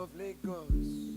of Lagos.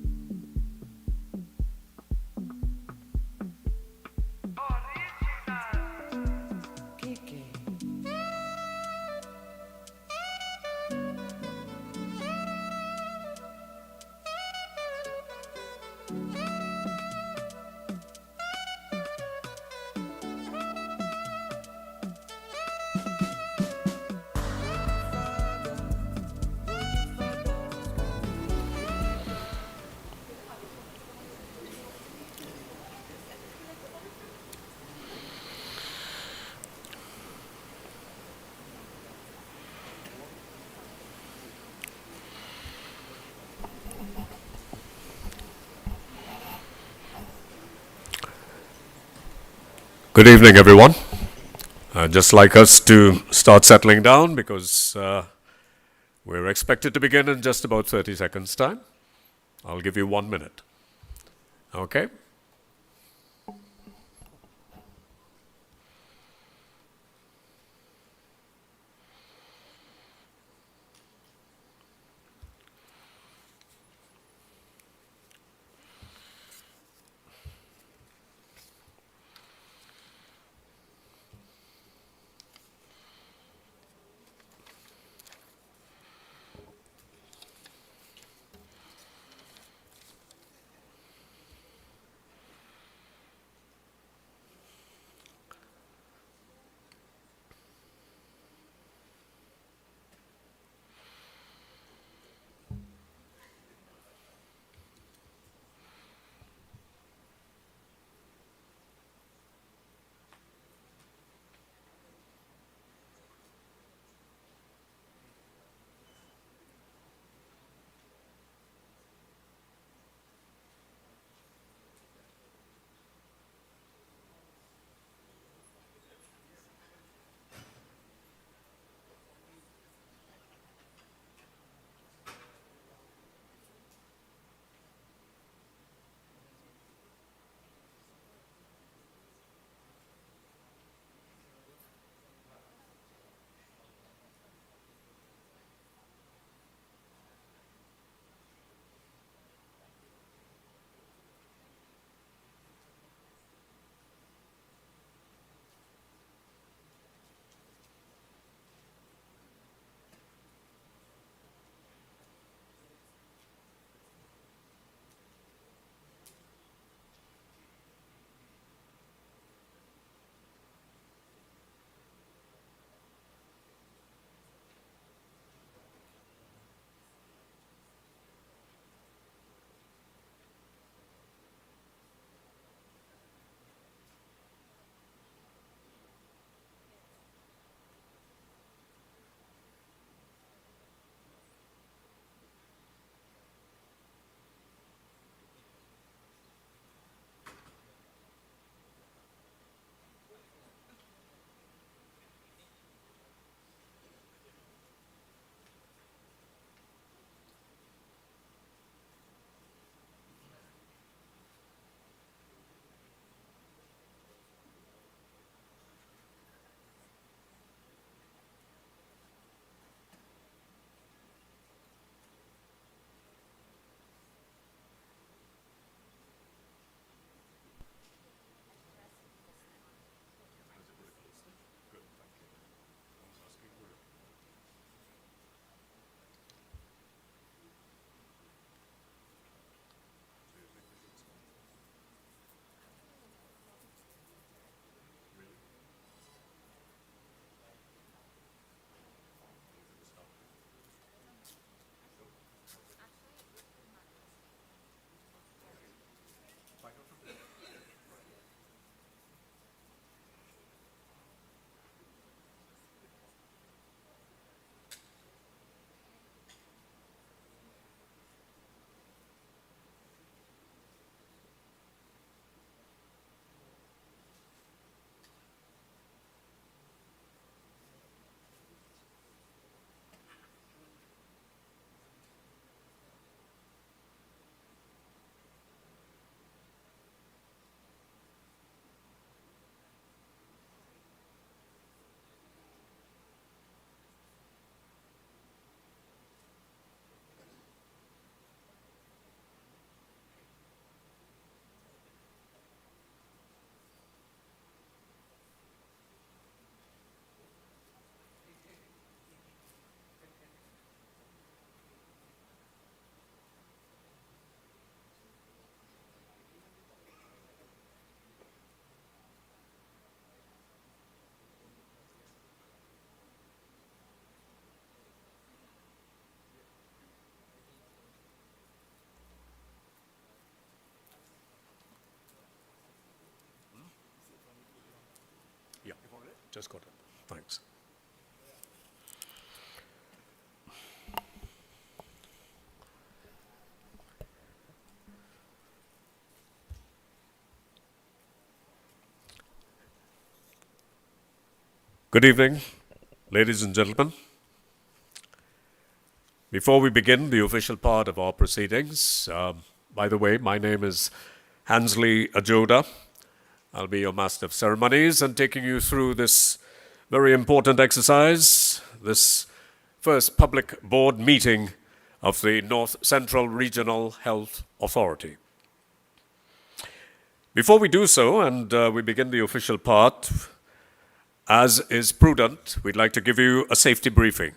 Good evening, everyone. I'd just like us to start settling down because we're expected to begin in just about 30 seconds' time. I'll give you 1 minute. Okay? Just got it. Thanks. Good evening, ladies and gentlemen. Before we begin the official part of our proceedings, by the way, my name is Hansley Ajoda. I'll be your Master of Ceremonies and taking you through this very important exercise, this first public board meeting of the North Central Regional Health Authority. Before we do so and we begin the official part, as is prudent, we'd like to give you a safety briefing.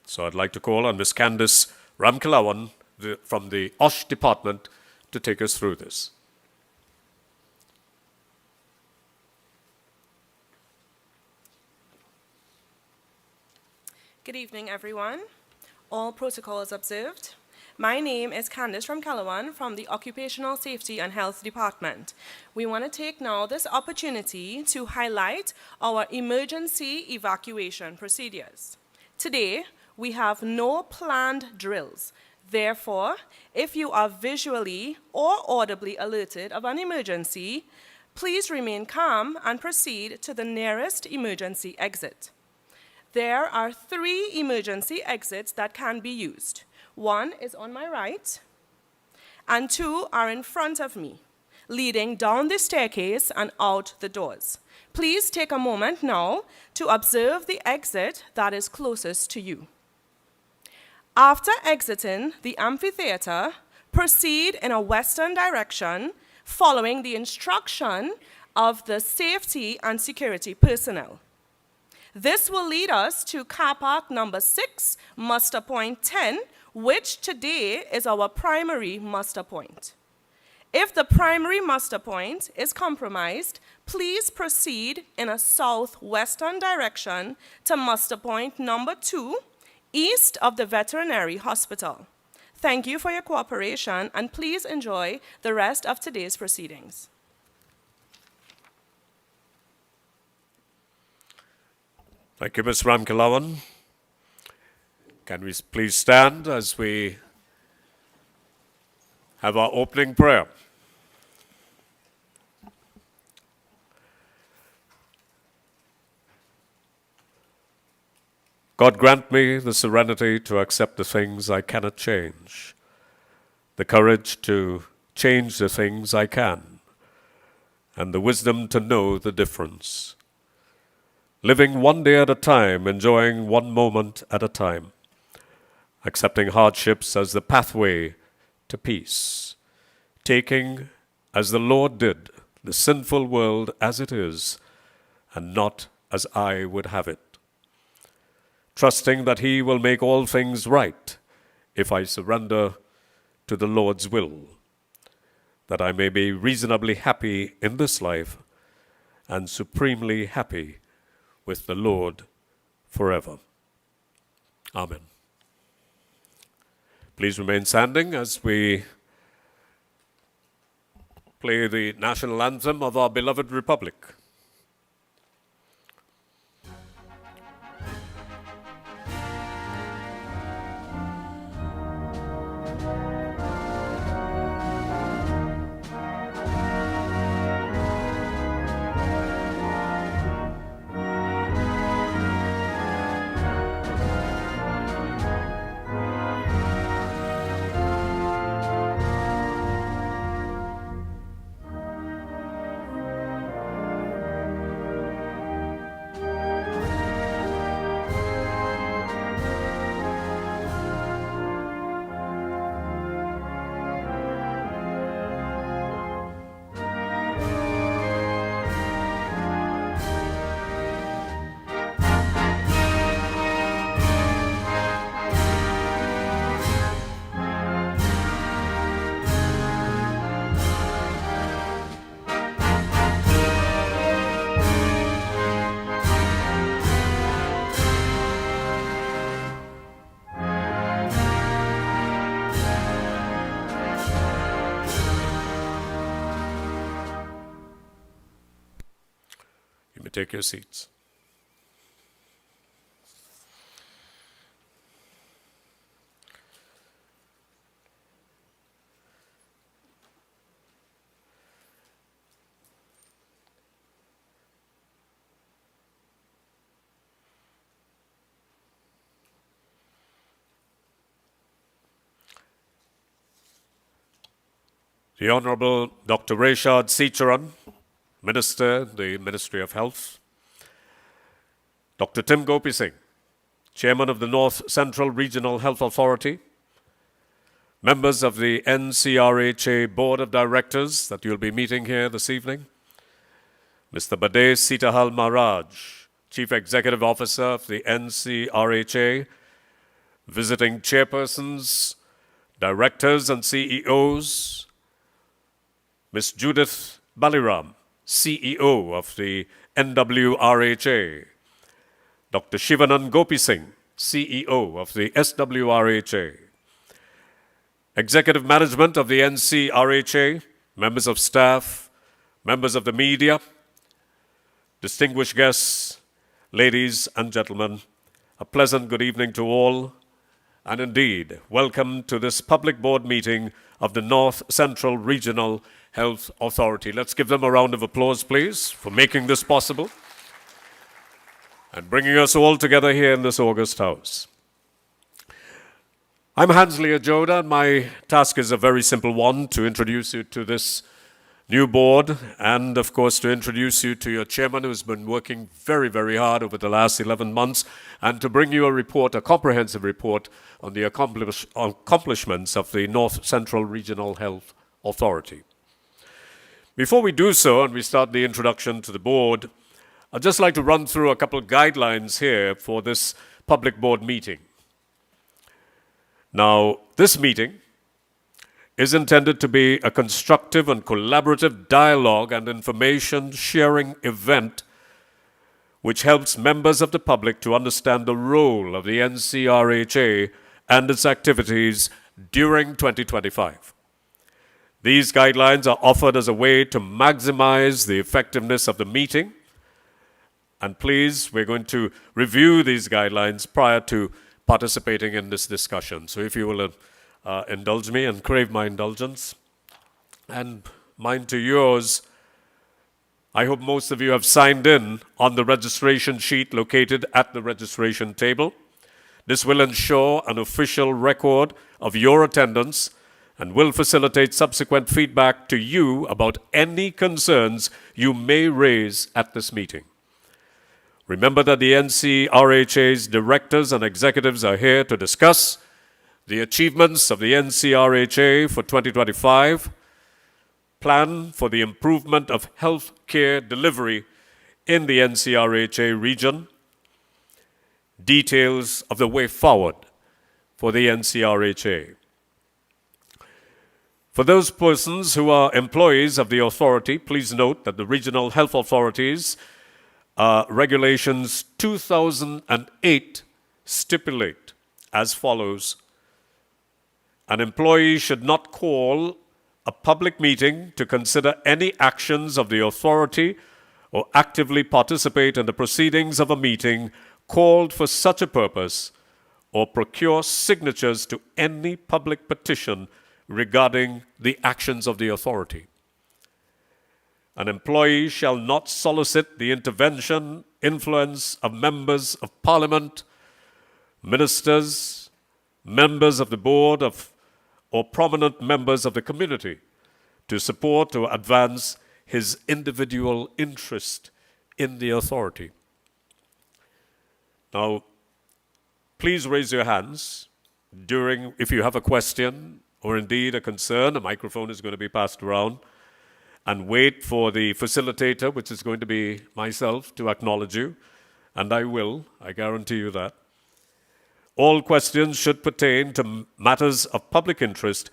So I'd like to call on Ms. Candice Ramkilawan from the OSH department to take us through this. Good evening, everyone. All protocols observed. My name is Candice Ramkilawan from the Occupational Safety and Health Department. We want to take now this opportunity to highlight our emergency evacuation procedures. Today, we have no planned drills. Therefore, if you are visually or audibly alerted of an emergency, please remain calm and proceed to the nearest emergency exit. There are 3 emergency exits that can be used. 1 is on my right, and 2 are in front of me, leading down the staircase and out the doors. Please take a moment now to observe the exit that is closest to you. After exiting the amphitheater, proceed in a western direction, following the instruction of the safety and security personnel. This will lead us to car park number 6, muster point 10, which today is our primary muster point. If the primary muster point is compromised, please proceed in a southwestern direction to muster point number 2, east of the veterinary hospital. Thank you for your cooperation, and please enjoy the rest of today's proceedings. Thank you, Ms. Ramkilawan. Can we please stand as we have our opening prayer? God grant me the serenity to accept the things I cannot change, the courage to change the things I can, and the wisdom to know the difference. Living one day at a time, enjoying one moment at a time, accepting hardships as the pathway to peace, taking, as the Lord did, the sinful world as it is, and not as I would have it. Trusting that He will make all things right if I surrender to the Lord's will, that I may be reasonably happy in this life and supremely happy with the Lord forever. Amen. Please remain standing as we play the national anthem of our beloved republic. You may take your seats. The Honorable Dr. Reshad Seecharan, Minister, the Ministry of Health. Dr. Tim Gopi Singh, Chairman of the North Central Regional Health Authority. Members of the NCRHA Board of Directors that you'll be meeting here this evening. Mr. Bade Sitahal Maharaj, Chief Executive Officer of the NCRHA, visiting chairpersons, directors and CEOs. Ms. Judith Baliram, CEO of the NWRHA. Dr. Shivanand Gopi Singh, CEO of the SWRHA. Executive Management of the NCRHA, members of staff, members of the media, distinguished guests, ladies and gentlemen, a pleasant good evening to all, and indeed, welcome to this public board meeting of the North Central Regional Health Authority. Let's give them a round of applause, please, for making this possible and bringing us all together here in this august house. I'm Hansley Ajoda, and my task is a very simple one, to introduce you to this new board and, of course, to introduce you to your chairman, who's been working very, very hard over the last 11 months, and to bring you a report, a comprehensive report on the accomplishments of the North Central Regional Health Authority. Before we do so, and we start the introduction to the board, I'd just like to run through a couple of guidelines here for this public board meeting. Now, this meeting is intended to be a constructive and collaborative dialogue and information sharing event which helps members of the public to understand the role of the NCRHA and its activities during 2025. These guidelines are offered as a way to maximize the effectiveness of the meeting. And please, we're going to review these guidelines prior to participating in this discussion. So if you will indulge me and crave my indulgence, and mine to yours, I hope most of you have signed in on the registration sheet located at the registration table. This will ensure an official record of your attendance and will facilitate subsequent feedback to you about any concerns you may raise at this meeting. Remember that the NCRHA's directors and executives are here to discuss the achievements of the NCRHA for 2025, plan for the improvement of health care delivery in the NCRHA region, details of the way forward for the NCRHA. For those persons who are employees of the authority, please note that the regional health authorities Regulations 2008 stipulate as follows: an employee should not call a public meeting to consider any actions of the authority or actively participate in the proceedings of a meeting called for such a purpose or procure signatures to any public petition regarding the actions of the authority. An employee shall not solicit the intervention, influence of members of parliament, ministers, members of the board or prominent members of the community to support or advance his individual interest in the authority. Now, please raise your hands if you have a question or indeed a concern. A microphone is going to be passed around. And wait for the facilitator, which is going to be myself, to acknowledge you. And I will, I guarantee you that. All questions should pertain to matters of public interest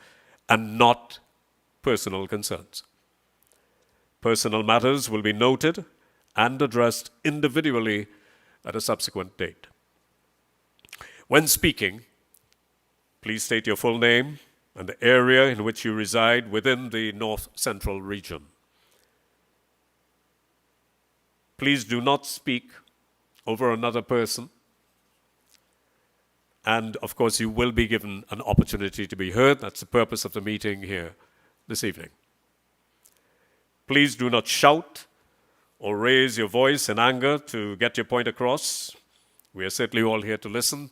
and not personal concerns. Personal matters will be noted and addressed individually at a subsequent date. When speaking, please state your full name and the area in which you reside within the North Central region. Please do not speak over another person. And, of course, you will be given an opportunity to be heard. That's the purpose of the meeting here this evening. Please do not shout or raise your voice in anger to get your point across. We are certainly all here to listen.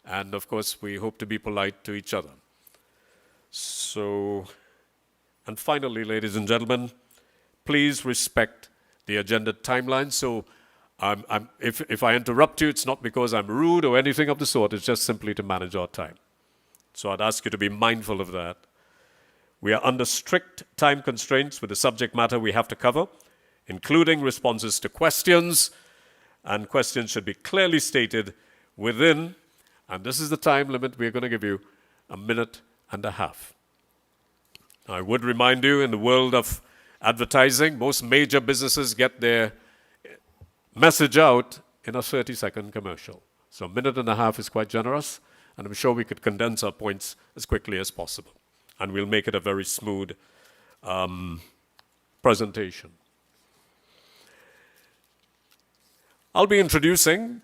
And, of course, we hope to be polite to each other. So, And finally, ladies and gentlemen, please respect the agenda timeline. So if I interrupt you, it's not because I'm rude or anything of the sort. It's just simply to manage our time. So I'd ask you to be mindful of that. We are under strict time constraints with the subject matter we have to cover, including responses to questions, and questions should be clearly stated within, and this is the time limit we're going to give you, a minute and a half. I would remind you, in the world of advertising, most major businesses get their message out in a 30-second commercial. So a minute and a half is quite generous, and I'm sure we could condense our points as quickly as possible. And we'll make it a very smooth presentation. I'll be introducing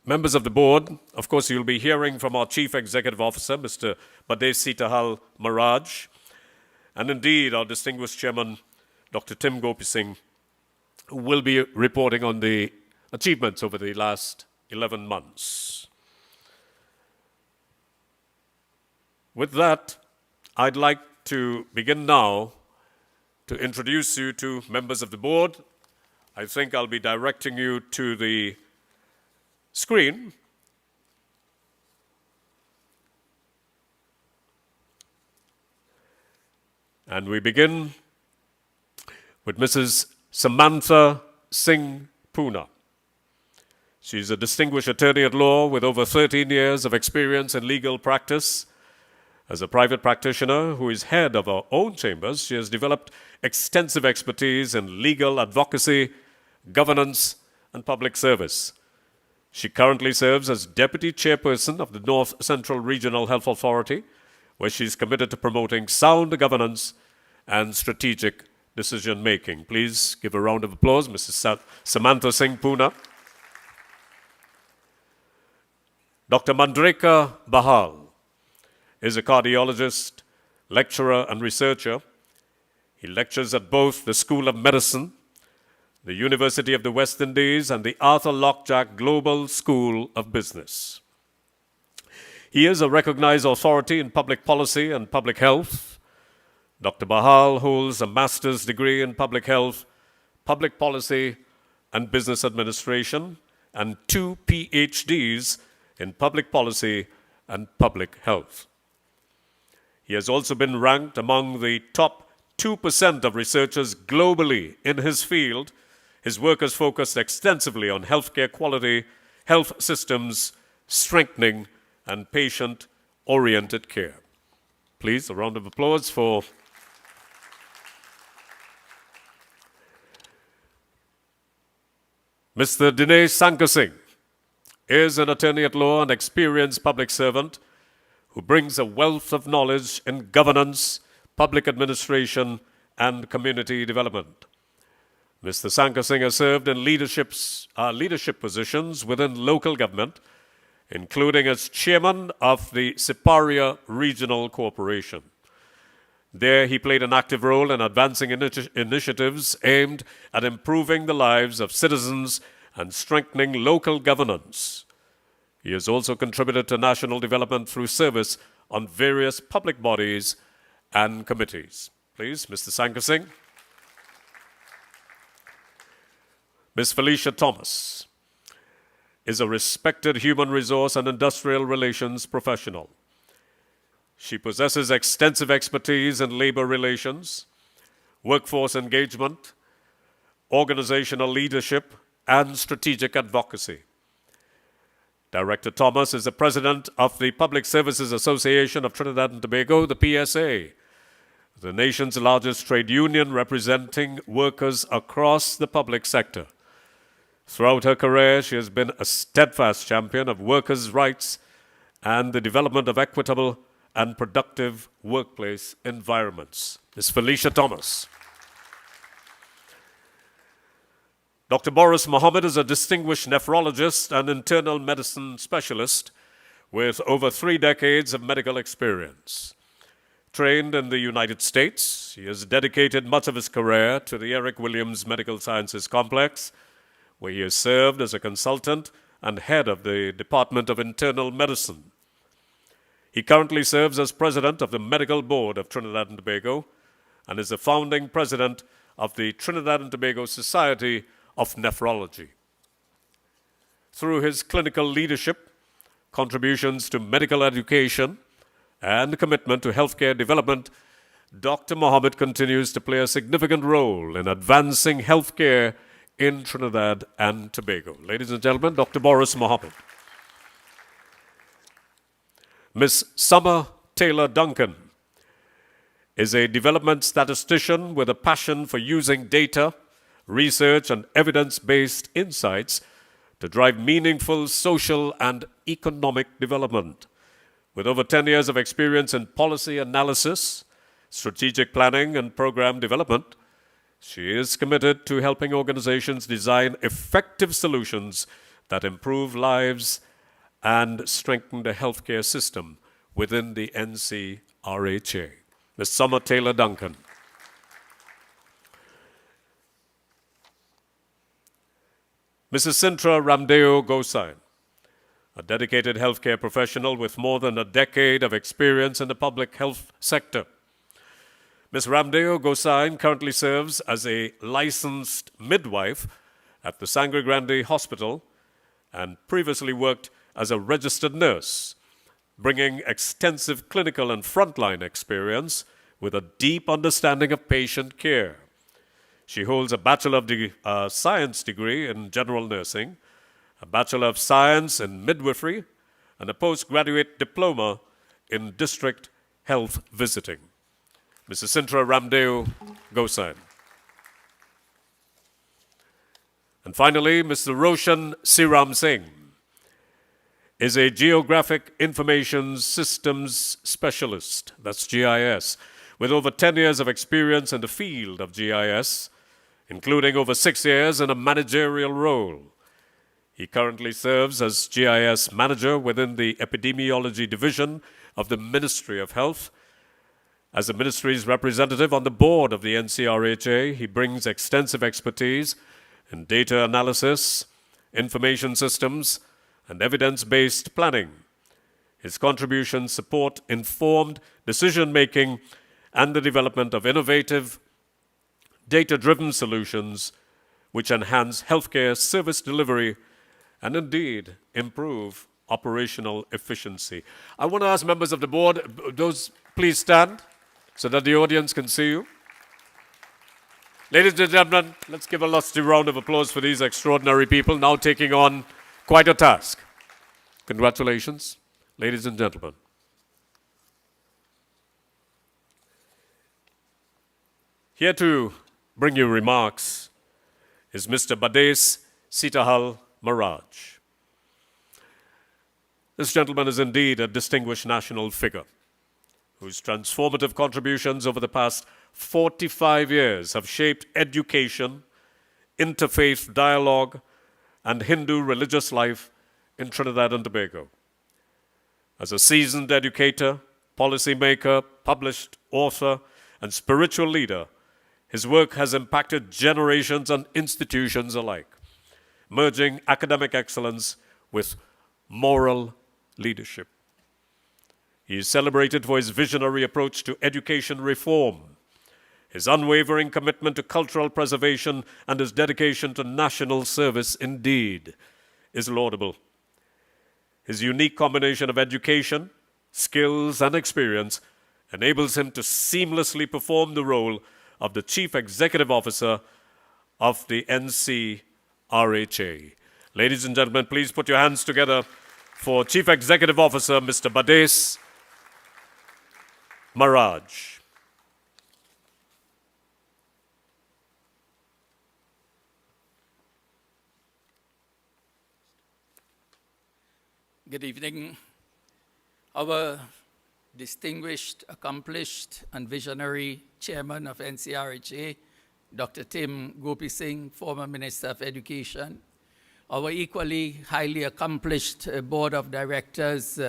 members of the board. Of course, you'll be hearing from our Chief Executive Officer, Mr. Badev Sitahal Maharaj, and indeed our distinguished Chairman, Dr. Tim Gopi Singh, who will be reporting on the achievements over the last 11 months. With that, I'd like to begin now to introduce you to members of the board. I think I'll be directing you to the screen. And we begin with Mrs. Samantha Singh Poona. She's a distinguished attorney at law with over 13 years of experience in legal practice. As a private practitioner who is head of her own chambers, she has developed extensive expertise in legal advocacy, governance, and public service. She currently serves as Deputy Chairperson of the North Central Regional Health Authority, where she is committed to promoting sound governance and strategic decision-making. Please give a round of applause, Mrs. Samantha Singh Poona. Dr. Mandreka Bahal is a cardiologist, lecturer, and researcher. He lectures at both the School of Medicine, the University of the West Indies, and the Arthur Lockjack Global School of Business. He is a recognized authority in public policy and public health. Dr. Bahal holds a master's degree in public health, public policy, and business administration, and 2 PhDs in public policy and public health. He has also been ranked among the top 2% of researchers globally in his field. His work has focused extensively on healthcare quality, health systems, strengthening, and patient-oriented care. Please, a round of applause for Mr. Dinesh Sankar Singh. Is an attorney at law and experienced public servant who brings a wealth of knowledge in governance, public administration, and community development. Mr. Sankar Singh has served in leadership positions within local government, including as chairman of the Siparia Regional Corporation. There, he played an active role in advancing initiatives aimed at improving the lives of citizens and strengthening local governance. He has also contributed to national development through service on various public bodies and committees. Please, Mr. Sankar Singh. Ms. Felicia Thomas is a respected human resource and industrial relations professional. She possesses extensive expertise in labor relations, workforce engagement, organizational leadership, and strategic advocacy. Director Thomas is the president of the Public Services Association of Trinidad and Tobago, the PSA, the nation's largest trade union representing workers across the public sector. Throughout her career, she has been a steadfast champion of workers' rights and the development of equitable and productive workplace environments. Ms. Felicia Thomas. Dr. Boris Mohammed is a distinguished nephrologist and internal medicine specialist with over 3 decades of medical experience. Trained in the United States, he has dedicated much of his career to the Eric Williams Medical Sciences Complex, where he has served as a consultant and head of the Department of Internal Medicine. He currently serves as president of the Medical Board of Trinidad and Tobago and is the founding president of the Trinidad and Tobago Society of Nephrology. Through his clinical leadership, contributions to medical education, and commitment to healthcare development, Dr. Mohammed continues to play a significant role in advancing healthcare in Trinidad and Tobago. Ladies and gentlemen, Dr. Boris Mohammed. Ms. Summer Taylor Duncan is a development statistician with a passion for using data, research, and evidence-based insights to drive meaningful social and economic development. With over 10 years of experience in policy analysis, strategic planning, and program development, she is committed to helping organizations design effective solutions that improve lives and strengthen the healthcare system within the NCRHA. Ms. Summer Taylor Duncan. Mrs. Sintra Ramdeo Gosain, a dedicated healthcare professional with more than a decade of experience in the public health sector. Ms. Ramdeo Gosain currently serves as a licensed midwife at the Sangre Grande Hospital and previously worked as a registered nurse, bringing extensive clinical and frontline experience with a deep understanding of patient care. She holds a Bachelor of Science degree in general nursing, a Bachelor of Science in midwifery, and a postgraduate diploma in district health visiting. Mrs. Sintra Ramdeo Gosain. And finally, Mr. Roshan Siram Singh is a Geographic Information Systems Specialist, that's GIS, with over 10 years of experience in the field of GIS, including over 6 years in a managerial role. He currently serves as GIS Manager within the Epidemiology Division of the Ministry of Health. As the ministry's representative on the board of the NCRHA, he brings extensive expertise in data analysis, information systems, and evidence-based planning. His contributions support informed decision-making and the development of innovative, data-driven solutions which enhance healthcare service delivery and indeed improve operational efficiency. I want to ask members of the board, those please stand so that the audience can see you. Ladies and gentlemen, let's give a lusty round of applause for these extraordinary people now taking on quite a task. Congratulations, ladies and gentlemen. Here to bring you remarks is Mr. Bades Sitahal Maraj. This gentleman is indeed a distinguished national figure whose transformative contributions over the past 45 years have shaped education, interfaith dialogue, and Hindu religious life in Trinidad and Tobago. As a seasoned educator, policymaker, published author, and spiritual leader, his work has impacted generations and institutions alike, merging academic excellence with moral leadership. He is celebrated for his visionary approach to education reform, his unwavering commitment to cultural preservation, and his dedication to national service indeed is laudable. His unique combination of education, skills, and experience enables him to seamlessly perform the role of the Chief Executive Officer of the NCRHA. Ladies and gentlemen, please put your hands together for Chief Executive Officer, Mr. Bades Maraj. Good evening. Our distinguished, accomplished, and visionary chairman of NCRHA, Dr. Tim Gopi Singh, former Minister of Education, our equally highly accomplished board of directors,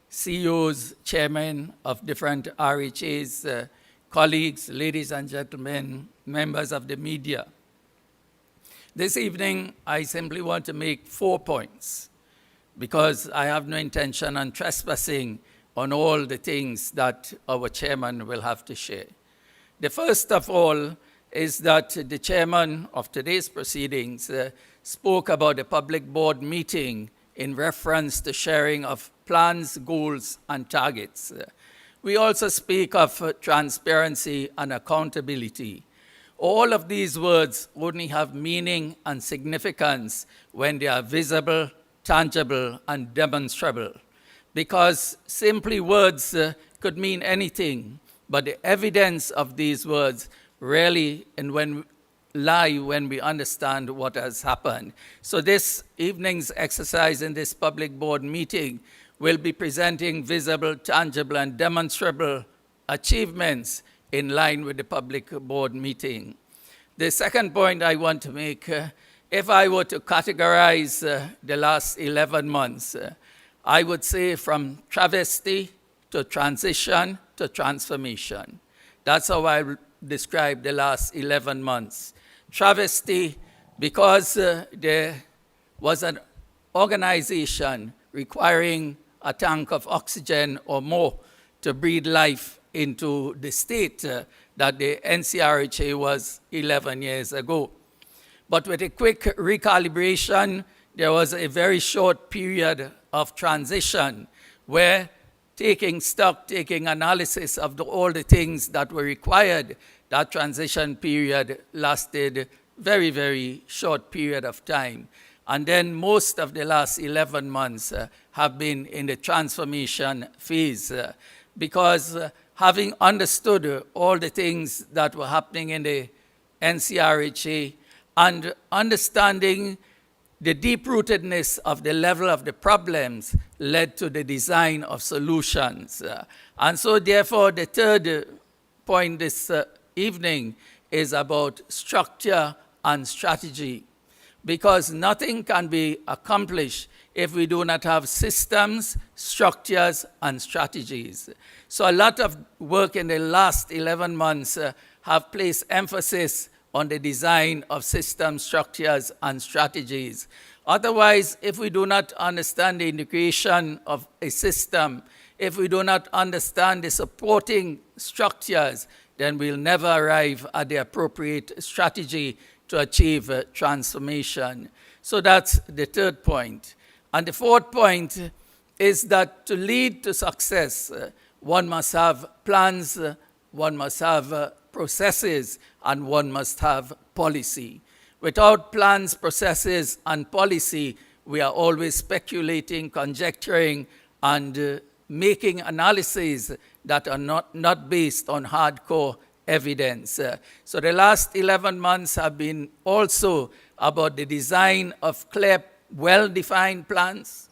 CEOs, chairmen of different RHAs, colleagues, ladies and gentlemen, members of the media. This evening, I simply want to make 4 points, because I have no intention on trespassing on all the things that our chairman will have to share. The first of all is that the chairman of today's proceedings spoke about the public board meeting in reference to sharing of plans, goals, and targets. We also speak of transparency and accountability. All of these words only have meaning and significance when they are visible, tangible, and demonstrable. Because simply words could mean anything, but the evidence of these words really lie when we understand what has happened. So this evening's exercise in this public board meeting will be presenting visible, tangible, and demonstrable achievements in line with the public board meeting. The second point I want to make, if I were to categorize the last 11 months, I would say from travesty to transition to transformation. That's how I would describe the last 11 months. Travesty, because there was an organization requiring a tank of oxygen or more to breathe life into the state that the NCRHA was 11 years ago. But with a quick recalibration, there was a very short period of transition where taking stock, taking analysis of all the things that were required, that transition period lasted very, very short period of time. And then most of the last 11 months have been in the transformation phase because having understood all the things that were happening in the NCRHA and understanding the deep-rootedness of the level of the problems led to the design of solutions. And so therefore the third point this evening is about structure and strategy, because nothing can be accomplished if we do not have systems, structures, and strategies. So a lot of work in the last 11 months have placed emphasis on the design of systems, structures, and strategies. Otherwise, if we do not understand the integration of a system, if we do not understand the supporting structures, then we'll never arrive at the appropriate strategy to achieve transformation. So that's the third point. And the fourth point is that to lead to success, one must have plans, one must have processes, and one must have policy. Without plans, processes, and policy, we are always speculating, conjecturing, and making analyses that are not based on hardcore evidence. So the last 11 months have been also about the design of clear, well-defined plans,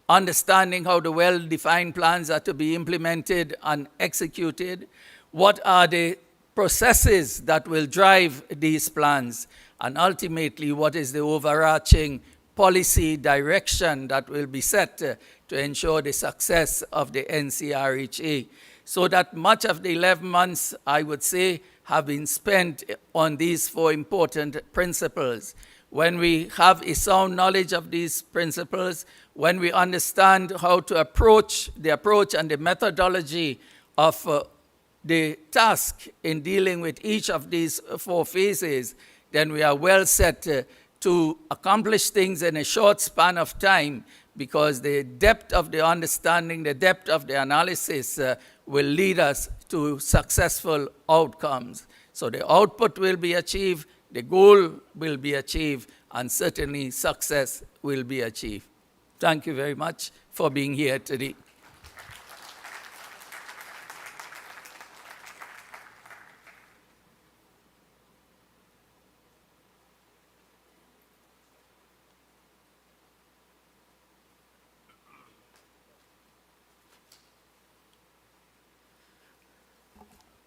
understanding how the well-defined plans are to be implemented and executed, what are the processes that will drive these plans, and ultimately what is the overarching policy direction that will be set to ensure the success of the NCRHA. So that much of the 11 months, I would say, have been spent on these four important principles. When we have a sound knowledge of these principles, when we understand how to approach and the methodology of the task in dealing with each of these four phases, then we are well set to accomplish things in a short span of time, because the depth of the understanding, the depth of the analysis will lead us to successful outcomes. So the output will be achieved, the goal will be achieved, and certainly success will be achieved. Thank you very much for being here today.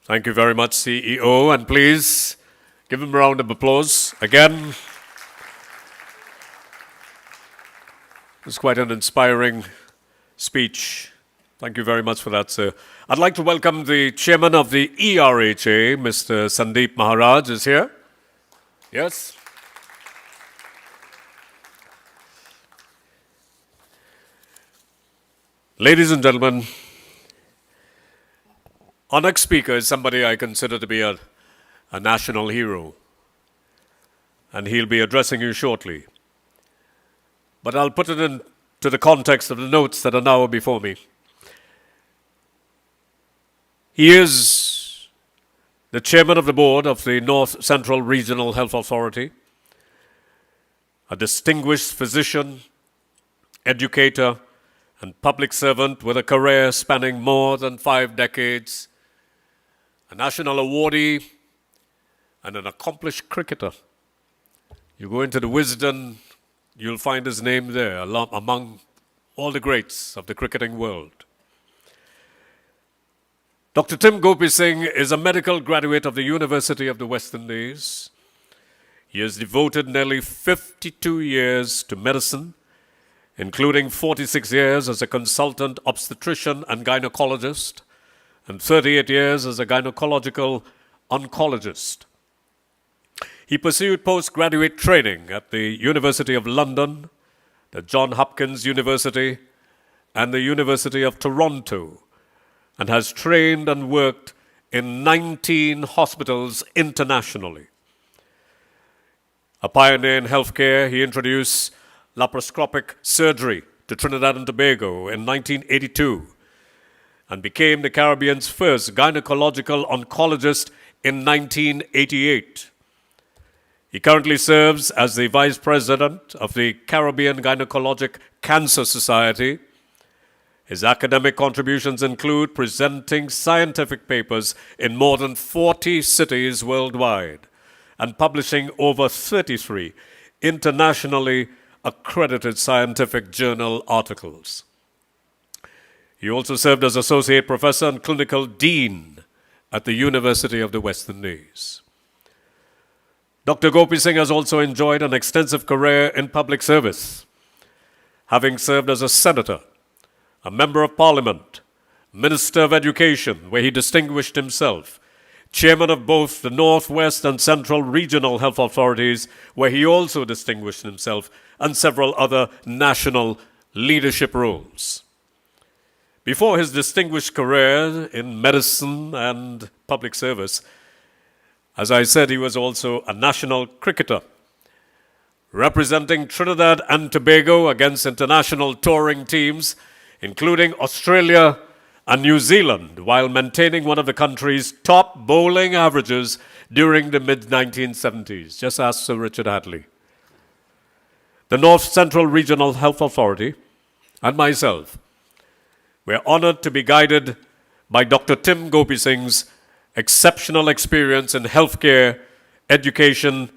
Thank you very much, CEO, and please give him a round of applause again. It's quite an inspiring speech. Thank you very much for that, sir. I'd like to welcome the chairman of the ERHA, Mr. Sandeep Maharaj, is here. Yes. Ladies and gentlemen, Our next speaker is somebody I consider to be a national hero, and he'll be addressing you shortly. But I'll put it into the context of the notes that are now before me. He is the chairman of the board of the North Central Regional Health Authority, a distinguished physician, educator, and public servant with a career spanning more than 5 decades, a national awardee, and an accomplished cricketer. You go into the Wisden, you'll find his name there, among all the greats of the cricketing world. Dr. Tim Gopi Singh is a medical graduate of the University of the West Indies. He has devoted nearly 52 years to medicine, including 46 years as a consultant obstetrician and gynecologist, and 38 years as a gynecological oncologist. He pursued postgraduate training at the University of London, the Johns Hopkins University, and the University of Toronto, and has trained and worked in 19 hospitals internationally. A pioneer in healthcare, he introduced laparoscopic surgery to Trinidad and Tobago in 1982 and became the Caribbean's first gynecological oncologist in 1988. He currently serves as the vice president of the Caribbean Gynecologic Cancer Society. His academic contributions include presenting scientific papers in more than 40 cities worldwide and publishing over 33 internationally accredited scientific journal articles. He also served as associate professor and clinical dean at the University of the West Indies. Dr. Gopi Singh has also enjoyed an extensive career in public service, having served as a senator, a member of parliament, minister of education, where he distinguished himself, chairman of both the Northwest and Central Regional Health Authorities, where he also distinguished himself, and several other national leadership roles. Before his distinguished career in medicine and public service, as I said, he was also a national cricketer, representing Trinidad and Tobago against international touring teams, including Australia and New Zealand, while maintaining one of the country's top bowling averages during the mid-1970s. Just ask Sir Richard Hadley. The North Central Regional Health Authority and myself, we're honored to be guided by Dr. Tim Gopi Singh's exceptional experience in healthcare, education,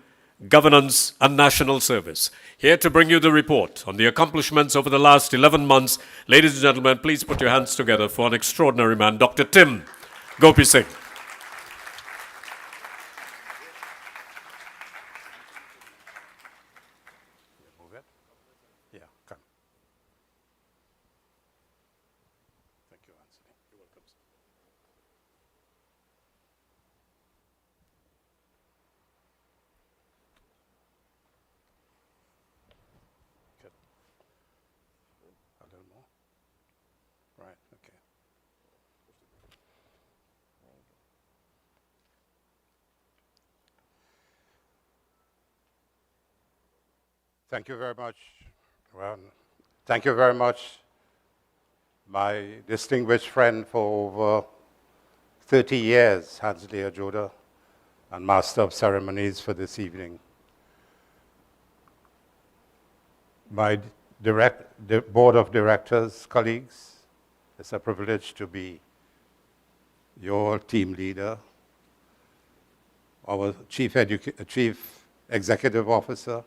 governance, and national service. Here to bring you the report on the accomplishments over the last 11 months. Ladies and gentlemen, please put your hands together for an extraordinary man, Dr. Tim Gopi Singh. Yeah, come. Thank you, Anthony. You're welcome. Good. A little more. Right, okay. Thank you very much. Well, thank you very much, my distinguished friend for over 30 years, Hansley Ajoda, and Master of Ceremonies for this evening. My board of directors, colleagues, it's a privilege to be your team leader, our chief executive officer,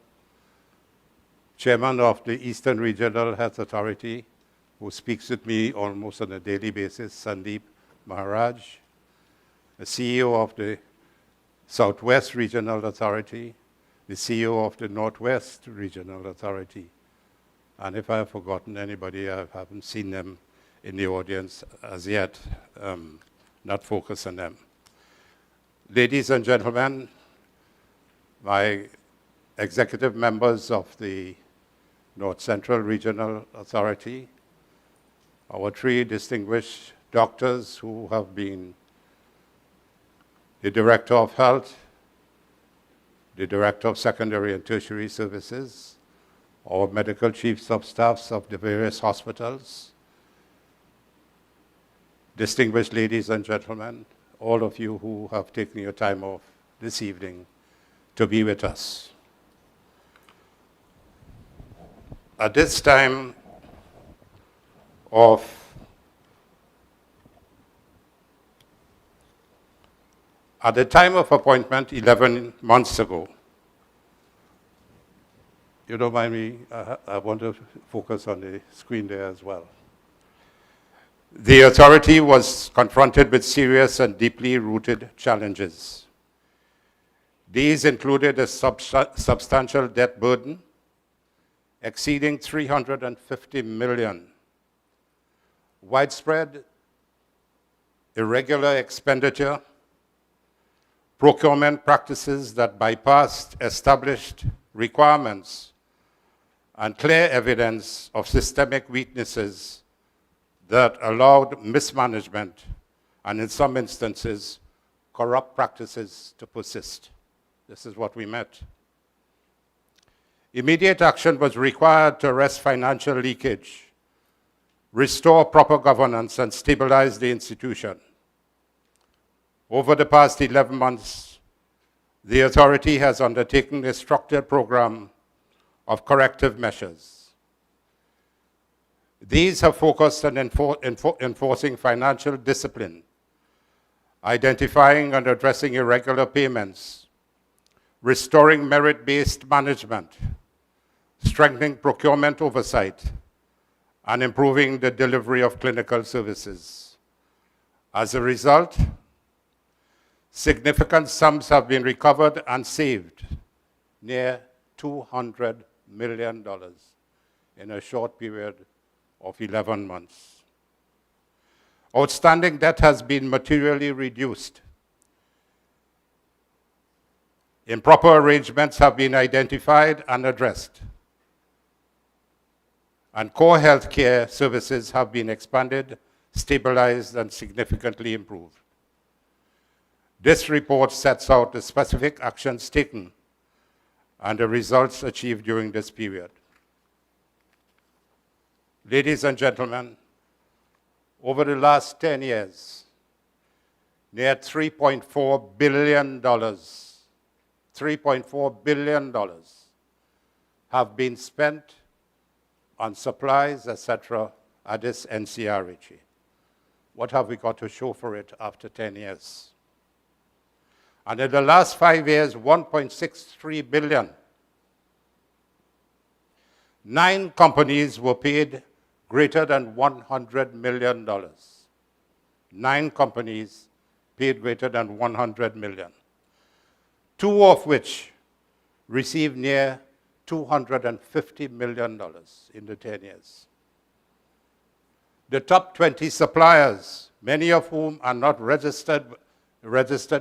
chairman of the Eastern Regional Health Authority, who speaks with me almost on a daily basis, Sandeep Maharaj, the CEO of the Southwest Regional Authority, the CEO of the Northwest Regional Authority. And if I have forgotten anybody, I haven't seen them in the audience as yet, not focus on them. Ladies and gentlemen, my executive members of the North Central Regional Authority, our three distinguished doctors who have been the Director of Health, the Director of Secondary and Tertiary Services, our medical chiefs of staffs of the various hospitals, distinguished ladies and gentlemen, all of you who have taken your time off this evening to be with us. At this time of At the time of appointment 11 months ago, you don't mind me, I want to focus on the screen there as well. The authority was confronted with serious and deeply rooted challenges. These included a substantial debt burden exceeding $350 million, widespread irregular expenditure, procurement practices that bypassed established requirements, and clear evidence of systemic weaknesses that allowed mismanagement and, in some instances, corrupt practices to persist. This is what we met. Immediate action was required to arrest financial leakage, restore proper governance, and stabilize the institution. Over the past 11 months, the authority has undertaken a structured program of corrective measures. These have focused on enforcing financial discipline, identifying and addressing irregular payments, restoring merit-based management, strengthening procurement oversight, and improving the delivery of clinical services. As a result, significant sums have been recovered and saved, near $200 million in a short period of 11 months. Outstanding debt has been materially reduced. Improper arrangements have been identified and addressed. And core health care services have been expanded, stabilized, and significantly improved. This report sets out the specific actions taken and the results achieved during this period. Ladies and gentlemen, over the last 10 years, near $3.4 billion have been spent on supplies, etc., at this NCRHA. What have we got to show for it after 10 years? And in the last 5 years, $1.63 billion. 9 companies were paid greater than $100 million. 9 companies paid greater than $100 million. 2 of which received near $250 million in the 10 years. The top 20 suppliers, many of whom are not registered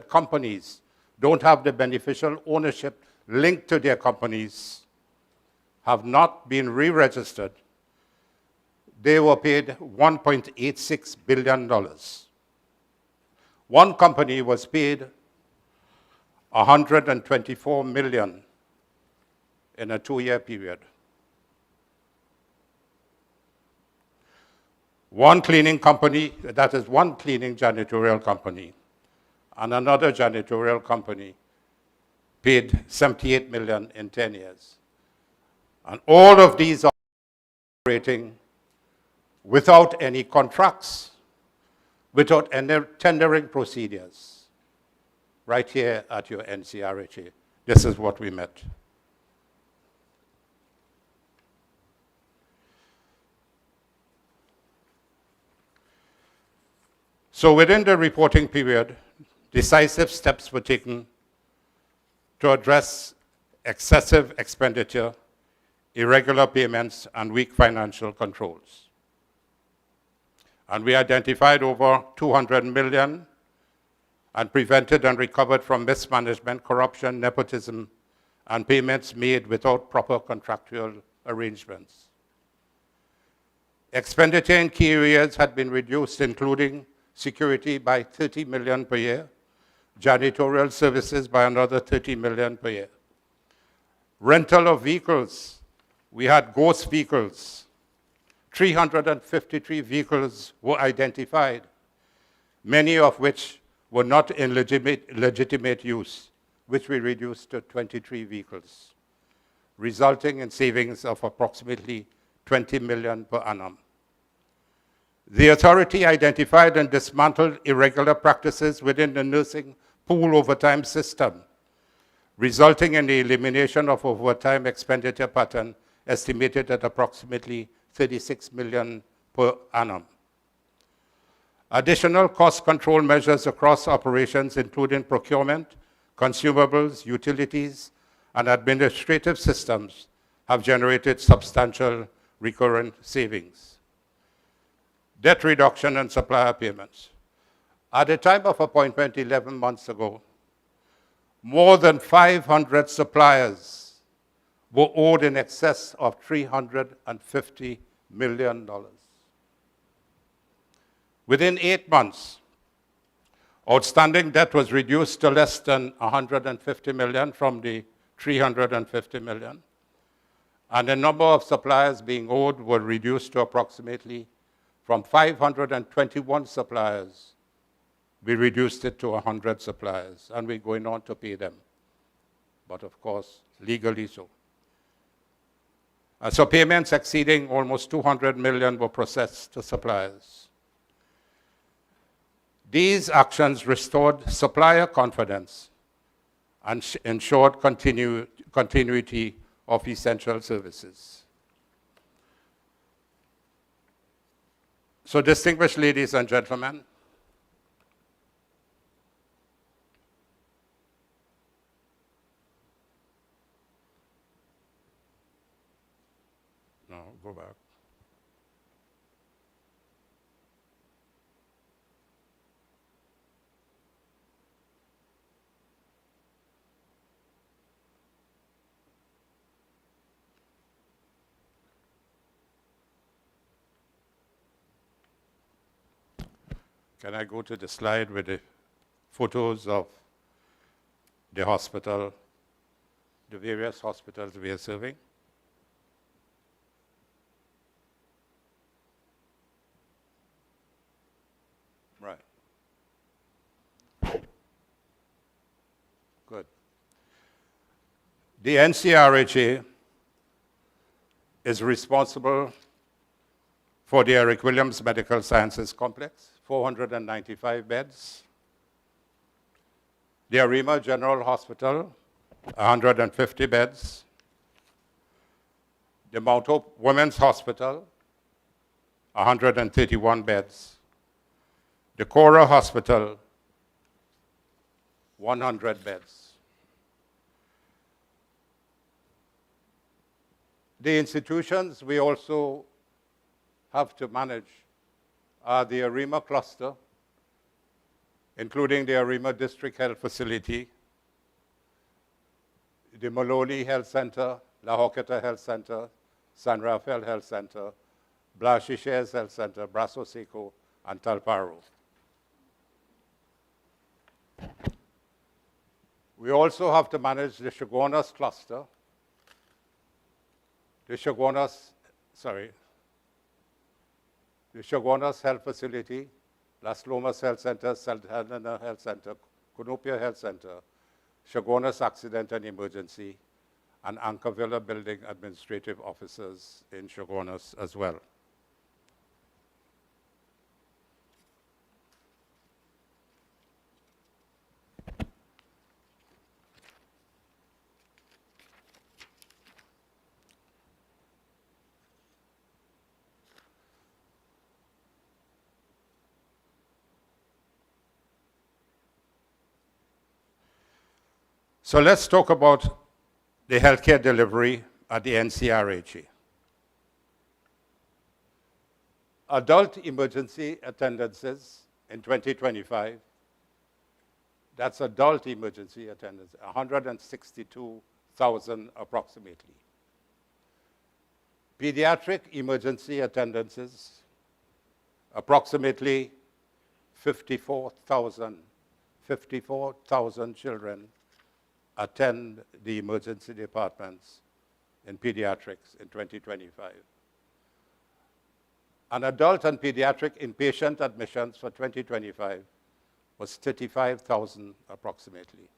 companies, don't have the beneficial ownership linked to their companies, have not been re-registered. They were paid $1.86 billion. One company was paid $124 million in a 2-year period. One cleaning company, that is one cleaning janitorial company, and another janitorial company paid $78 million in 10 years. And all of these are operating without any contracts, without any tendering procedures, right here at your NCRHA. This is what we met. So within the reporting period, decisive steps were taken to address excessive expenditure, irregular payments, and weak financial controls. And we identified over $200 million and prevented and recovered from mismanagement, corruption, nepotism, and payments made without proper contractual arrangements. Expenditure in key areas had been reduced, including security by $30 million per year, Janitorial services by another 30 million per year. Rental of vehicles. We had ghost vehicles. 353 vehicles were identified, many of which were not in legitimate use, which we reduced to 23 vehicles, resulting in savings of approximately 20 million per annum. The authority identified and dismantled irregular practices within the nursing pool overtime system, resulting in the elimination of overtime expenditure pattern estimated at approximately 36 million per annum. Additional cost control measures across operations, including procurement, consumables, utilities, and administrative systems, have generated substantial recurrent savings. Debt reduction and supplier payments. At the time of appointment 11 months ago, more than 500 suppliers were owed in excess of $350 million. Within 8 months, outstanding debt was reduced to less than $150 million from the $350 million, and the number of suppliers being owed were reduced to approximately, from 521 suppliers, we reduced it to 100 suppliers, and we're going on to pay them, but of course, legally so. So payments exceeding almost 200 million were processed to suppliers. These actions restored supplier confidence and ensured continuity of essential services. So, distinguished ladies and gentlemen, no, go back. Can I go to the slide with the photos of the hospital, the various hospitals we are serving? Right. Good. The NCRHA is responsible for the Eric Williams Medical Sciences Complex, 495 beds. The Arima General Hospital, 150 beds. The Mount Hope Women's Hospital, 131 beds. The Cora Hospital, 100 beds. The institutions we also have to manage are the Arima cluster, including the Arima District Health Facility, the Maloney Health Center, La Joqueta Health Center, San Rafael Health Center, Blashiches Health Center, Brazo Seco, and Talparo. We also have to manage the Chaguanas cluster, the Chaguanas Health Facility, Las Lomas Health Center, St. Helena Health Center, Cunupia Health Center, Chaguanas Accident and Emergency, and Anchorvilla Building Administrative Officers in Chaguanas as well. So let's talk about the healthcare delivery at the NCRHA. Adult emergency attendances in 2025, that's adult emergency attendance, 162,000 approximately. Pediatric emergency attendances, approximately 54,000 54,000 children attend the emergency departments in pediatrics in 2025. And adult and pediatric inpatient admissions for 2025 was 35,000 approximately.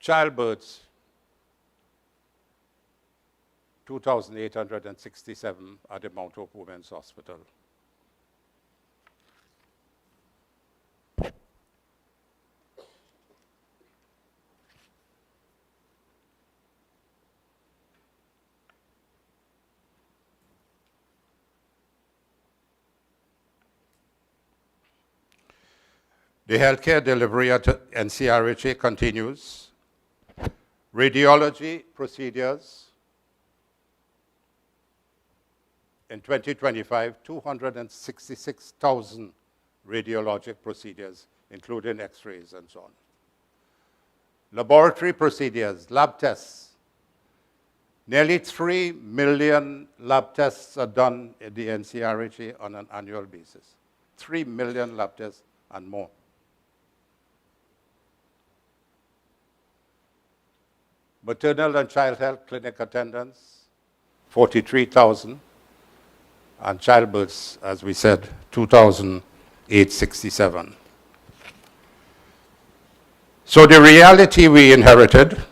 Childbirths, 2,867 at the Mount Hope Women's Hospital. The healthcare delivery at NCRHA continues. Radiology procedures in 2025, 266,000 radiologic procedures, including x-rays and so on. Laboratory procedures, lab tests. Nearly 3 million lab tests are done at the NCRHA on an annual basis. 3 million lab tests and more. Maternal and child health clinic attendance, 43,000. And childbirths, as we said, 2,867. So the reality we inherited,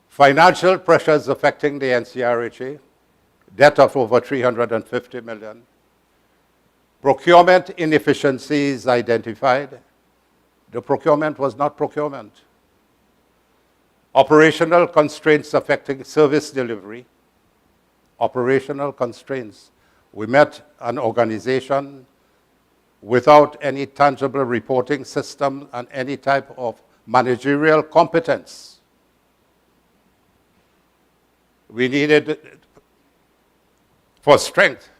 financial pressures affecting the NCRHA, debt of over $350 million, procurement inefficiencies identified. The procurement was not procurement. Operational constraints affecting service delivery. Operational constraints. We met an organization without any tangible reporting system and any type of managerial competence. We needed, for strength,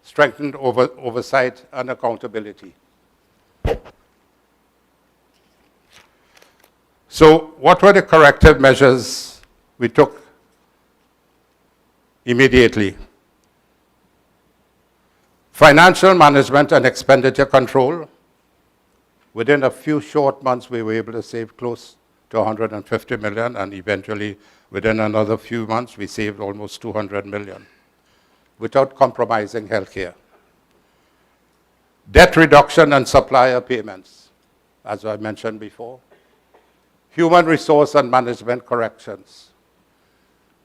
strengthened oversight and accountability. So what were the corrective measures we took immediately? Financial management and expenditure control. Within a few short months, we were able to save close to $150 million, and eventually, within another few months, we saved almost $200 million without compromising healthcare. Debt reduction and supplier payments, as I mentioned before. Human resource and management corrections.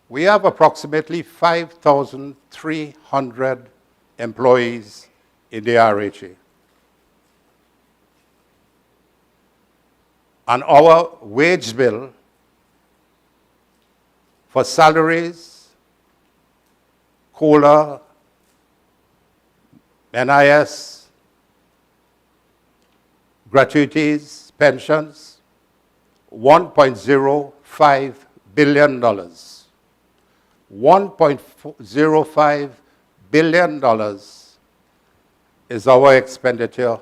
We have approximately 5,300 employees in the RHA. And our wage bill for salaries, COLA, NIS, gratuities, pensions, $1.05 billion. $1.05 billion is our expenditure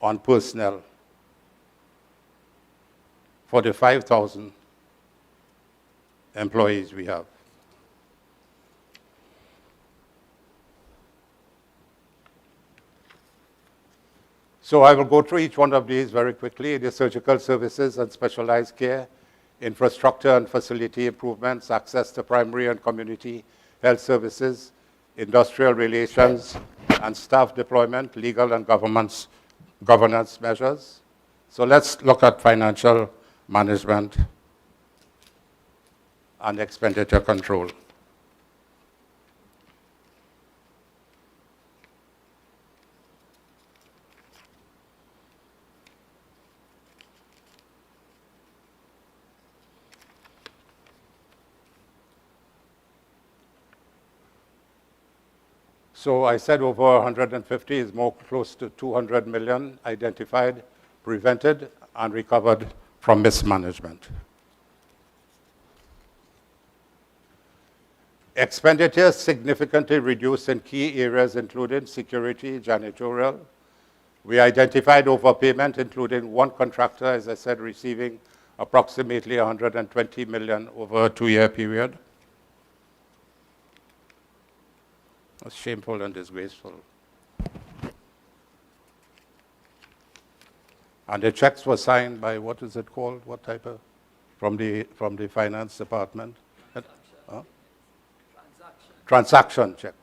on personnel for the 5,000 employees we have. So I will go through each one of these very quickly. The surgical services and specialized care, infrastructure and facility improvements, access to primary and community health services, industrial relations and staff deployment, legal and governance measures. So let's look at financial management and expenditure control. So I said over 150 is more close to 200 million identified, prevented, and recovered from mismanagement. Expenditures significantly reduced in key areas including security, janitorial. We identified overpayment, including one contractor, as I said, receiving approximately 120 million over a 2-year period. That's shameful and disgraceful. And the checks were signed by, what is it called? What type of, from the finance department? Transaction check.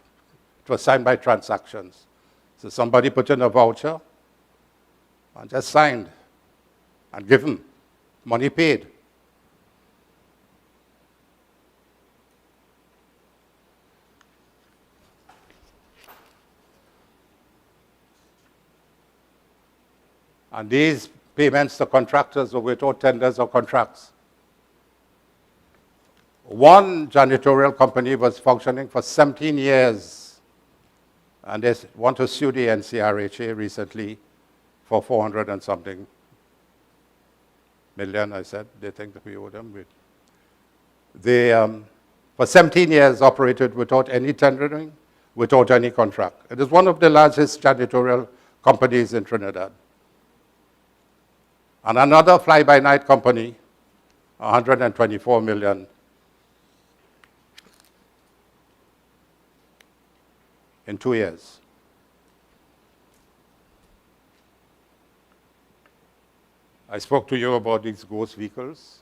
It was signed by transactions. So somebody put in a voucher and just signed and given, money paid. And these payments to contractors were without tenders or contracts. One janitorial company was functioning for 17 years, and they want to sue the NCRHA recently for 400 and something million, I said. They think that we owe them. They, for 17 years, operated without any tendering, without any contract. It is one of the largest janitorial companies in Trinidad. And another fly-by-night company, 124 million. In 2 years. I spoke to you about these ghost vehicles.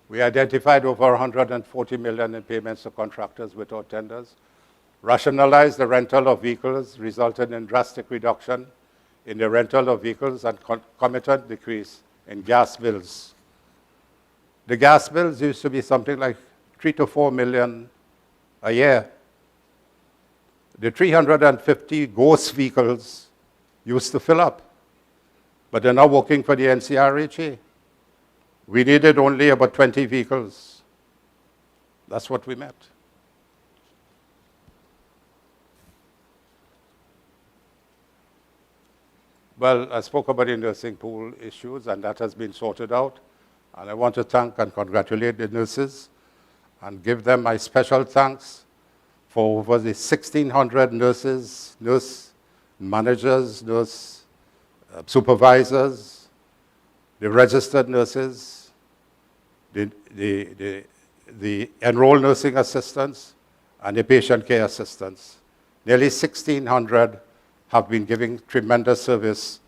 We identified over 140 million in payments to contractors without tenders, rationalized the rental of vehicles, resulted in drastic reduction in the rental of vehicles and concomitant decrease in gas bills. The gas bills used to be something like 3 to 4 million a year. The 350 ghost vehicles used to fill up, but they're now working for the NCRHA. We needed only about 20 vehicles. That's what we met. Well, I spoke about the nursing pool issues, and that has been sorted out. And I want to thank and congratulate the nurses and give them my special thanks for over the 1,600 nurses, nurse managers, nurse supervisors, the registered nurses, the enrolled nursing assistants, and the patient care assistants. Nearly 1,600 have been giving tremendous service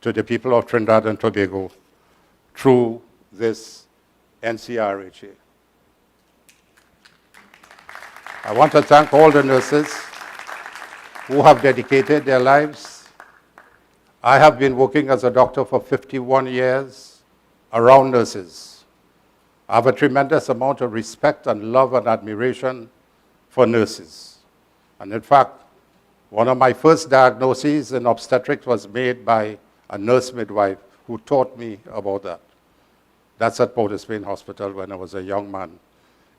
to the people of Trinidad and Tobago through this NCRHA. I want to thank all the nurses who have dedicated their lives. I have been working as a doctor for 51 years around nurses. I have a tremendous amount of respect and love and admiration for nurses. And in fact, one of my first diagnoses in obstetrics was made by a nurse midwife who taught me about that. That's at Port of Spain Hospital when I was a young man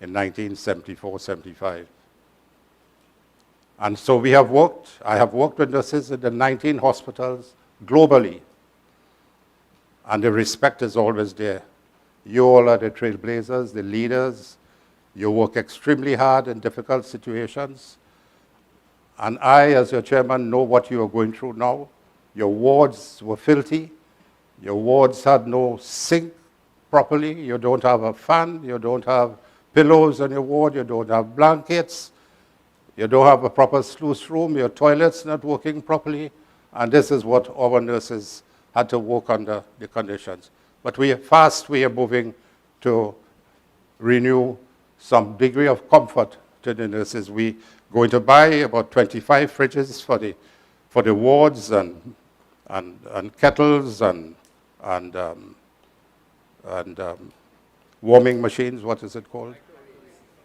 in 1974-75. And so I have worked with nurses in the 19 hospitals globally. And the respect is always there. You all are the trailblazers, the leaders. You work extremely hard in difficult situations. And I, as your chairman, know what you are going through now. Your wards were filthy. Your wards had no sink properly. You don't have a fan. You don't have pillows on your ward. You don't have blankets. You don't have a proper sluice room. Your toilet's not working properly. And this is what our nurses had to work under the conditions. But we are moving to renew some degree of comfort to the nurses. We going to buy about 25 fridges for the wards and kettles and warming machines. What is it called?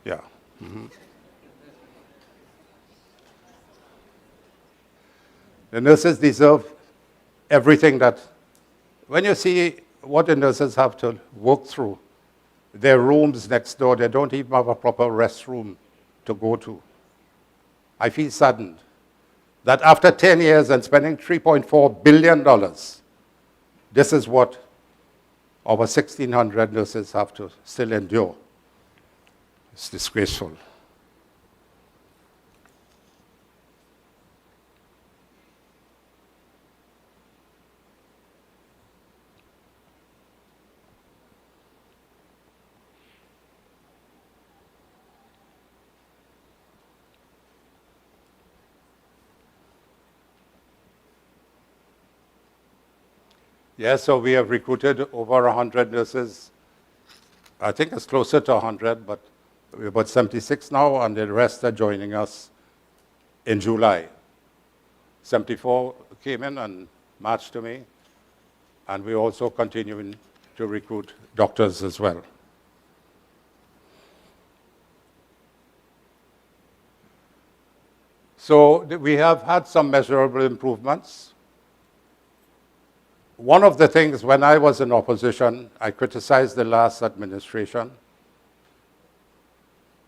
Yeah. Mm-hmm. The nurses deserve everything that, when you see what the nurses have to work through, their rooms next door, they don't even have a proper restroom to go to. I feel saddened that after 10 years and spending $3.4 billion, this is what our 1,600 nurses have to still endure. It's disgraceful. Yes, so we have recruited over 100 nurses. I think it's closer to 100, but we're about 76 now, and the rest are joining us in July. 74 came in and March to May, and we're also continuing to recruit doctors as well. So we have had some measurable improvements. One of the things, when I was in opposition, I criticized the last administration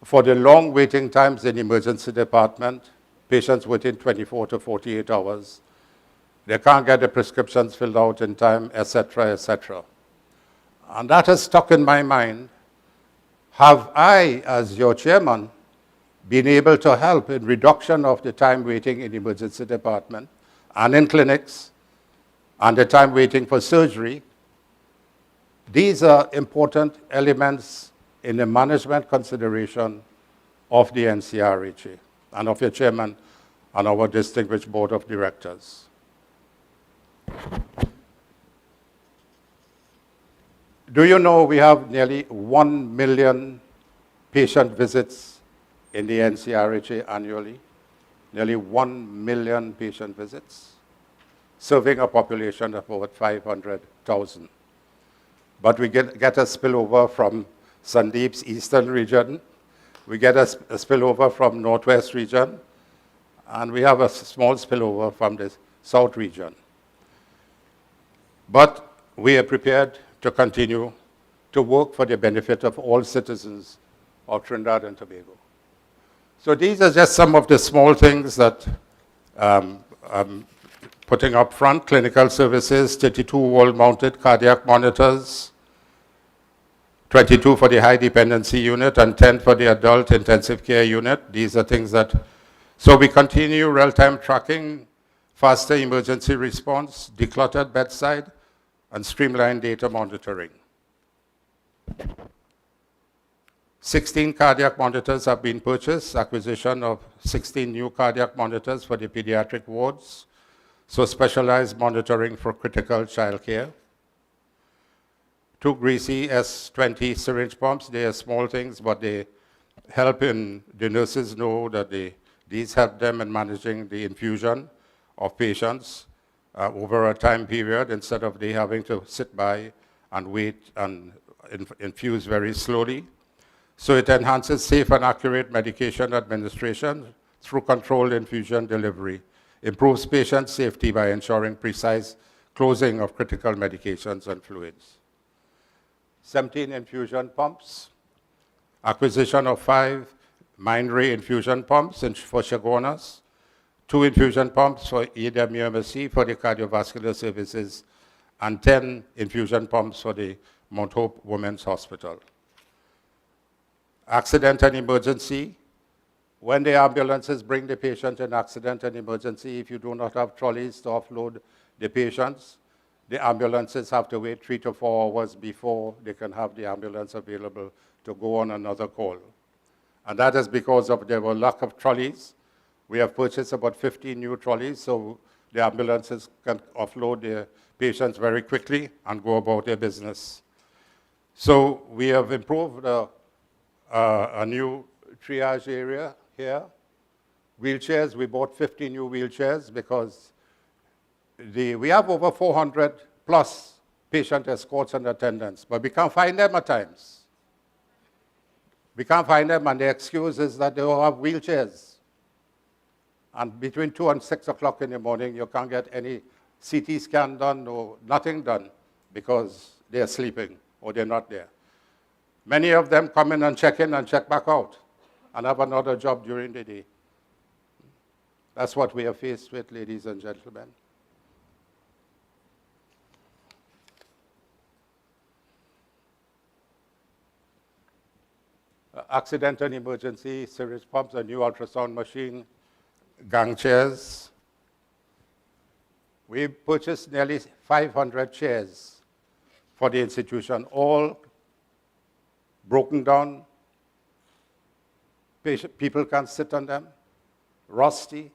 for the long waiting times in the emergency department, patients waiting 24 to 48 hours. They can't get the prescriptions filled out in time, etc., etc. And that has stuck in my mind. Have I, as your chairman, been able to help in reduction of the time waiting in the emergency department and in clinics and the time waiting for surgery? These are important elements in the management consideration of the NCRHA and of your chairman and our distinguished board of directors. Do you know we have nearly 1 million patient visits in the NCRHA annually? Nearly 1 million patient visits, serving a population of about 500,000. But we get a spillover from Sandeep's eastern region, we get a spillover from northwest region, and we have a small spillover from the south region. But we are prepared to continue to work for the benefit of all citizens of Trinidad and Tobago. So these are just some of the small things that I'm putting up front. Clinical services, 32 wall-mounted cardiac monitors, 22 for the high dependency unit, and 10 for the adult intensive care unit. These are things that, so we continue real-time tracking, faster emergency response, decluttered bedside, and streamlined data monitoring. 16 cardiac monitors have been purchased, acquisition of 16 new cardiac monitors for the pediatric wards, so specialized monitoring for critical child care. 2 greasy S20 syringe pumps. They are small things, but they help in, the nurses know that these help them in managing the infusion of patients over a time period instead of they having to sit by and wait and infuse very slowly. So it enhances safe and accurate medication administration through controlled infusion delivery, improves patient safety by ensuring precise closing of critical medications and fluids. 17 infusion pumps, acquisition of 5 Mindray infusion pumps for Chaguanas, 2 infusion pumps for EWMSC for the cardiovascular services, and 10 infusion pumps for the Mount Hope Women's Hospital. Accident and emergency. When the ambulances bring the patient in accident and emergency, if you do not have trolleys to offload the patients, the ambulances have to wait 3 to 4 hours before they can have the ambulance available to go on another call. And that is because of there were lack of trolleys. We have purchased about 15 new trolleys, so the ambulances can offload their patients very quickly and go about their business. So we have improved a new triage area here. Wheelchairs, we bought 50 new wheelchairs because we have over 400 plus patient escorts and attendants, but we can't find them at times. We can't find them, and the excuse is that they don't have wheelchairs. And between 2 and 6 o'clock in the morning, you can't get any CT scan done or nothing done because they're sleeping or they're not there. Many of them come in and check back out and have another job during the day. That's what we are faced with, ladies and gentlemen. Accident and emergency, syringe pumps, a new ultrasound machine, gang chairs. We purchased nearly 500 chairs for the institution, all broken down. People can't sit on them, rusty,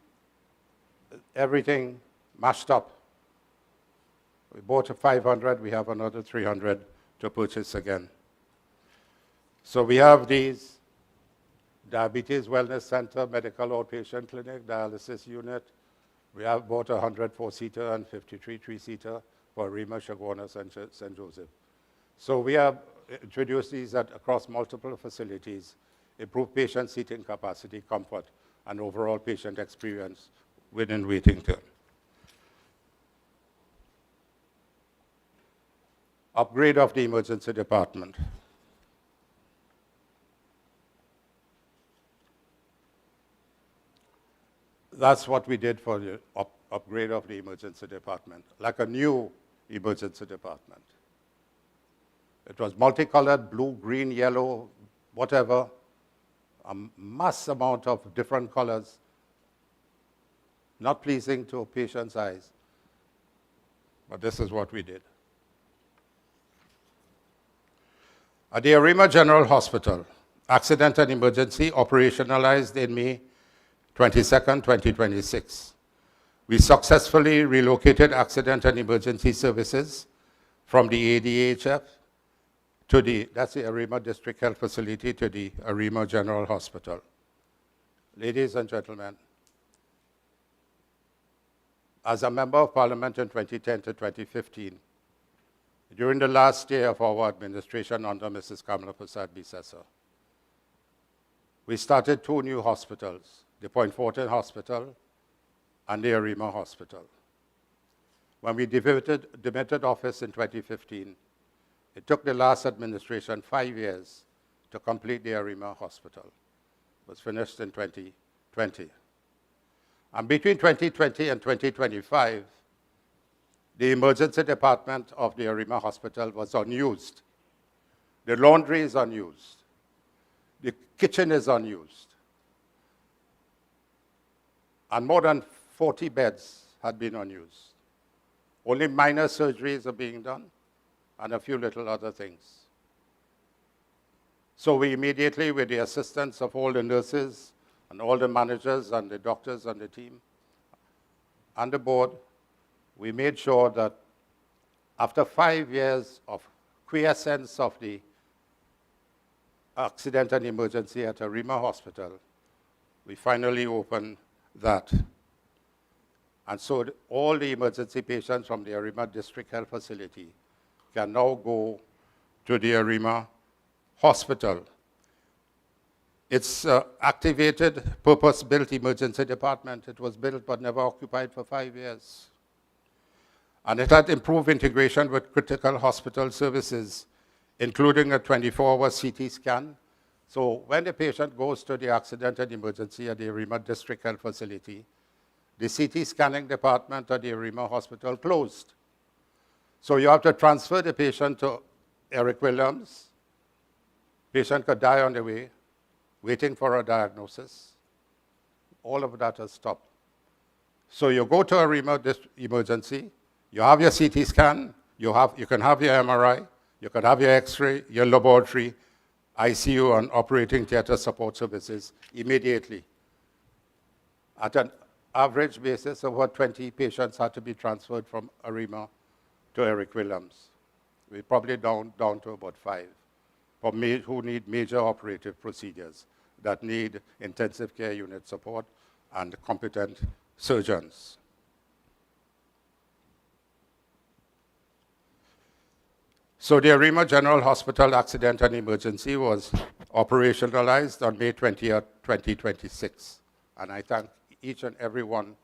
everything mashed up. We bought a 500, we have another 300 to purchase again. So we have these: Diabetes Wellness Center, Medical Outpatient Clinic, Dialysis Unit. We have bought a 104-seater and 53 3-seater for Rima, Chaguanas, and St. Joseph. So we have introduced these across multiple facilities, improve patient seating capacity, comfort, and overall patient experience within waiting term. Upgrade of the emergency department. That's what we did for the upgrade of the emergency department, like a new emergency department. It was multicolored, blue, green, yellow, whatever, a mass amount of different colors, not pleasing to patients' eyes. But this is what we did. At the Arima General Hospital, accident and emergency operationalized in May 22nd, 2026. We successfully relocated accident and emergency services from the ADHF to that's the Arima District Health Facility, to the Arima General Hospital. Ladies and gentlemen, as a member of Parliament in 2010 to 2015, during the last year of our administration under Mrs. Kamala Prasad Bisesa, we started 2 new hospitals, the Point Fortin Hospital and the Arima Hospital. When we demitted office in 2015, it took the last administration 5 years to complete the Arima Hospital. It was finished in 2020. And between 2020 and 2025, the emergency department of the Arima Hospital was unused. The laundry is unused. The kitchen is unused. And more than 40 beds had been unused. Only minor surgeries are being done and a few little other things. So we immediately, with the assistance of all the nurses and all the managers and the doctors and the team and the board, we made sure that after 5 years of quiescence of the accident and emergency at Arima Hospital, we finally opened that. And so all the emergency patients from the Arima District Health Facility can now go to the Arima Hospital. It's activated, purpose-built emergency department. It was built but never occupied for 5 years. And it had improved integration with critical hospital services, including a 24-hour CT scan. So when the patient goes to the accident and emergency at the Arima District Health Facility, the CT scanning department at the Arima Hospital closed. So you have to transfer the patient to Eric Williams. Patient could die on the way, waiting for a diagnosis. All of that has stopped. So you go to Arima emergency, you have your CT scan, you can have your MRI, you can have your X-ray, your laboratory, ICU and operating theater support services immediately. At an average basis, over 20 patients had to be transferred from Arima to Eric Williams. We're probably down to about 5 who need major operative procedures that need intensive care unit support and competent surgeons. So the Arima General Hospital Accident and Emergency was operationalized on May 20th, 2026. And I thank each and every one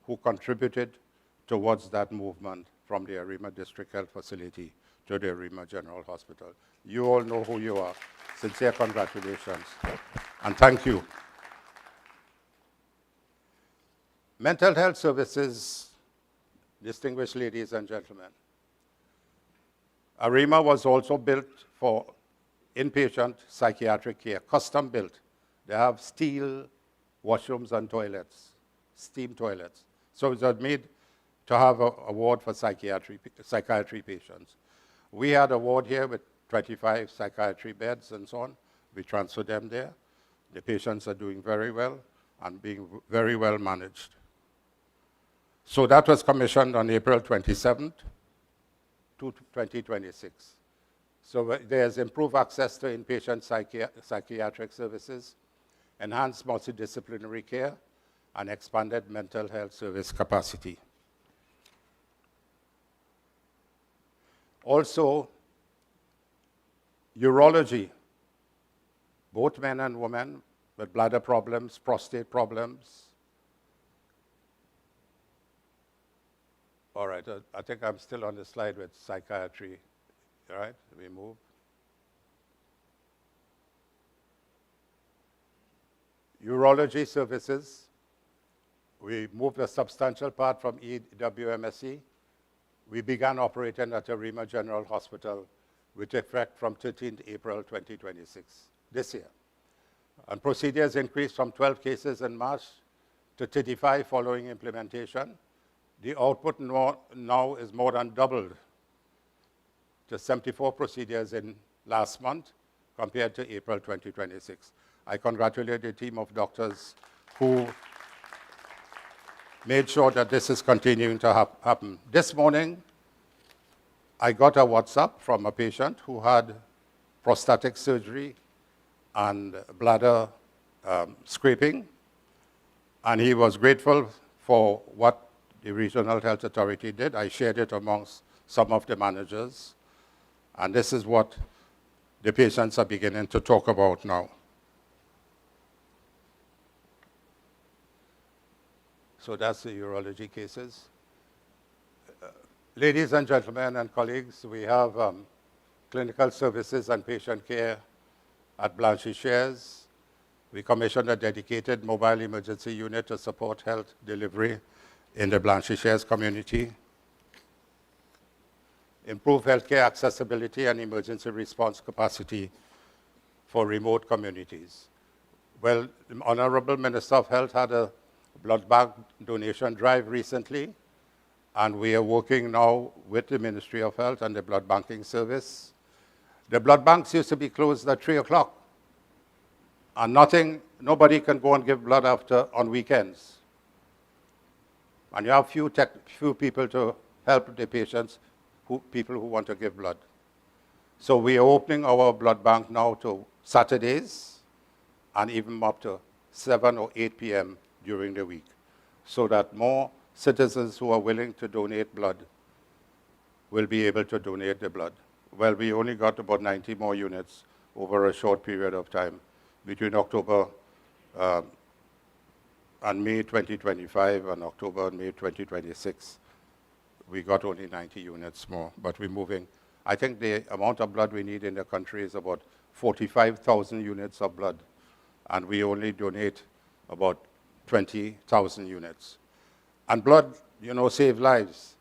who contributed towards that movement from the Arima District Health Facility to the Arima General Hospital. You all know who you are. Sincere congratulations. And thank you. Mental health services, distinguished ladies and gentlemen. Arima was also built for inpatient psychiatric care, custom built. They have steel washrooms and toilets, steam toilets. So it was made to have a ward for psychiatry patients. We had a ward here with 25 psychiatry beds and so on. We transferred them there. The patients are doing very well and being very well managed. So that was commissioned on April 27th, to 2026. So there's improved access to inpatient psychiatric services, enhanced multidisciplinary care, and expanded mental health service capacity. Also, urology, both men and women with bladder problems, prostate problems. All right, I think I'm still on the slide with psychiatry. All right, we move. Urology services, we moved a substantial part from EWMSE. We began operating at Arima General Hospital with effect from 13th April 2026, this year. And procedures increased from 12 cases in March to 35 following implementation. The output now is more than doubled to 74 procedures in last month compared to April 2026. I congratulate the team of doctors who made sure that this is continuing to happen. This morning, I got a WhatsApp from a patient who had prostatic surgery and bladder scraping, and he was grateful for what the Regional Health Authority did. I shared it amongst some of the managers, and this is what the patients are beginning to talk about now. So that's the urology cases. Ladies and gentlemen and colleagues, we have clinical services and patient care at Blanchy-Shares. We commissioned a dedicated mobile emergency unit to support health delivery in the Blanchy-Shares community. Improve healthcare accessibility and emergency response capacity for remote communities. Well, the Honorable Minister of Health had a blood bank donation drive recently, and we are working now with the Ministry of Health and the blood banking service. The blood banks used to be closed at 3 o'clock, and nobody can go and give blood on weekends. And you have few people to help the patients, people who want to give blood. So we are opening our blood bank now to Saturdays and even up to 7 or 8 p.m. during the week, so that more citizens who are willing to donate blood will be able to donate the blood. Well, we only got about 90 more units over a short period of time. Between October and May 2025 and October and May 2026, we got only 90 units more, but we're moving. I think the amount of blood we need in the country is about 45,000 units of blood, and we only donate about 20,000 units. And blood, saves lives.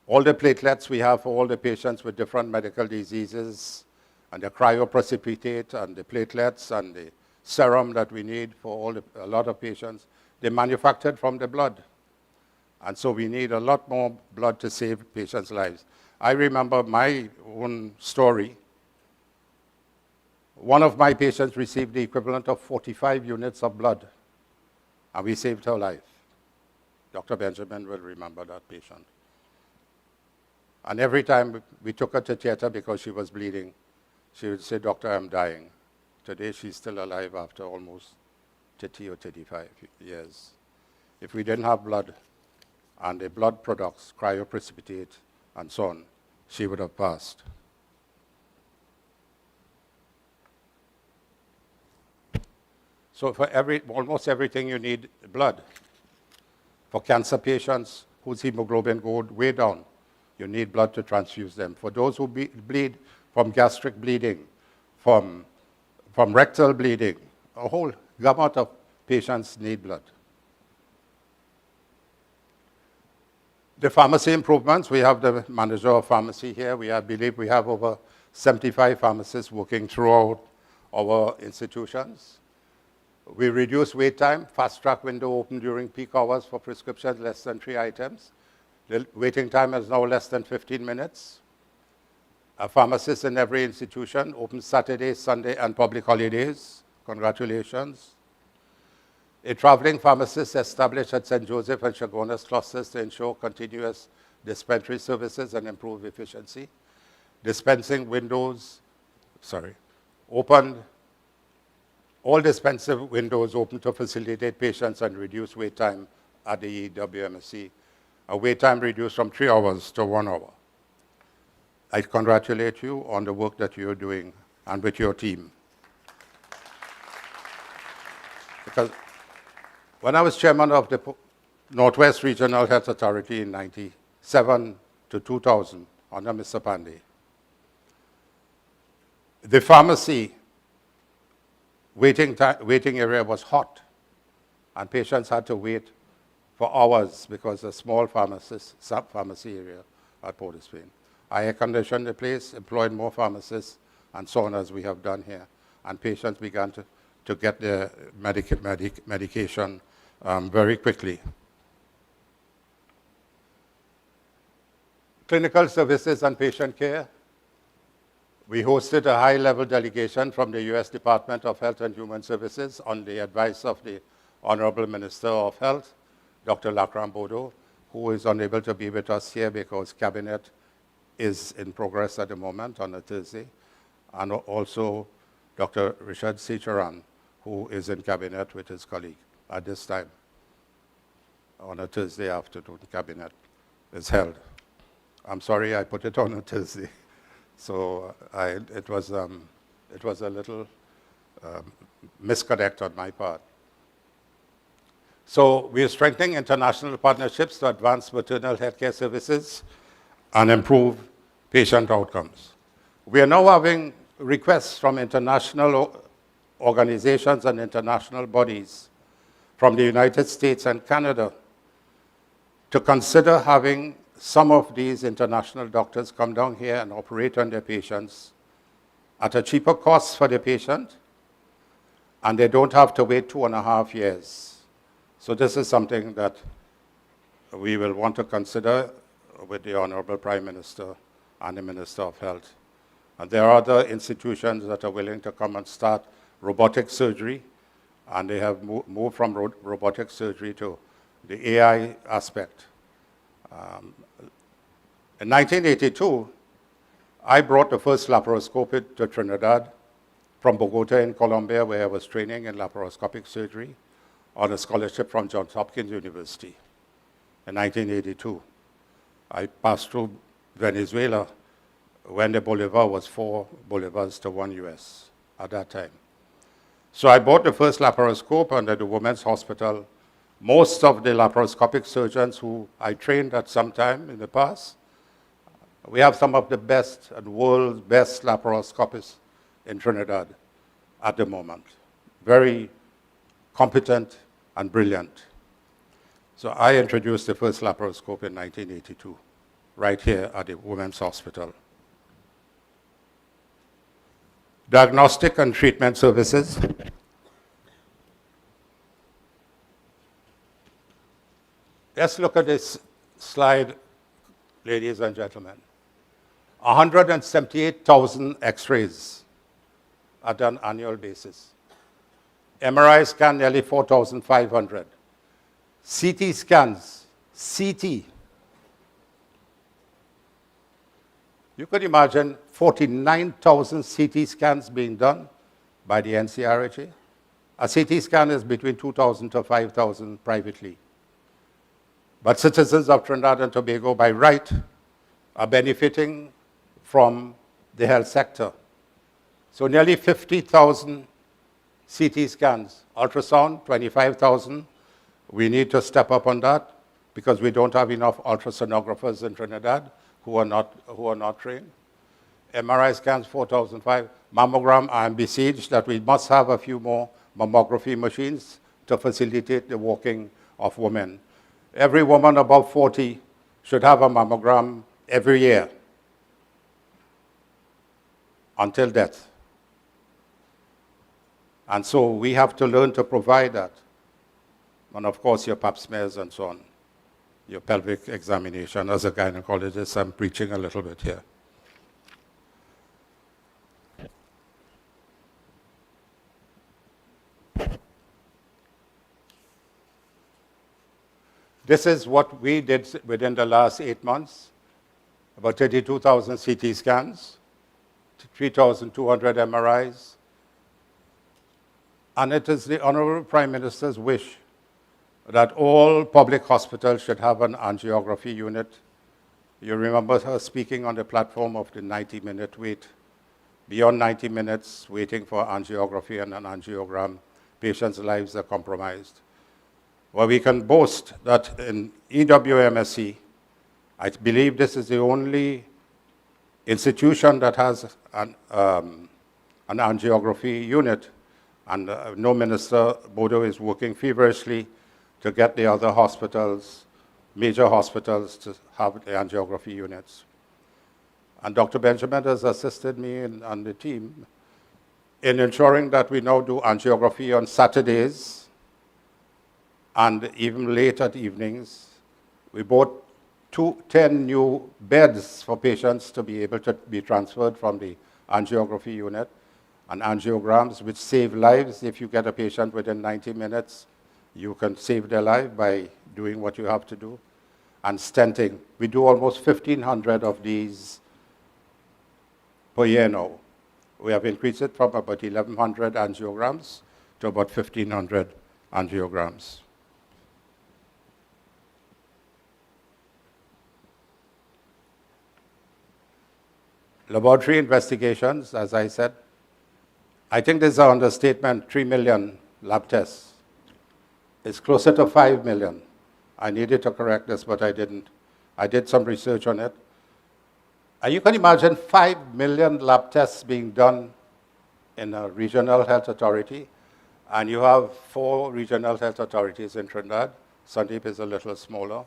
All the platelets we have for all the patients with different medical diseases, and the cryoprecipitate, and the platelets, and the serum that we need for a lot of patients, they're manufactured from the blood. And so we need a lot more blood to save patients' lives. I remember my own story. One of my patients received the equivalent of 45 units of blood, and we saved her life. Dr. Benjamin will remember that patient. And every time we took her to theater because she was bleeding, she would say, "Doctor, I'm dying." Today, she's still alive after almost 30 or 35 years. If we didn't have blood and the blood products, cryoprecipitate, and so on, she would have passed. So for almost everything you need blood. For cancer patients whose hemoglobin goes way down, you need blood to transfuse them. For those who bleed from gastric bleeding, from rectal bleeding, a whole gamut of patients need blood. The pharmacy improvements, we have the manager of pharmacy here. I believe we have over 75 pharmacists working throughout our institutions. We reduce wait time, fast track window open during peak hours for prescriptions less than 3 items. The waiting time is now less than 15 minutes. A pharmacist in every institution, open Saturday, Sunday, and public holidays. Congratulations. A traveling pharmacist established at St. Joseph and Chagonas clusters to ensure continuous dispensary services and improve efficiency. Dispensing opened all dispensing windows open to facilitate patients and reduce wait time at the EWMSC. A wait time reduced from 3 hours to 1 hour. I congratulate you on the work that you're doing and with your team. Because when I was chairman of the Northwest Regional Health Authority in 1997 to 2000 under Mr. Pandey, the pharmacy waiting area was hot, and patients had to wait for hours because a small pharmacy area at Port of Spain. I air-conditioned the place, employed more pharmacists, and so on as we have done here, and patients began to get their medication very quickly. Clinical services and patient care. We hosted a high-level delegation from the U.S. Department of Health and Human Services on the advice of the Honorable Minister of Health, Dr. Lakram Bodo, who is unable to be with us here because cabinet is in progress at the moment on a Thursday, and also Dr. Richard Secharan, who is in cabinet with his colleague at this time. On a Thursday afternoon, cabinet is held. I'm sorry I put it on a Thursday. So it was a little misconnect on my part. So we are strengthening international partnerships to advance maternal health care services and improve patient outcomes. We are now having requests from international organizations and international bodies from the United States and Canada to consider having some of these international doctors come down here and operate on their patients at a cheaper cost for the patient, and they don't have to wait 2.5 years. So this is something that we will want to consider with the Honorable Prime Minister and the Minister of Health. And there are other institutions that are willing to come and start robotic surgery, and they have moved from robotic surgery to the AI aspect. In 1982, I brought the first laparoscope to Trinidad from Bogota in Colombia, where I was training in laparoscopic surgery on a scholarship from Johns Hopkins University in 1982. I passed through Venezuela when the Bolivar was 4 bolivars to 1 US at that time. So I bought the first laparoscope under the Women's Hospital. Most of the laparoscopic surgeons who I trained at some time in the past, we have some of the best and world's best laparoscopists in Trinidad at the moment. Very competent and brilliant. So I introduced the first laparoscope in 1982, right here at the Women's Hospital. Diagnostic and treatment services. Let's look at this slide, ladies and gentlemen. 178,000 X-rays are done on an annual basis. MRI scan, nearly 4,500. CT scans, CT. You could imagine 49,000 CT scans being done by the NCRHA. A CT scan is between 2,000 to 5,000 privately. But citizens of Trinidad and Tobago, by right, are benefiting from the health sector. So nearly 50,000 CT scans. Ultrasound, 25,000. We need to step up on that because we don't have enough ultrasonographers in Trinidad who are not trained. MRI scans, 4,005. Mammogram, I am besieged that we must have a few more mammography machines to facilitate the walking of women. Every woman above 40 should have a mammogram every year until death. And so we have to learn to provide that. And of course, your pap smears and so on, your pelvic examination. As a gynecologist, I'm preaching a little bit here. This is what we did within the last 8 months, about 32,000 CT scans, 3,200 MRIs. And it is the Honorable Prime Minister's wish that all public hospitals should have an angiography unit. You remember her speaking on the platform of the 90-minute wait. Beyond 90 minutes waiting for angiography and an angiogram, patients' lives are compromised. Well, we can boast that in EWMSC, I believe this is the only institution that has an angiography unit, and no minister, Bodo, is working feverishly to get the other hospitals, major hospitals, to have the angiography units. And Dr. Benjamin has assisted me and the team in ensuring that we now do angiography on Saturdays and even late at evenings. We bought 10 new beds for patients to be able to be transferred from the angiography unit, and angiograms which save lives. If you get a patient within 90 minutes, you can save their life by doing what you have to do. And stenting. We do almost 1,500 of these per year now. We have increased it from about 1,100 angiograms to about 1,500 angiograms. Laboratory investigations, as I said, I think there's an understatement, 3 million lab tests. It's closer to 5 million. I needed to correct this, but I didn't. I did some research on it. And you can imagine 5 million lab tests being done in a regional health authority, and you have 4 regional health authorities in Trinidad. Sandeep is a little smaller.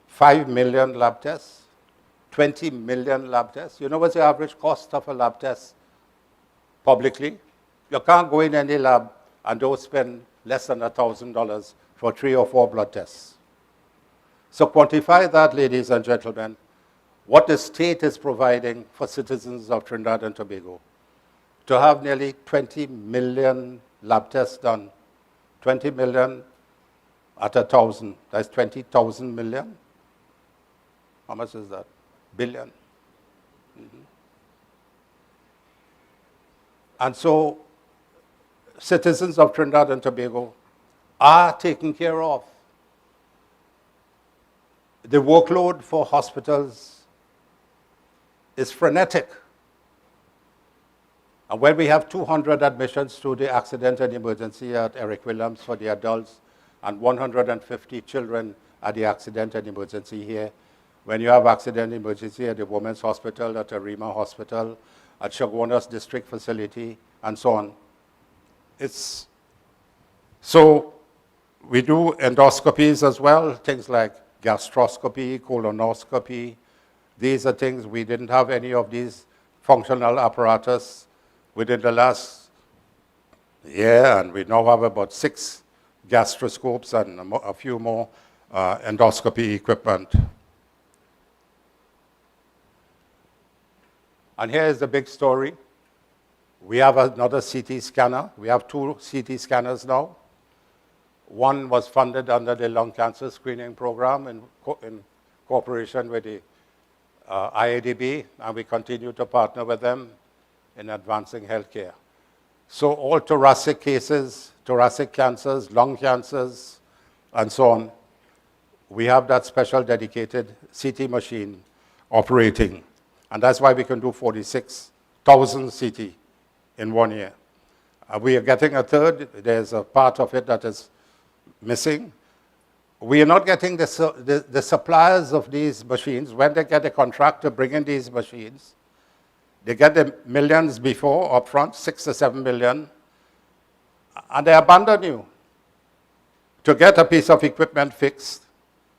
5 million lab tests, 20 million lab tests. You know what's the average cost of a lab test publicly? You can't go in any lab and don't spend less than $1,000 for 3 or 4 blood tests. So quantify that, ladies and gentlemen, what the state is providing for citizens of Trinidad and Tobago. To have nearly 20 million lab tests done, 20 million at 1,000, that's 20,000 million. How much is that? Billion. And so citizens of Trinidad and Tobago are taken care of. The workload for hospitals is frenetic. And when we have 200 admissions to the accident and emergency at Eric Williams for the adults and 150 children at the accident and emergency here, when you have accident and emergency at the Women's Hospital, at Arima Hospital, at Chaguanas District Facility, and so on. So we do endoscopies as well, things like gastroscopy, colonoscopy. These are things, we didn't have any of these functional apparatus within the last year, and we now have about 6 gastroscopes and a few more endoscopy equipment. And here is the big story. We have another CT scanner. We have 2 CT scanners now. One was funded under the lung cancer screening program in cooperation with the IADB, and we continue to partner with them in advancing healthcare. So all thoracic cases, thoracic cancers, lung cancers, and so on, we have that special dedicated CT machine operating. And that's why we can do 46,000 CT in 1 year. We are getting a third. There's a part of it that is missing. We are not getting the suppliers of these machines. When they get a contract to bring in these machines, they get the millions before upfront, 6 to 7 million, and they abandon you. To get a piece of equipment fixed,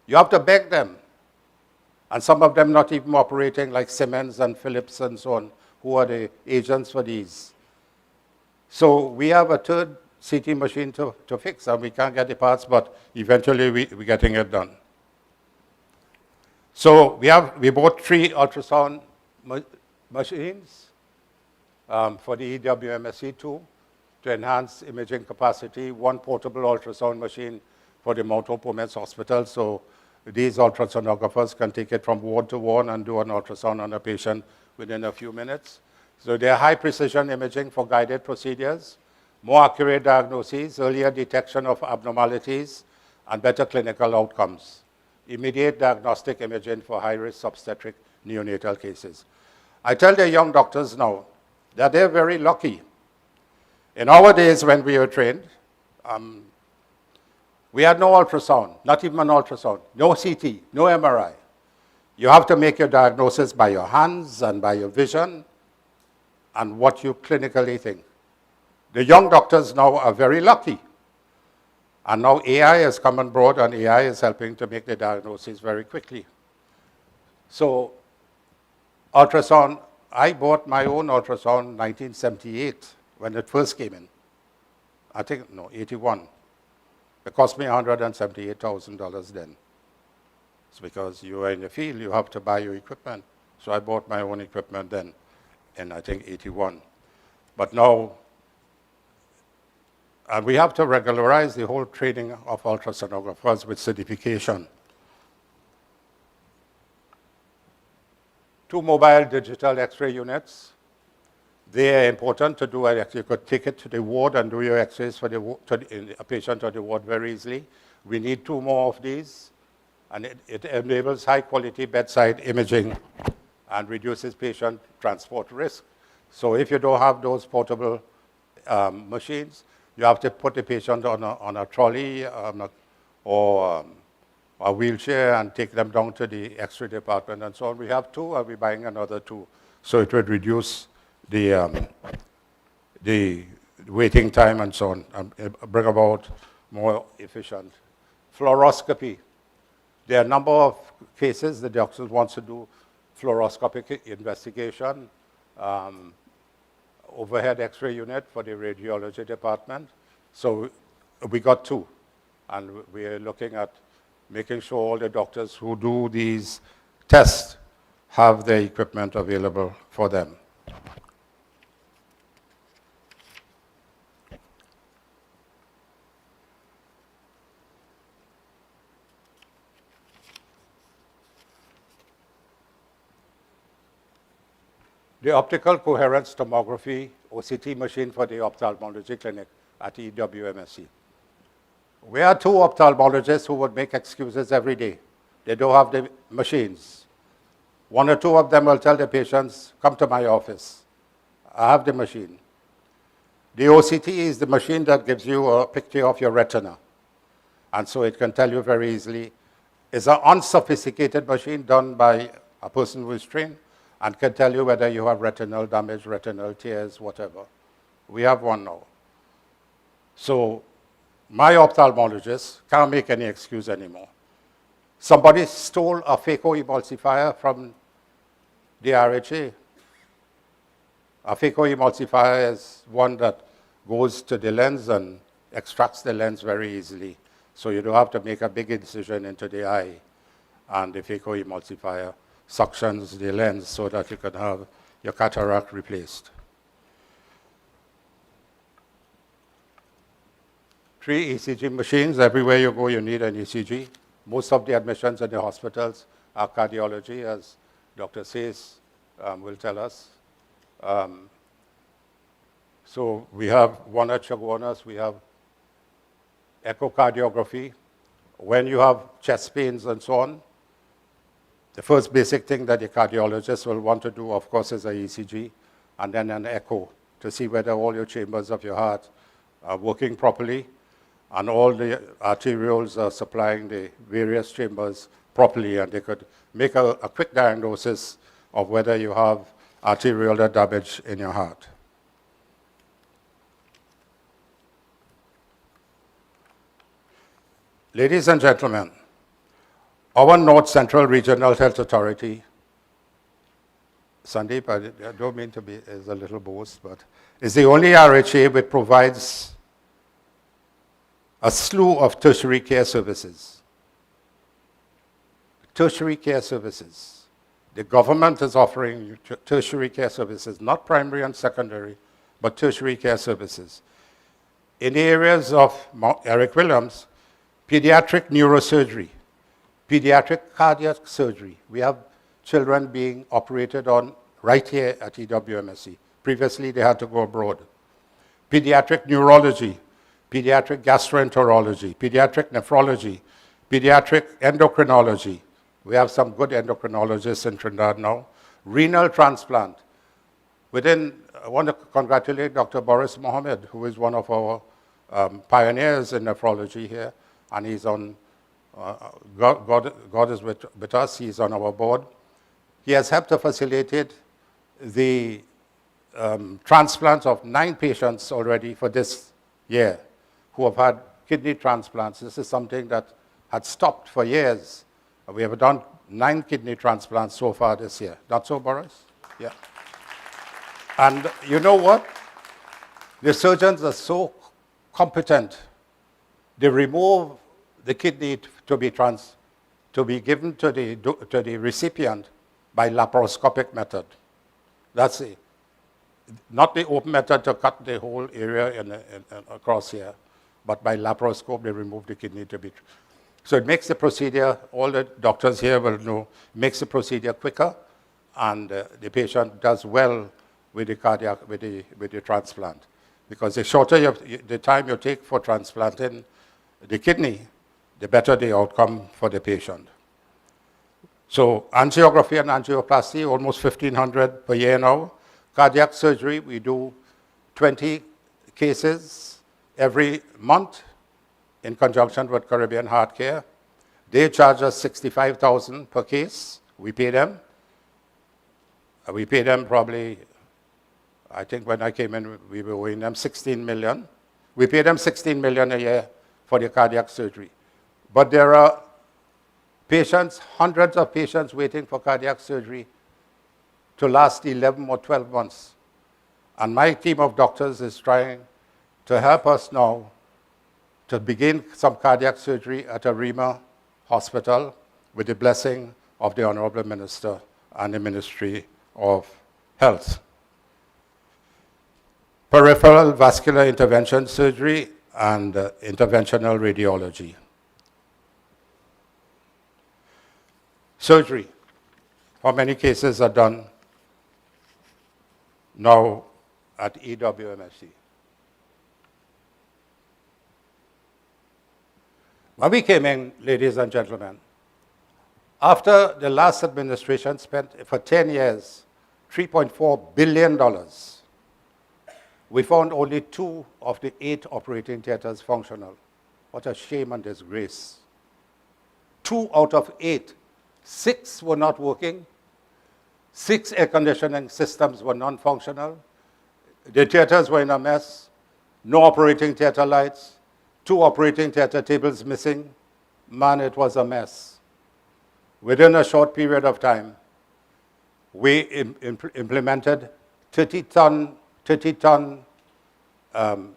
you have to beg them. And some of them not even operating, like Siemens and Philips and so on, who are the agents for these. So we have a third CT machine to fix, and we can't get the parts, but eventually we're getting it done. So we bought 3 ultrasound machines for the EWMSC2 to enhance imaging capacity, 1 portable ultrasound machine for the Mount Hope Women's Hospital. So these ultrasonographers can take it from ward to ward and do an ultrasound on a patient within a few minutes. So they're high precision imaging for guided procedures, more accurate diagnoses, earlier detection of abnormalities, and better clinical outcomes. Immediate diagnostic imaging for high-risk obstetric neonatal cases. I tell the young doctors now that they're very lucky. In our days when we were trained, we had no ultrasound, not even an ultrasound, no CT, no MRI. You have to make your diagnosis by your hands and by your vision and what you clinically think. The young doctors now are very lucky. And now AI has come on board, and AI is helping to make the diagnosis very quickly. So ultrasound, I bought my own ultrasound in 1978 when it first came in. I think, no, 81. It cost me $178,000 then. It's because you are in the field, you have to buy your equipment. So I bought my own equipment then in, I think, 81. But now, and we have to regularize the whole training of ultrasonographers with certification. 2 mobile digital X-ray units. They are important to do. You could take it to the ward and do your X-rays for a patient or the ward very easily. We need 2 more of these, and it enables high-quality bedside imaging and reduces patient transport risk. So if you don't have those portable machines, you have to put the patient on a trolley or a wheelchair and take them down to the X-ray department and so on. We have 2, and we're buying another 2. So it would reduce the waiting time and so on, and bring about more efficient. Fluoroscopy. There are a number of cases the doctors want to do fluoroscopic investigation, overhead X-ray unit for the radiology department. So we got 2, and we are looking at making sure all the doctors who do these tests have the equipment available for them. The optical coherence tomography OCT machine for the ophthalmology clinic at EWMSC. We have 2 ophthalmologists who would make excuses every day. They don't have the machines. 1 or 2 of them will tell the patients, come to my office. I have the machine. The OCT is the machine that gives you a picture of your retina. And so it can tell you very easily. It's an unsophisticated machine done by a person who is trained and can tell you whether you have retinal damage, retinal tears, whatever. We have one now. So my ophthalmologist can't make any excuse anymore. Somebody stole a phacoemulsifier from the RHA. A phacoemulsifier is one that goes to the lens and extracts the lens very easily. So you don't have to make a big incision into the eye. And the phacoemulsifier suctions the lens so that you can have your cataract replaced. 3 ECG machines. Everywhere you go, you need an ECG. Most of the admissions in the hospitals are cardiology, as Dr. Says will tell us. So we have one at Chaguanas. We have echocardiography. When you have chest pains and so on, the first basic thing that the cardiologist will want to do, of course, is an ECG and then an echo to see whether all your chambers of your heart are working properly and all the arterioles are supplying the various chambers properly, and they could make a quick diagnosis of whether you have arteriolar damage in your heart. Ladies and gentlemen, our North Central Regional Health Authority, Sandeep, I don't mean to be as a little boast, but is the only RHA which provides a slew of tertiary care services. Tertiary care services. The government is offering you tertiary care services, not primary and secondary, but tertiary care services. In the areas of Eric Williams, Pediatric neurosurgery, pediatric cardiac surgery. We have children being operated on right here at EWMSC. Previously, they had to go abroad. Pediatric neurology, pediatric gastroenterology, pediatric nephrology, pediatric endocrinology. We have some good endocrinologists in Trinidad now. Renal transplant. I want to congratulate Dr. Boris Mohammed, who is one of our pioneers in nephrology here, and he's on, God is with us, he's on our board. He has helped to facilitate the transplants of 9 patients already for this year who have had kidney transplants. This is something that had stopped for years. We have done 9 kidney transplants so far this year. Not so, Boris? Yeah. And you know what? The surgeons are so competent. They remove the kidney to be given to the recipient by laparoscopic method. That's it. Not the open method to cut the whole area across here, but by laparoscope they remove the kidney to be. So it makes the procedure, all the doctors here will know, makes the procedure quicker, and the patient does well with the cardiac, with the transplant. Because the shorter the time you take for transplanting the kidney, the better the outcome for the patient. So angiography and angioplasty, almost 1,500 per year now. Cardiac surgery, we do 20 cases every month in conjunction with Caribbean Heart Care. They charge us $65,000 per case. We pay them. We pay them probably, I think when I came in, we were owing them $16 million. We pay them $16 million a year for the cardiac surgery. But there are patients, hundreds of patients waiting for cardiac surgery to last 11 or 12 months. And my team of doctors is trying to help us now to begin some cardiac surgery at ARIMA Hospital with the blessing of the Honorable Minister and the Ministry of Health. Peripheral vascular intervention surgery and interventional radiology. Surgery. How many cases are done now at EWMSC? When we came in, ladies and gentlemen, after the last administration spent for 10 years $3.4 billion, we found only 2 of the 8 operating theaters functional. What a shame and disgrace. 2 out of 8. 6 were not working. 6 air conditioning systems were non-functional. The theaters were in a mess. No operating theater lights. 2 operating theater tables missing. Man, it was a mess. Within a short period of time, we implemented 30-ton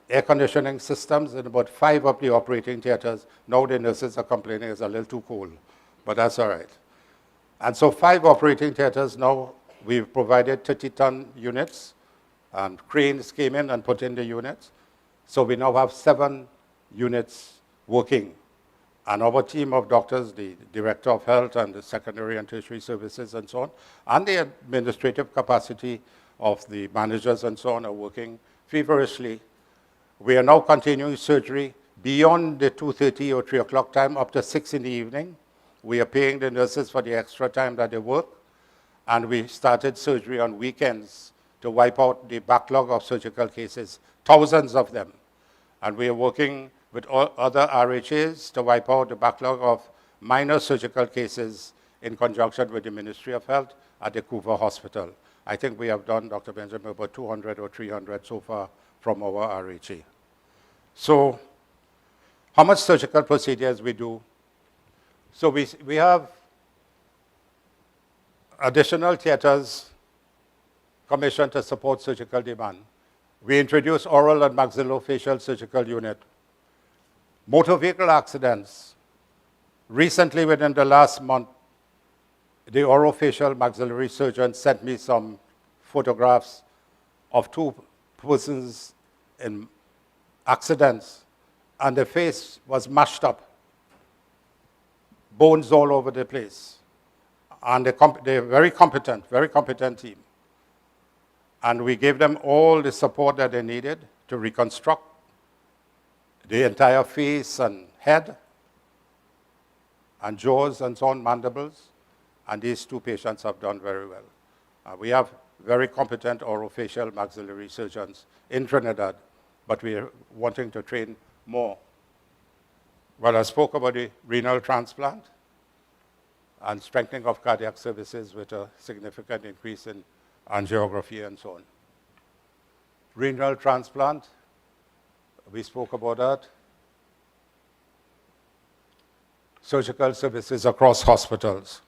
air conditioning systems in about 5 of the operating theaters. Now the nurses are complaining it's a little too cold, but that's all right. And so 5 operating theaters now, we've provided 30-ton units, and cranes came in and put in the units. So we now have 7 units working. And our team of doctors, the Director of Health and the Secondary and Tertiary Services and so on, and the administrative capacity of the managers and so on are working feverishly. We are now continuing surgery beyond the 2:30 or 3 o'clock time up to 6 in the evening. We are paying the nurses for the extra time that they work. And we started surgery on weekends to wipe out the backlog of surgical cases, thousands of them. And we are working with all other RHAs to wipe out the backlog of minor surgical cases in conjunction with the Ministry of Health at the Couva Hospital. I think we have done, Dr. Benjamin, about 200 or 300 so far from our RHA. So how much surgical procedures we do? So we have additional theaters commissioned to support surgical demand. We introduced oral and maxillofacial surgical unit. Motor vehicle accidents. Recently, within the last month, the orofacial maxillary surgeon sent me some photographs of 2 persons in accidents, and the face was mashed up. bones all over the place. And they're very competent team. And we gave them all the support that they needed to reconstruct the entire face and head and jaws and so on, mandibles. And these two patients have done very well. We have very competent orofacial maxillary surgeons in Trinidad, but we are wanting to train more. Well, I spoke about the renal transplant and strengthening of cardiac services with a significant increase in angiography and so on. Renal transplant, we spoke about that. Surgical services across hospitals.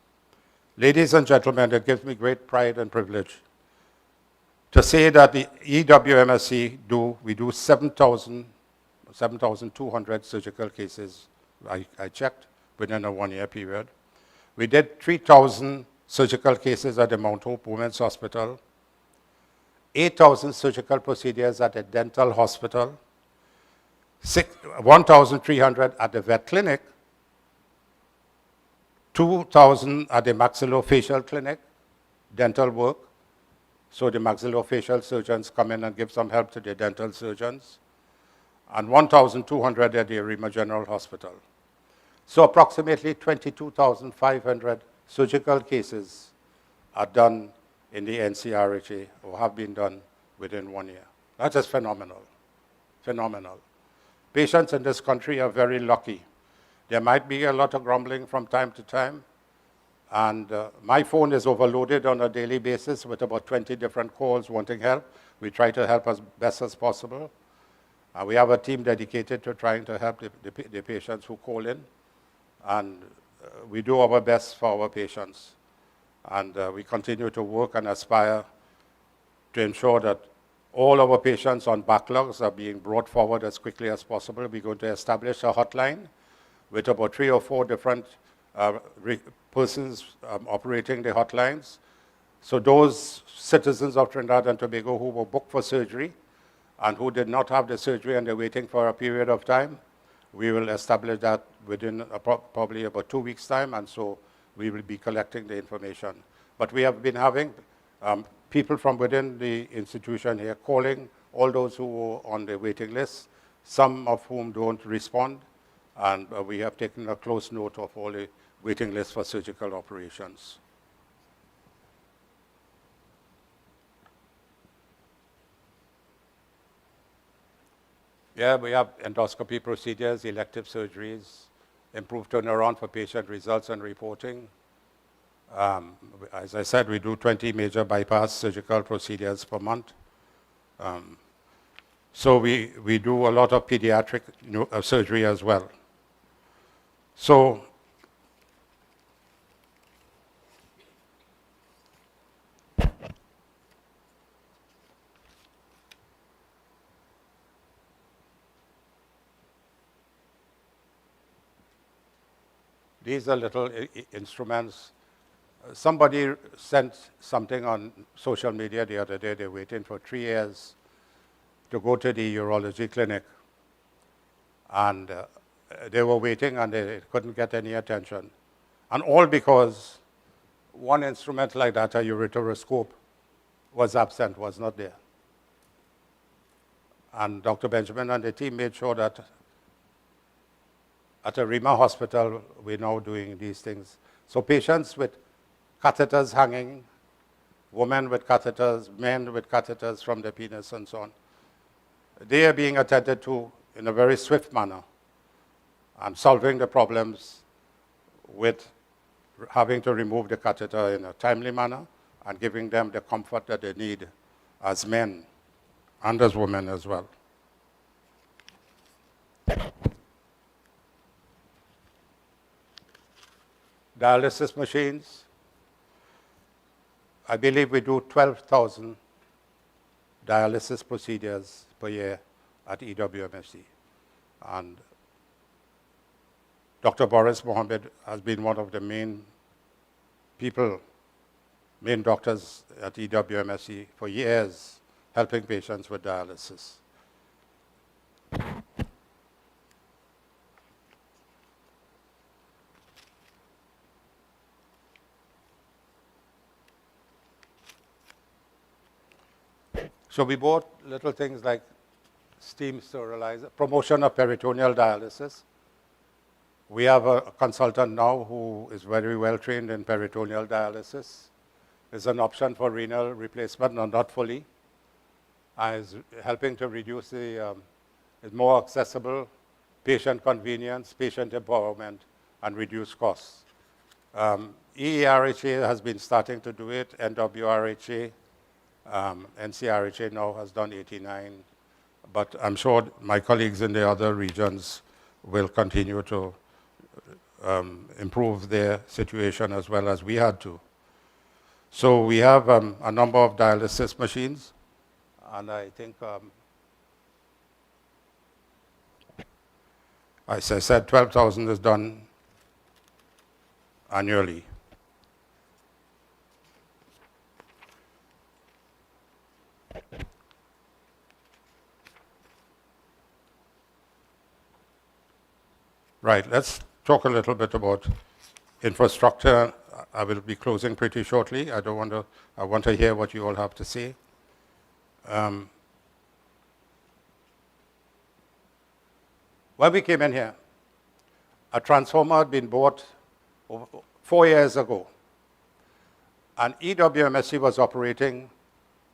Ladies and gentlemen, it gives me great pride and privilege to say that the EWMSC we do 7,200 surgical cases, I checked, within a 1-year period. We did 3,000 surgical cases at the Mount Hope Women's Hospital, 8,000 surgical procedures at the dental hospital, 1,300 at the vet clinic, 2,000 at the maxillofacial clinic, dental work. So the maxillofacial surgeons come in and give some help to the dental surgeons, and 1,200 at the Arima General Hospital. So approximately 22,500 surgical cases are done in the NCRHA or have been done within 1 year. That is phenomenal, phenomenal. Patients in this country are very lucky. There might be a lot of grumbling from time to time, and my phone is overloaded on a daily basis with about 20 different calls wanting help. We try to help as best as possible. We have a team dedicated to trying to help the patients who call in, and we do our best for our patients. And we continue to work and aspire to ensure that all our patients on backlogs are being brought forward as quickly as possible. We're going to establish a hotline with about 3 or 4 different persons operating the hotlines. So those citizens of Trinidad and Tobago who were booked for surgery and who did not have the surgery and they're waiting for a period of time, we will establish that within probably about 2 weeks' time, and so we will be collecting the information. But we have been having people from within the institution here calling all those who were on the waiting list, some of whom don't respond, and we have taken a close note of all the waiting lists for surgical operations. Yeah, we have endoscopy procedures, elective surgeries, improved turnaround for patient results and reporting. As I said, we do 20 major bypass surgical procedures per month. So we do a lot of pediatric surgery as well. So these are little instruments. Somebody sent something on social media the other day. They're waiting for 3 years to go to the urology clinic. And they were waiting and they couldn't get any attention. And all because one instrument like that, a ureteroscope, was absent, was not there. And Dr. Benjamin and the team made sure that at Arima Hospital, we're now doing these things. So patients with catheters hanging, women with catheters, men with catheters from the penis and so on, they are being attended to in a very swift manner and solving the problems with having to remove the catheter in a timely manner and giving them the comfort that they need as men and as women as well. Dialysis machines. I believe we do 12,000 dialysis procedures per year at EWMSC. And Dr. Boris Mohammed has been one of the main doctors at EWMSC for years, helping patients with dialysis. So we bought little things like steam sterilizer, promotion of peritoneal dialysis. We have a consultant now who is very well trained in peritoneal dialysis. There's an option for renal replacement, no, not fully. Is helping to reduce the, is more accessible, patient convenience, patient empowerment, and reduce costs. EERHA has been starting to do it, NWRHA, NCRHA now has done 89, but I'm sure my colleagues in the other regions will continue to improve their situation as well as we had to. So we have a number of dialysis machines, and I think, as I said, 12,000 is done annually. Right, let's talk a little bit about infrastructure. I will be closing pretty shortly. I want to hear what you all have to say. When we came in here, a transformer had been bought 4 years ago, and EWMSC was operating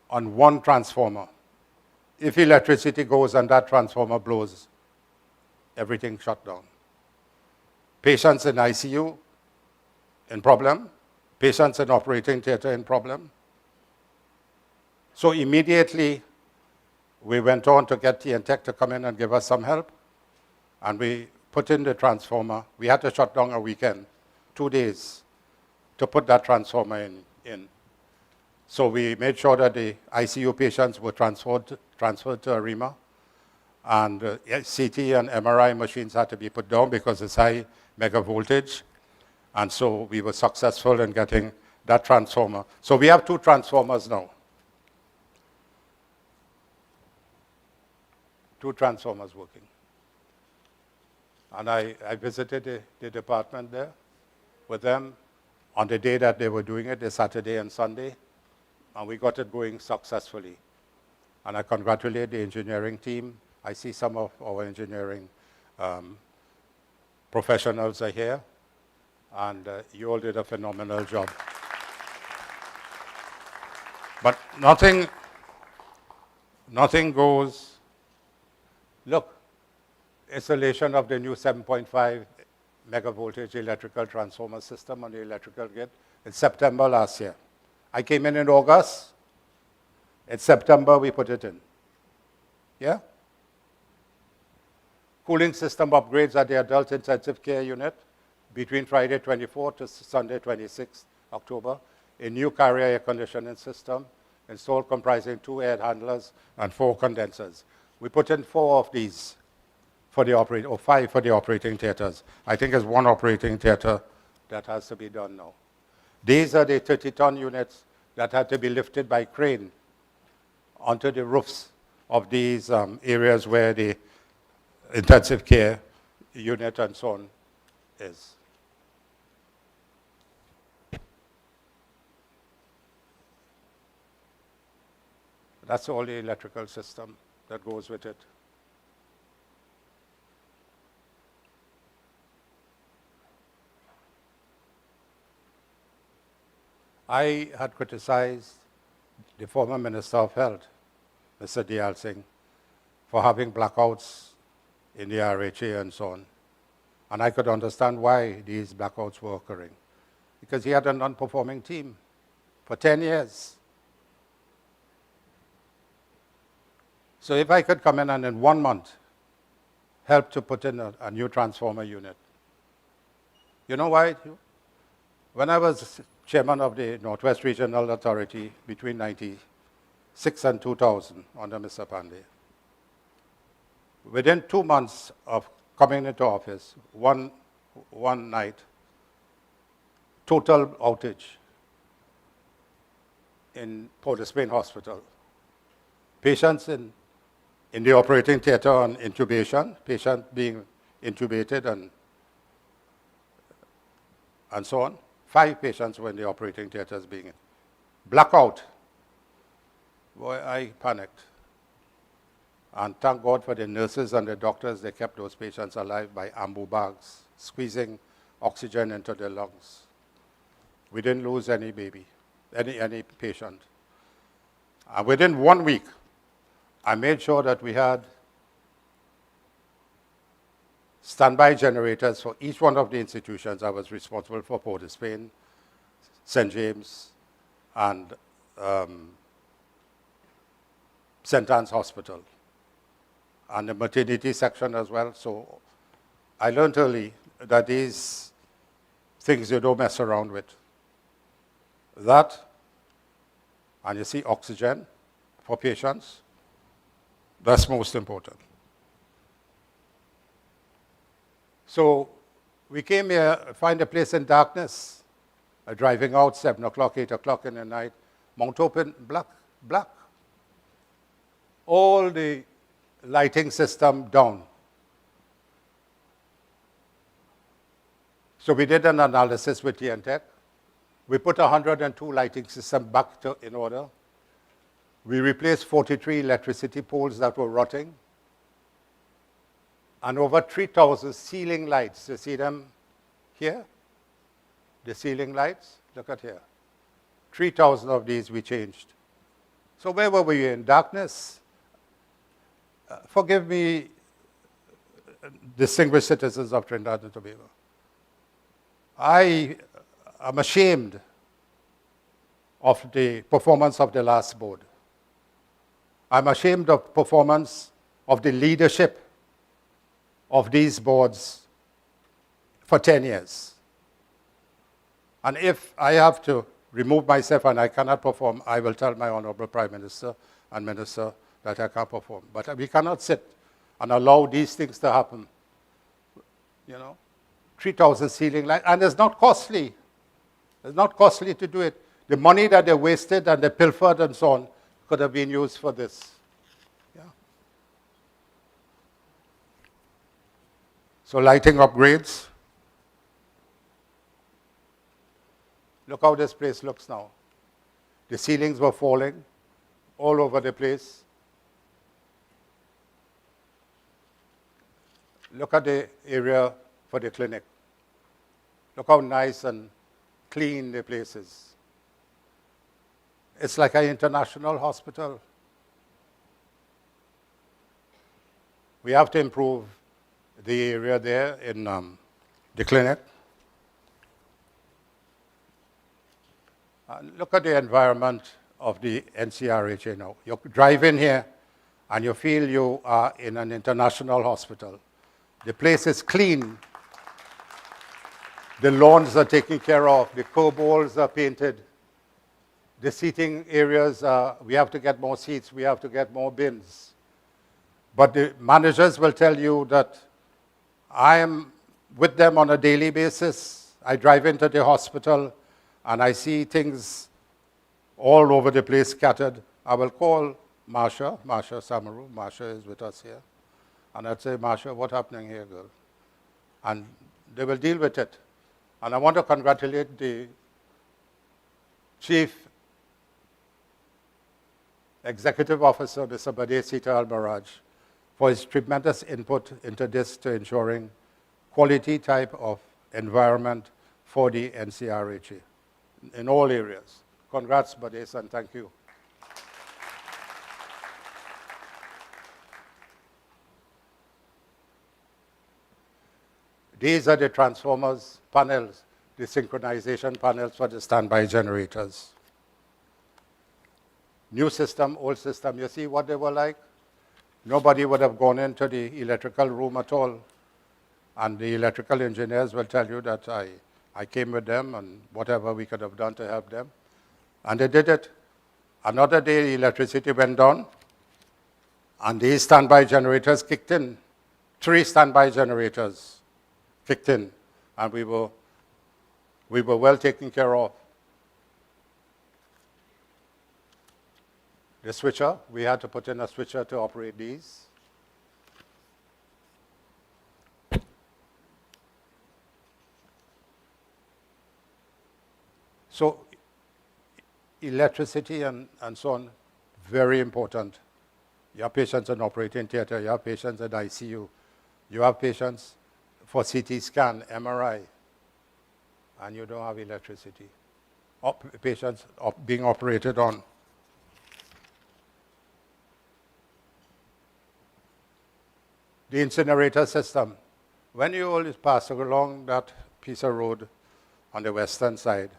on one transformer. If electricity goes and that transformer blows, everything shut down. Patients in ICU in problem, patients in operating theater in problem. So immediately, we went on to get TNTech to come in and give us some help, and we put in the transformer. We had to shut down a weekend, 2 days, to put that transformer in. So we made sure that the ICU patients were transferred to ARIMA, and CT and MRI machines had to be put down because it's high mega voltage. And so we were successful in getting that transformer. So we have 2 transformers now. 2 transformers working. And I visited the department there with them on the day that they were doing it, the Saturday and Sunday, and we got it going successfully. And I congratulate the engineering team. I see some of our engineering professionals are here, and you all did a phenomenal job. But nothing goes, look, installation of the new 7.5 mega voltage electrical transformer system on the electrical grid in September last year. I came in August. In September, we put it in. Yeah? Cooling system upgrades at the adult intensive care unit between Friday 24th to Sunday 26th October. A new carrier air conditioning system installed comprising 2 air handlers and 4 condensers. We put in 4 of these for the operating, or 5 for the operating theaters. I think there's 1 operating theater that has to be done now. These are the 30-ton units that had to be lifted by crane onto the roofs of these areas where the intensive care unit and so on is. That's all the electrical system that goes with it. I had criticized the former Minister of Health, Mr. Diyal Singh, for having blackouts in the RHA and so on. And I could understand why these blackouts were occurring. Because he had a non-performing team for 10 years. So if I could come in and in 1 month help to put in a new transformer unit. You know why? When I was chairman of the Northwest Regional Authority between 1996 and 2000 under Mr. Pandey, within 2 months of coming into office, one night, total outage in Port of Spain Hospital. Patients in the operating theater on intubation, patient being intubated and so on. 5 patients were in the operating theaters being in. Blackout. Boy, I panicked. And thank God for the nurses and the doctors. They kept those patients alive by ambu bags, squeezing oxygen into their lungs. We didn't lose any baby, any patient. And within 1 week, I made sure that we had standby generators for each one of the institutions. I was responsible for Port of Spain, St. James, and St. Anne's Hospital, and the maternity section as well. So I learned early that these things you don't mess around with. That, and you see oxygen for patients, that's most important. So we came here, find a place in darkness, driving out 7 o'clock, 8 o'clock in the night, Mount Open, black. All the lighting system down. So we did an analysis with TNTech. We put 102 lighting systems back in order. We replaced 43 electricity poles that were rotting. And over 3,000 ceiling lights. You see them here? The ceiling lights, look at here. 3,000 of these we changed. So where were we in darkness? Forgive me, distinguished citizens of Trinidad and Tobago. I am ashamed of the performance of the last board. I'm ashamed of the performance of the leadership of these boards for 10 years. And if I have to remove myself and I cannot perform, I will tell my Honorable Prime Minister and Minister that I can't perform. But we cannot sit and allow these things to happen. 3,000 ceiling lights, and it's not costly. It's not costly to do it. The money that they wasted and they pilfered and so on could have been used for this. Yeah. So lighting upgrades. Look how this place looks now. The ceilings were falling all over the place. Look at the area for the clinic. Look how nice and clean the place is. It's like an international hospital. We have to improve the area there in the clinic. Look at the environment of the NCRHA now. You drive in here and you feel you are in an international hospital. The place is clean. The lawns are taken care of. The curb walls are painted. The seating areas, we have to get more seats. We have to get more bins. But the managers will tell you that I am with them on a daily basis. I drive into the hospital and I see things all over the place scattered. I will call Marsha Samaru. Marsha is with us here. And I'd say, Marsha, what's happening here, girl? And they will deal with it. And I want to congratulate the Chief Executive Officer, Mr. Bade Sita Al-Baraj, for his tremendous input into this to ensuring quality type of environment for the NCRHA in all areas. Congrats, Bade, and thank you. These are the transformers panels, the synchronization panels for the standby generators. New system, old system, you see what they were like? Nobody would have gone into the electrical room at all. And the electrical engineers will tell you that I came with them and whatever we could have done to help them. And they did it. Another day, the electricity went down, and these standby generators kicked in. 3 standby generators kicked in, and we were well taken care of. The switcher, we had to put in a switcher to operate these. So electricity and so on, very important. You have patients in operating theater, you have patients in ICU, you have patients for CT scan, MRI, and you don't have electricity. Patients being operated on. The incinerator system. When you always pass along that piece of road on the western side,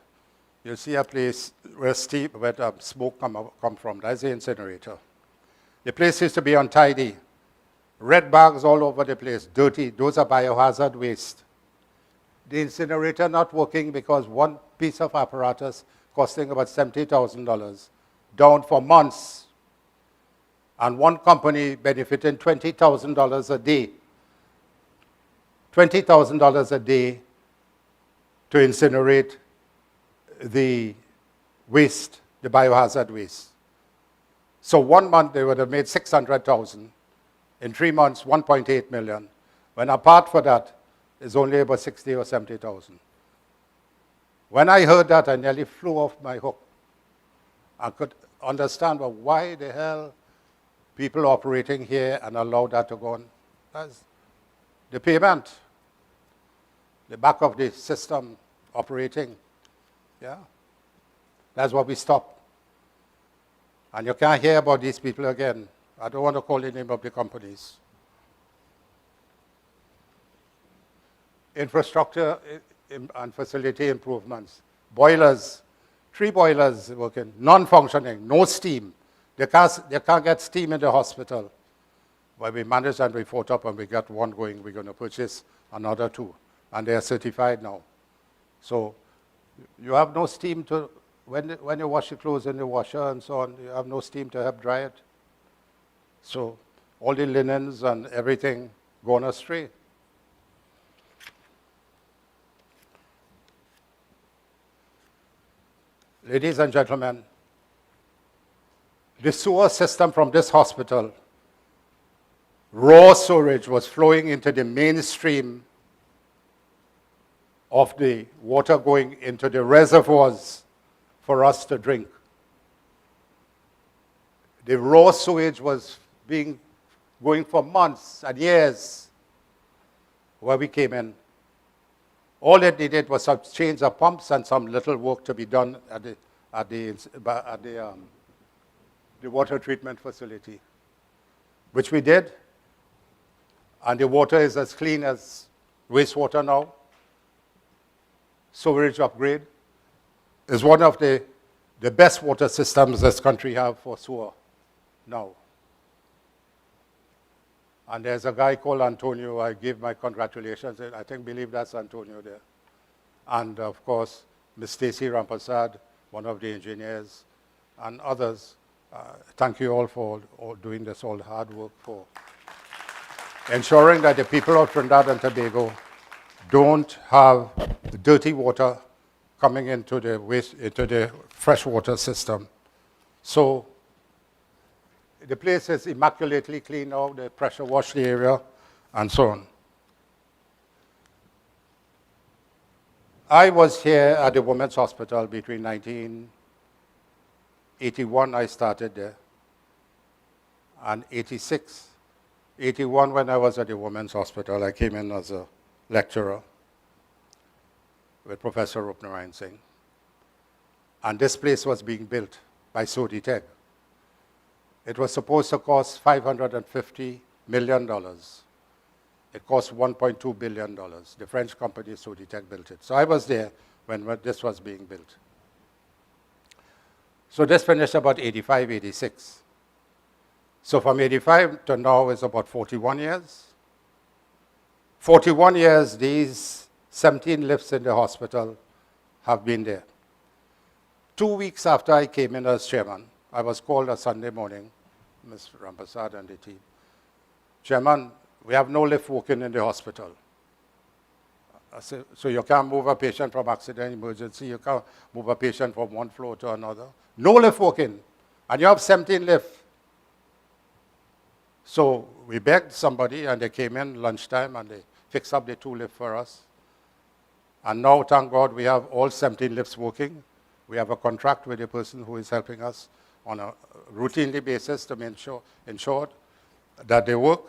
you'll see a place where smoke come from. That's the incinerator. The place used to be untidy. Red bags all over the place, dirty. Those are biohazard waste. The incinerator not working because one piece of apparatus costing about $70,000 down for months. And one company benefiting $20,000 a day. $20,000 a day to incinerate the waste, the biohazard waste. So 1 month they would have made 600,000. In 3 months, 1.8 million. When apart for that, it's only about 60 or 70,000. When I heard that, I nearly flew off my hook. I could understand, but why the hell people operating here and allow that to go on? That's the payment, the back of the system operating. Yeah, that's what we stopped. And you can't hear about these people again. I don't want to call the name of the companies. Infrastructure and facility improvements. Boilers, 3 boilers working, non-functioning, no steam. They can't get steam in the hospital. But we managed and we fought up and we got one going. We're going to purchase another 2. And they are certified now. So you have no steam to, when you wash your clothes in the washer and so on, you have no steam to help dry it. So all the linens and everything gone astray. Ladies and gentlemen, the sewer system from this hospital, raw sewage was flowing into the mainstream of the water going into the reservoirs for us to drink. The raw sewage was going for months and years where we came in. All it needed was some change of pumps and some little work to be done at the water treatment facility, which we did. And the water is as clean as wastewater now. Sewerage upgrade is one of the best water systems this country have for sewer now. And there's a guy called Antonio. I give my congratulations. I believe that's Antonio there. And of course, Ms. Stacy Rampasad, one of the engineers, and others. Thank you all for doing this all hard work for ensuring that the people of Trinidad and Tobago don't have dirty water coming into the freshwater system. So the place is immaculately clean now, they pressure wash the area, and so on. I was here at the Women's Hospital between 1981, I started there, and 86. 81, when I was at the Women's Hospital, I came in as a lecturer with Professor Rupnarayan Singh. And this place was being built by Soditech. It was supposed to cost $550 million. It cost $1.2 billion. The French company Soditech built it. So I was there when this was being built. So this finished about 85, 86. So from 85 to now is about 41 years. 41 years, these 17 lifts in the hospital have been there. 2 weeks after I came in as chairman, I was called a Sunday morning, Ms. Rampasad and the team. Chairman, we have no lift working in the hospital. I said, so you can't move a patient from accident, emergency, you can't move a patient from one floor to another. No lift working, and you have 17 lifts. So we begged somebody, and they came in lunchtime, and they fixed up the 2 lifts for us. And now, thank God, we have all 17 lifts working. We have a contract with the person who is helping us, on a routinely basis to ensure that they work.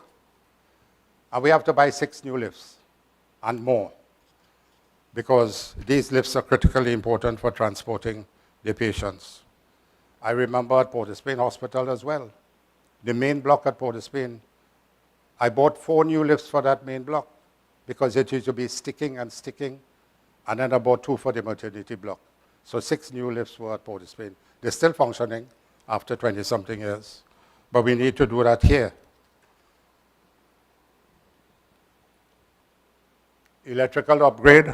And we have to buy 6 new lifts and more, because these lifts are critically important for transporting the patients. I remember at Port of Spain Hospital as well, the main block at Port of Spain, I bought 4 new lifts for that main block because it used to be sticking, and then I bought 2 for the maternity block. So 6 new lifts were at Port of Spain. They're still functioning after 20-something years, but we need to do that here. Electrical upgrade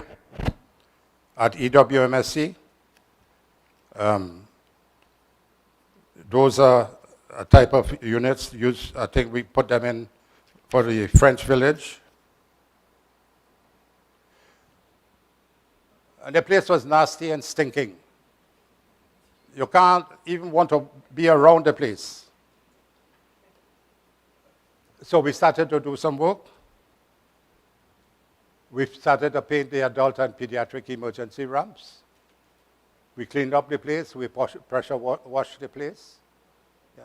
at EWMSC. Those are a type of units used, I think we put them in for the French village. And the place was nasty and stinking. You can't even want to be around the place. So we started to do some work. We started to paint the adult and pediatric emergency ramps. We cleaned up the place. We pressure washed the place. Yeah.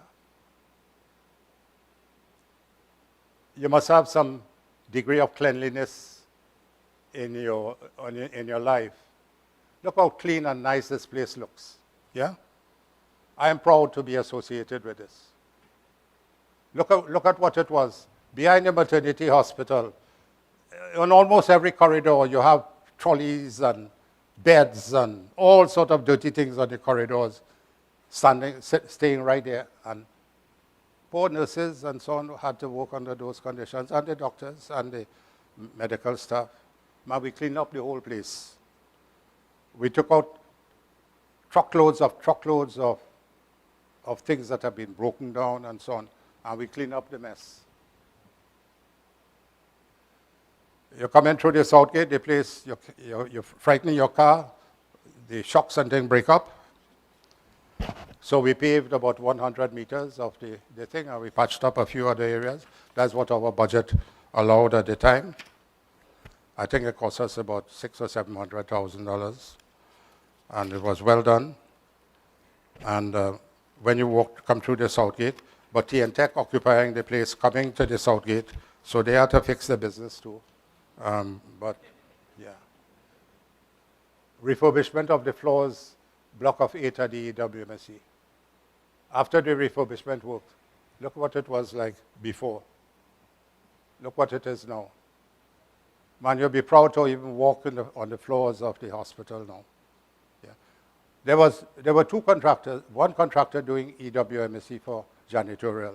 You must have some degree of cleanliness in your life. Look how clean and nice this place looks. Yeah? I am proud to be associated with this. Look at what it was. Behind the maternity hospital, on almost every corridor, you have trolleys and beds and all sorts of dirty things on the corridors, staying right there. And poor nurses and so on had to work under those conditions, and the doctors and the medical staff. Man, we cleaned up the whole place. We took out truckloads of things that have been broken down and so on, and we cleaned up the mess. You're coming through the south gate, the place, you're frightening your car, the shocks and things break up. So we paved about 100 meters of the thing, and we patched up a few other areas. That's what our budget allowed at the time. I think it cost us about $600,000 or $700,000, and it was well done. And when you come through the south gate, but T&Tech occupying the place coming to the south gate, so they had to fix the business too. But yeah, refurbishment of the floors, block of 8 at the EWMSC. After the refurbishment work, look what it was like before. Look what it is now. Man, you'll be proud to even walk on the floors of the hospital now. Yeah. There were 2 contractors, one contractor doing EWMSC for janitorial.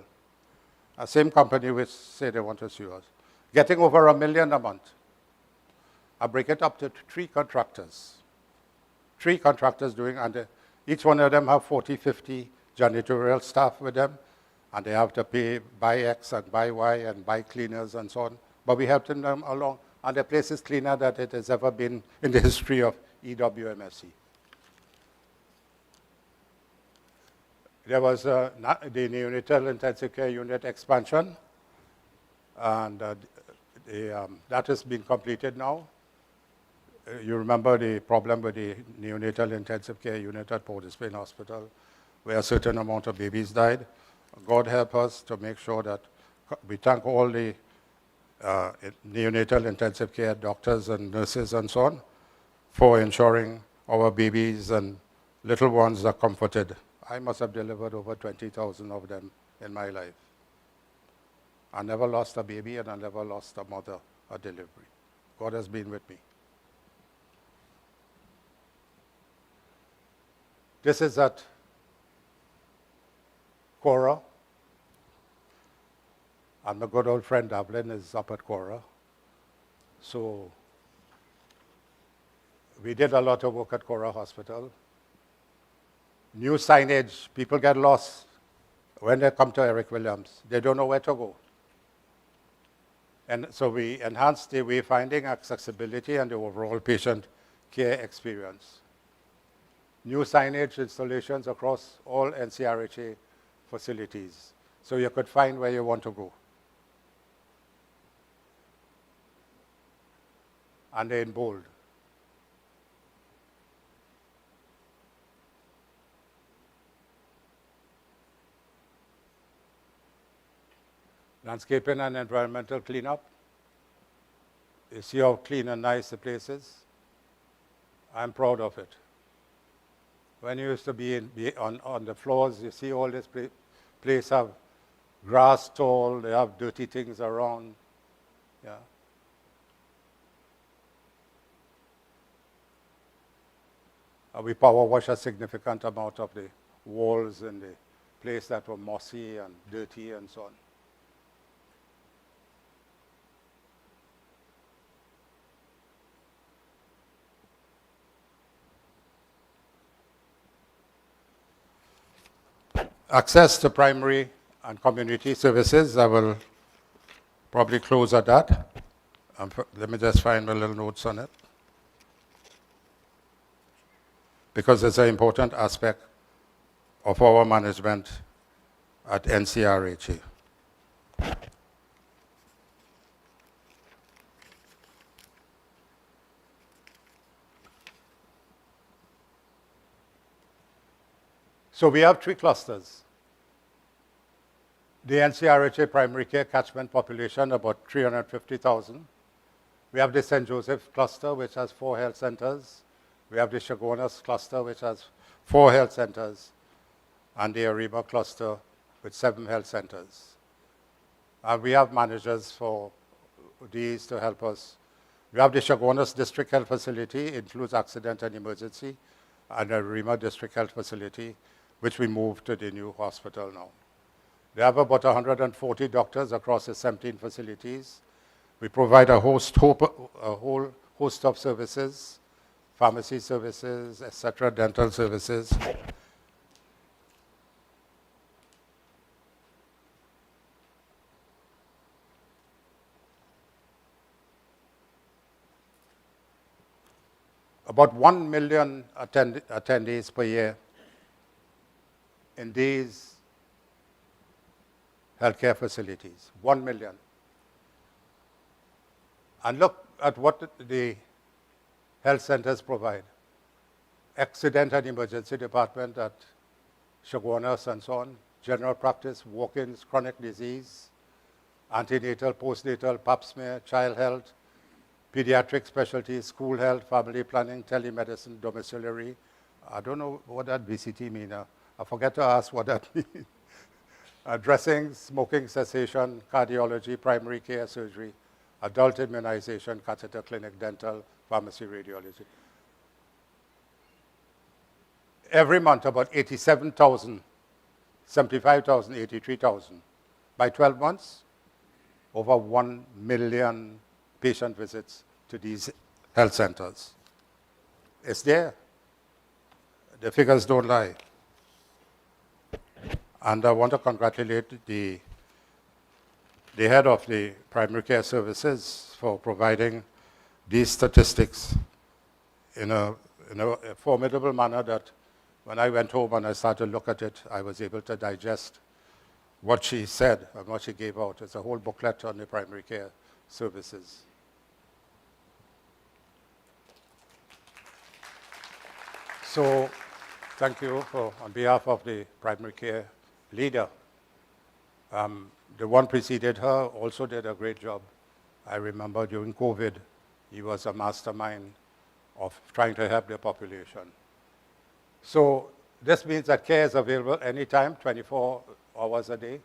A same company which say they want to sue us. Getting over $1 million a month. I break it up to 3 contractors. 3 contractors doing, and each one of them have 40, 50 janitorial staff with them, and they have to pay, buy X and buy Y and buy cleaners and so on. But we helped them along, and the place is cleaner than it has ever been in the history of EWMSC. There was the neonatal intensive care unit expansion, and that has been completed now. You remember the problem with the neonatal intensive care unit at Port of Spain Hospital, where a certain amount of babies died. God help us to make sure that we thank all the neonatal intensive care doctors and nurses and so on for ensuring our babies and little ones are comforted. I must have delivered over 20,000 of them in my life. I never lost a baby, and I never lost a mother at delivery. God has been with me. This is at NCRHA, and my good old friend Davlin is up at NCRHA. So we did a lot of work at NCRHA Hospital. New signage, people get lost when they come to Eric Williams. They don't know where to go. And so we enhanced the wayfinding, accessibility, and the overall patient care experience. New signage installations across all NCRHA facilities, so you could find where you want to go. And they're in bold. Landscaping and environmental cleanup. You see how clean and nice the place is? I'm proud of it. When you used to be on the floors, you see all this place have grass tall, they have dirty things around. Yeah. We power wash a significant amount of the walls in the place that were mossy and dirty and so on. Access to primary and community services, I will probably close at that. Let me just find my little notes on it, because it's an important aspect of our management at NCRHA. So we have 3 clusters. The NCRHA primary care catchment population, about 350,000. We have the St. Joseph cluster, which has 4 health centers. We have the Chaguanas cluster, which has 4 health centers, and the Ariba cluster with 7 health centers. And we have managers for these to help us. We have the Chaguanas District Health Facility, includes accident and emergency, and the Ariba District Health Facility, which we moved to the new hospital now. They have about 140 doctors across the 17 facilities. We provide a whole host of services, pharmacy services, etc., dental services. About 1 million attendees per year in these healthcare facilities, 1 million. And look at what the health centers provide. Accident and emergency department at Chaguanas and so on, general practice, walk-ins, chronic disease, antenatal, postnatal, pap smear, child health, pediatric specialties, school health, family planning, telemedicine, domiciliary. I don't know what that VCT means. I forget to ask what that means. Dressing, smoking cessation, cardiology, primary care, surgery, adult immunization, catheter clinic, dental, pharmacy, radiology. Every month, about 87,000, 75,000, 83,000. By 12 months, over 1 million patient visits to these health centers. It's there. The figures don't lie. And I want to congratulate the head of the primary care services for providing these statistics in a formidable manner that when I went home and I started to look at it, I was able to digest what she said and what she gave out. It's a whole booklet on the primary care services. So thank you on behalf of the primary care leader. The one preceded her also did a great job. I remember during COVID, he was a mastermind of trying to help the population. So this means that care is available anytime, 24 hours a day,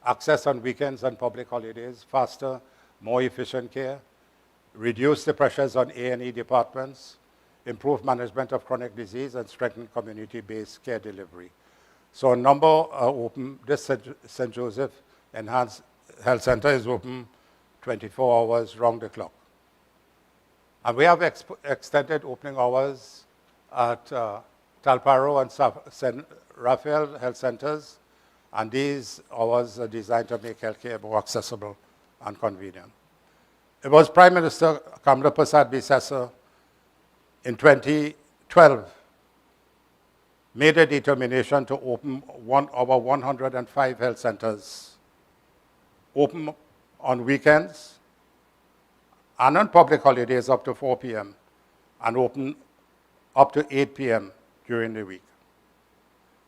access on weekends and public holidays, faster, more efficient care, reduce the pressures on A&E departments, improve management of chronic disease, and strengthen community-based care delivery. So a number are open. This St. Joseph Enhanced Health Center is open 24 hours round the clock. And we have extended opening hours at Talparo and St. Raphael Health Centers, and these hours are designed to make healthcare more accessible and convenient. It was Prime Minister Kamla Prasad Bisesa in 2012 made a determination to open over 105 health centers, open on weekends and on public holidays up to 4 p.m. and open up to 8 p.m. during the week.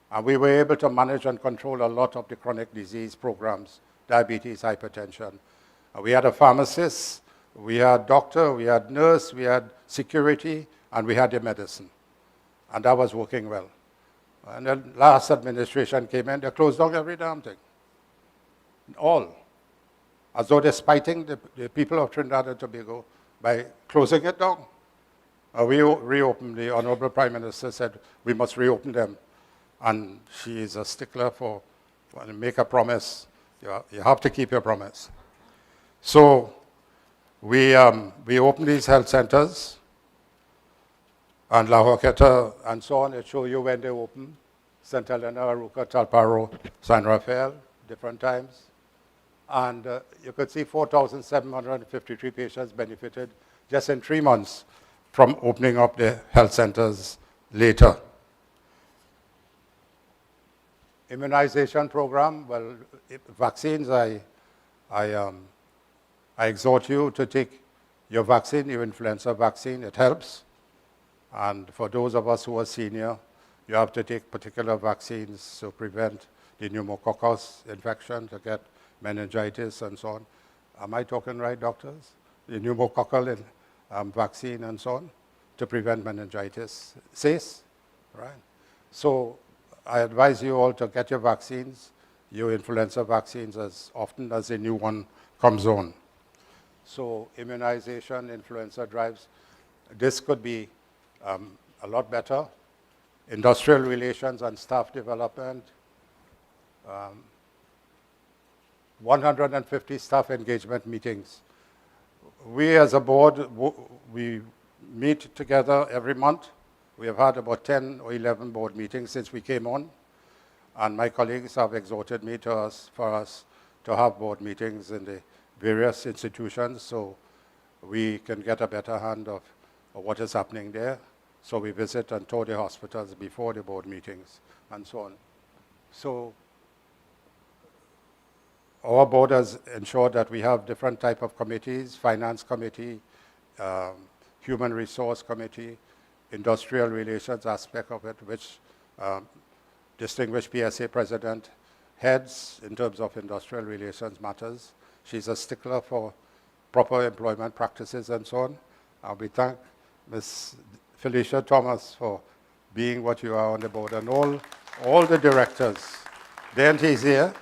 And we were able to manage and control a lot of the chronic disease programs diabetes, hypertension. We had a pharmacist, we had doctor, we had nurse, we had security, and we had the medicine. And that was working well. And the last administration came in, they closed down every damn thing. All. As though they're spiting the people of Trinidad and Tobago by closing it down. We reopened, the Honorable Prime Minister said, we must reopen them. And she is a stickler for, when you make a promise, you have to keep your promise. So we opened these health centers, and La Joqueta and so on. It show you when they open. St. Helena, Aruca, Talparo, San Rafael, different times. And you could see 4,753 patients benefited just in 3 months from opening up the health centers later. Immunization program, well, vaccines, I exhort you to take your vaccine, your influenza vaccine. It helps. And for those of us who are senior, you have to take particular vaccines to prevent the pneumococcus infection, to get meningitis and so on. Am I talking right, doctors? The pneumococcal vaccine and so on, to prevent meningitis. SACE, right? So I advise you all to get your vaccines, your influenza vaccines, as often as a new one comes on. So immunization, influenza drives, this could be a lot better. Industrial relations and staff development, 150 staff engagement meetings. We as a board, we meet together every month. We have had about 10 or 11 board meetings since we came on. And my colleagues have exhorted me for us to have board meetings in the various institutions so we can get a better hand of what is happening there. So we visit and tour the hospitals before the board meetings and so on. So our board has ensured that we have different type of committees: finance committee, human resource committee, industrial relations aspect of it, which distinguished PSA president heads in terms of industrial relations matters. She's a stickler for proper employment practices and so on. We thank Ms. Felicia Thomas for being what you are on the board, and all the directors. The NTs here,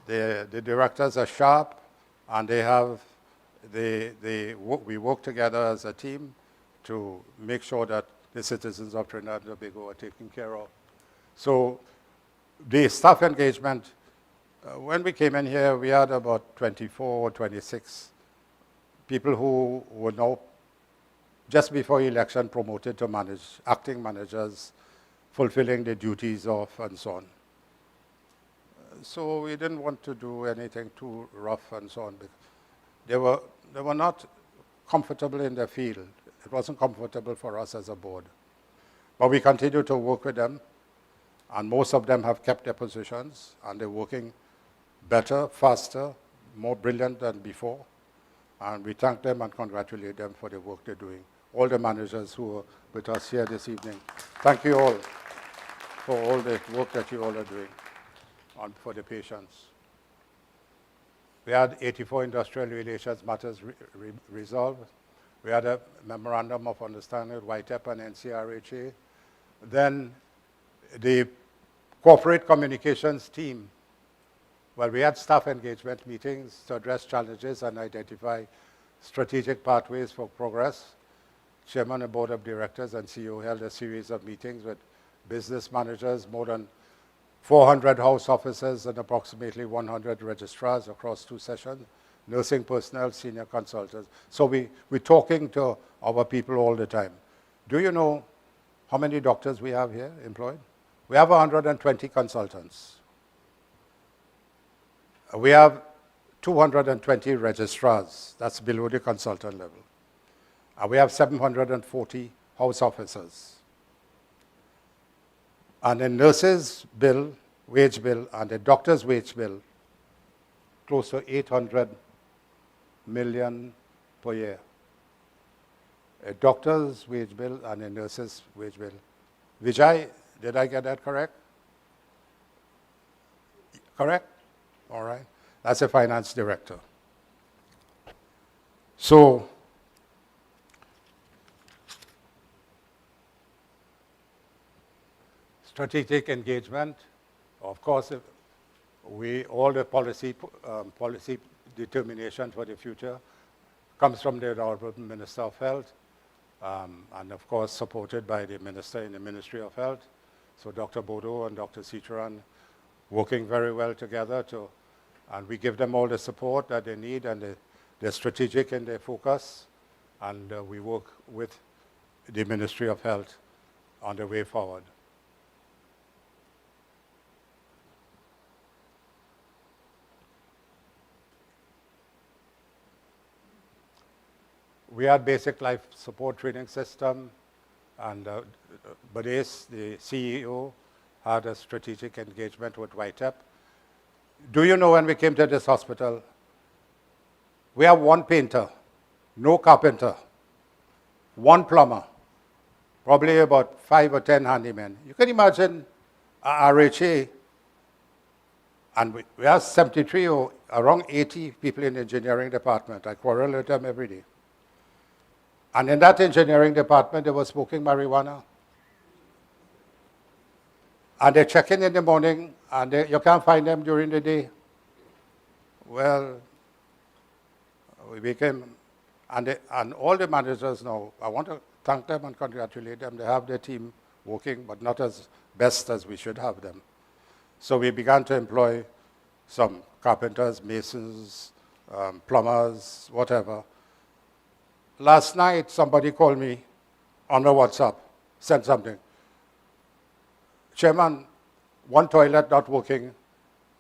the directors are sharp, and we work together as a team to make sure that the citizens of Trinidad and Tobago are taken care of. So the staff engagement, when we came in here, we had about 24 or 26 people who were now, just before election, promoted to acting managers, fulfilling the duties of and so on. So we didn't want to do anything too rough and so on. They were not comfortable in their field. It wasn't comfortable for us as a board. But we continue to work with them, and most of them have kept their positions, and they're working better, faster, more brilliant than before. And we thank them and congratulate them for the work they're doing. All the managers who are with us here this evening, thank you all for all the work that you all are doing for the patients. We had 84 industrial relations matters resolved. We had a memorandum of understanding with YTEP and NCRHA. Then the corporate communications team, well, we had staff engagement meetings to address challenges and identify strategic pathways for progress. Chairman and Board of Directors and CEO held a series of meetings with business managers, more than 400 house officers, and approximately 100 registrars across 2 sessions, nursing personnel, senior consultants. So we're talking to our people all the time. Do you know how many doctors we have here employed? We have 120 consultants. We have 220 registrars. That's below the consultant level. We have 740 house officers. And the nurses' bill, wage bill, and the doctor's wage bill, close to 800 million per year. A doctor's wage bill and a nurse's wage bill. Vijay, did I get that correct? Correct? All right. That's a finance director. So, strategic engagement, of course, all the policy determination for the future comes from the Honorable Minister of Health, and of course supported by the Minister in the Ministry of Health. So Dr. Bodo and Dr. Sitran working very well together and we give them all the support that they need, and they're strategic in their focus, and we work with the Ministry of Health on the way forward. We had basic life support training system, and Bades, the CEO, had a strategic engagement with YTEP. Do you know when we came to this hospital, we have one painter, no carpenter, one plumber, probably about 5 or 10 handymen. You can imagine RHA, and we have 73 or around 80 people in the engineering department. I quarrel with them every day. And in that engineering department, they were smoking marijuana. And they check in the morning, and you can't find them during the day. Well, we became, and all the managers now, I want to thank them and congratulate them. They have their team working, but not as best as we should have them. So we began to employ some carpenters, masons, plumbers, whatever. Last night, somebody called me on my WhatsApp, sent something. Chairman, one toilet not working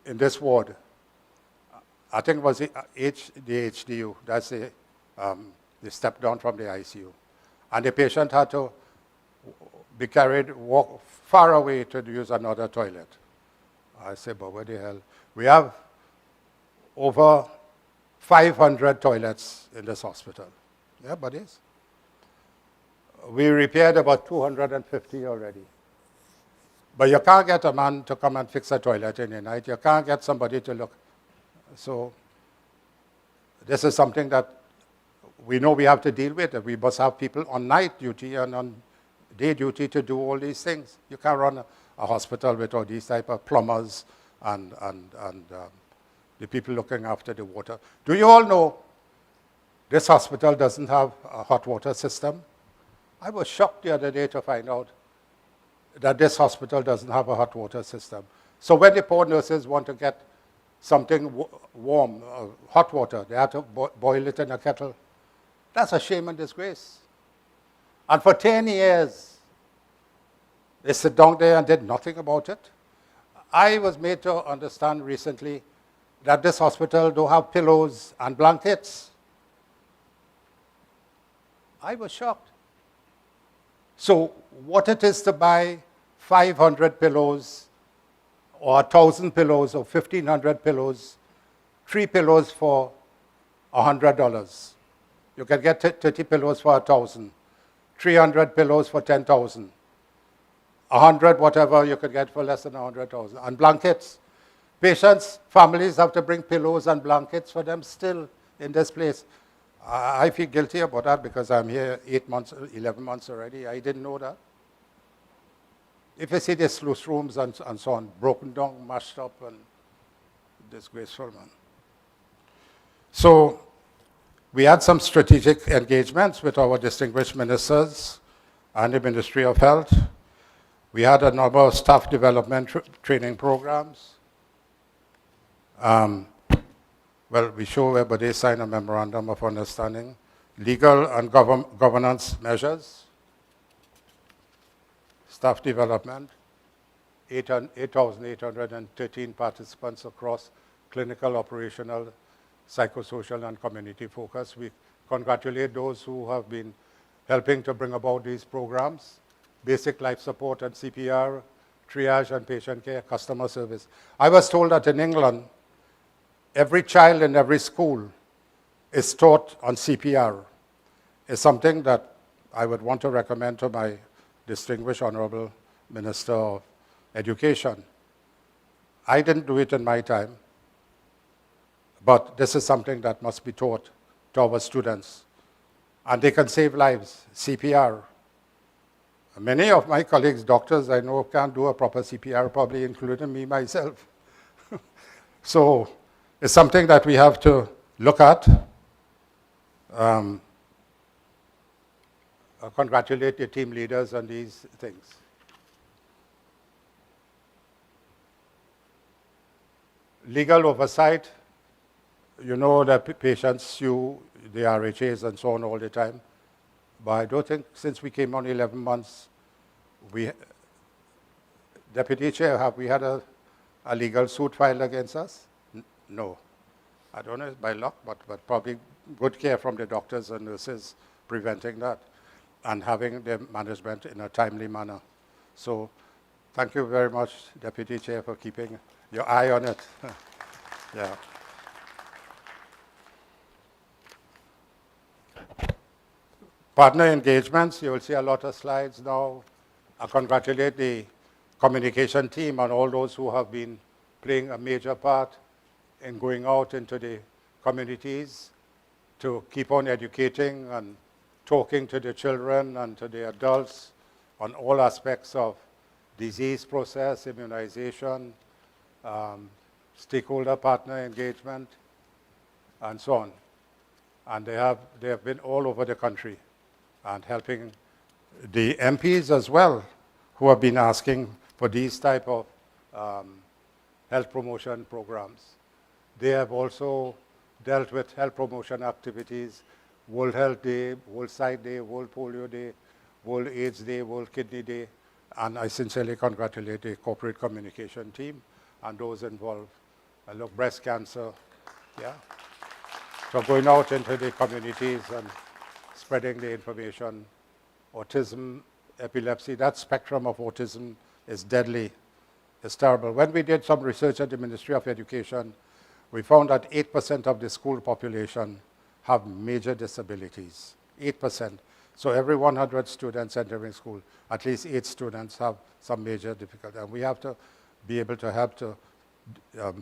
in this ward. I think it was the HDU, that's the step down from the ICU. And the patient had to be carried, walk far away to use another toilet. I said, but what the hell? We have over 500 toilets in this hospital. Yeah, buddies. We repaired about 250 already. But you can't get a man to come and fix a toilet in the night. You can't get somebody to look. So this is something that we know we have to deal with. We must have people on night duty and on day duty to do all these things. You can't run a hospital with all these type of plumbers and the people looking after the water. Do you all know this hospital doesn't have a hot water system? I was shocked the other day to find out that this hospital doesn't have a hot water system. So when the poor nurses want to get something warm, hot water, they have to boil it in a kettle. That's a shame and disgrace. And for 10 years, they sit down there and did nothing about it. I was made to understand recently that this hospital don't have pillows and blankets. I was shocked. So what it is to buy 500 pillows or 1,000 pillows or 1,500 pillows, 3 pillows for $100. You can get 30 pillows for 1,000, 300 pillows for 10,000, 100 whatever you could get for less than 100,000. And blankets. Patients, families have to bring pillows and blankets for them still in this place. I feel guilty about that because I'm here 8 months, 11 months already. I didn't know that. If you see the sluice rooms and so on, broken down, mashed up, and disgraceful, man. So we had some strategic engagements with our distinguished ministers and the Ministry of Health. We had a number of staff development training programs. Well, we show where they sign a memorandum of understanding, legal and governance measures, staff development, 8,813 participants across clinical, operational, psychosocial, and community focus. We congratulate those who have been helping to bring about these programs, basic life support and CPR, triage and patient care, customer service. I was told that in England, every child in every school is taught on CPR. It's something that I would want to recommend to my distinguished Honorable Minister of Education. I didn't do it in my time. But this is something that must be taught to our students. And they can save lives, CPR. Many of my colleagues, doctors I know, can't do a proper CPR, probably including me myself. So it's something that we have to look at. I congratulate the team leaders on these things. Legal oversight, you know that patients sue the RHAs and so on all the time. But I don't think since we came on 11 months, Deputy Chair, have we had a legal suit filed against us? No. I don't know if by luck, but probably good care from the doctors and nurses preventing that and having the management in a timely manner. So thank you very much, Deputy Chair, for keeping your eye on it. Yeah. Partner engagements, you will see a lot of slides now. I congratulate the communication team and all those who have been playing a major part in going out into the communities to keep on educating and talking to the children and to the adults on all aspects of disease process, immunization, stakeholder partner engagement, and so on. And they have been all over the country and helping the MPs as well, who have been asking for these type of health promotion programs. They have also dealt with health promotion activities, World Health Day, World Sight Day, World Polio Day, World AIDS Day, World Kidney Day, and I sincerely congratulate the corporate communication team and those involved. Look, breast cancer, yeah. So going out into the communities and spreading the information, autism, epilepsy, that spectrum of autism is deadly. It's terrible. When we did some research at the Ministry of Education, we found that 8% of the school population have major disabilities, 8%. So every 100 students entering school, at least 8 students have some major difficulty. And we have to be able to help to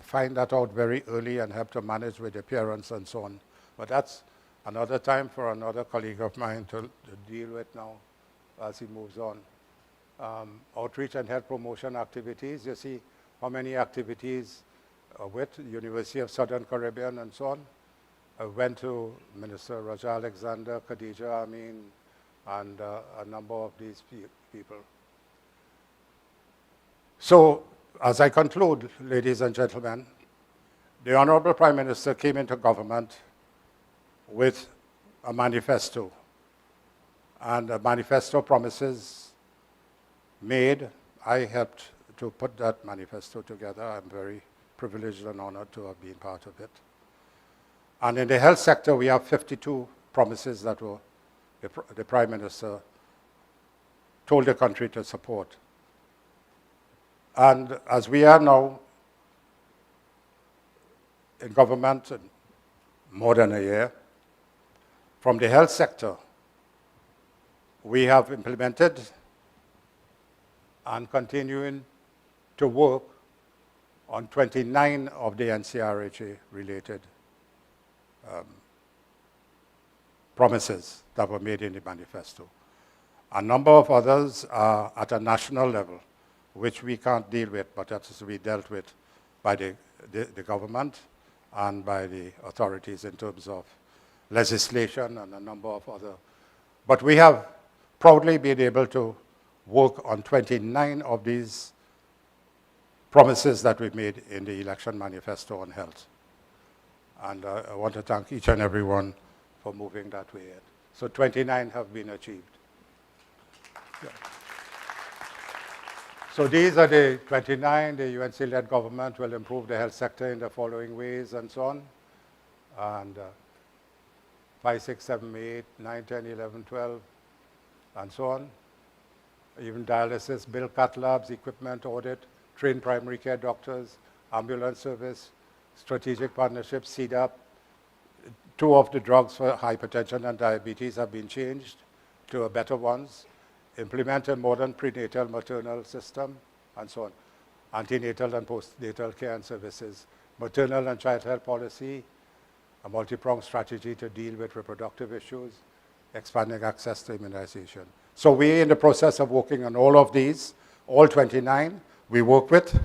find that out very early and help to manage with the parents and so on. But that's another time for another colleague of mine to deal with now as he moves on. Outreach and health promotion activities, you see how many activities with University of Southern Caribbean and so on. I went to Minister Raja Alexander, Khadija Amin, and a number of these people. So, as I conclude, ladies and gentlemen, the Honorable Prime Minister came into government with a manifesto, and the manifesto promises made. I helped to put that manifesto together. I'm very privileged and honored to have been part of it. And in the health sector, we have 52 promises that were the Prime Minister told the country to support. And as we are now in government more than a year, from the health sector, we have implemented and continuing to work on 29 of the NCRHA related promises that were made in the manifesto. A number of others are at a national level, which we can't deal with, but that is to be dealt with by the government and by the authorities in terms of legislation and a number of other. But we have proudly been able to work on 29 of these promises that we made in the election manifesto on health. And I want to thank each and every one for moving that way. So 29 have been achieved. Yeah. So these are the 29. The UNC-led government will improve the health sector in the following ways and so on. And 5, 6, 7, 8, 9, 10, 11, 12, and so on. Even dialysis, build cath labs, equipment audit, train primary care doctors, ambulance service, strategic partnerships, CDAP. 2 of the drugs for hypertension and diabetes have been changed to better ones. Implement a modern prenatal maternal system, and so on. Antenatal and postnatal care and services, maternal and child health policy, a multi-pronged strategy to deal with reproductive issues, expanding access to immunization. So we're in the process of working on all of these, all 29 we work with,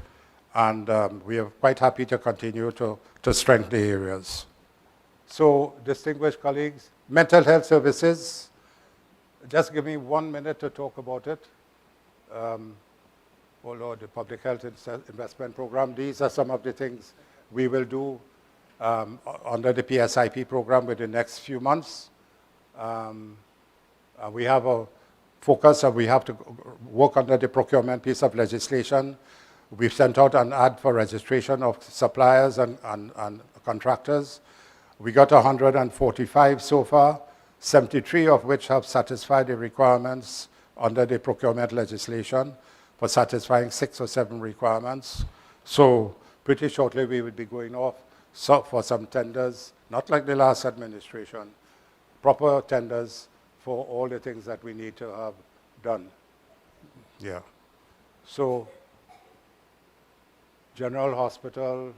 and we are quite happy to continue to strengthen the areas. So, distinguished colleagues, mental health services, just give me 1 minute to talk about it. Oh Lord, the Public Health Investment Program, these are some of the things we will do under the PSIP program within the next few months. We have a focus and we have to work under the procurement piece of legislation. We've sent out an ad for registration of suppliers and contractors. We got 145 so far, 73 of which have satisfied the requirements under the procurement legislation for satisfying 6 or 7 requirements. So pretty shortly we will be going off for some tenders, not like the last administration, proper tenders for all the things that we need to have done. Yeah. So, General Hospital,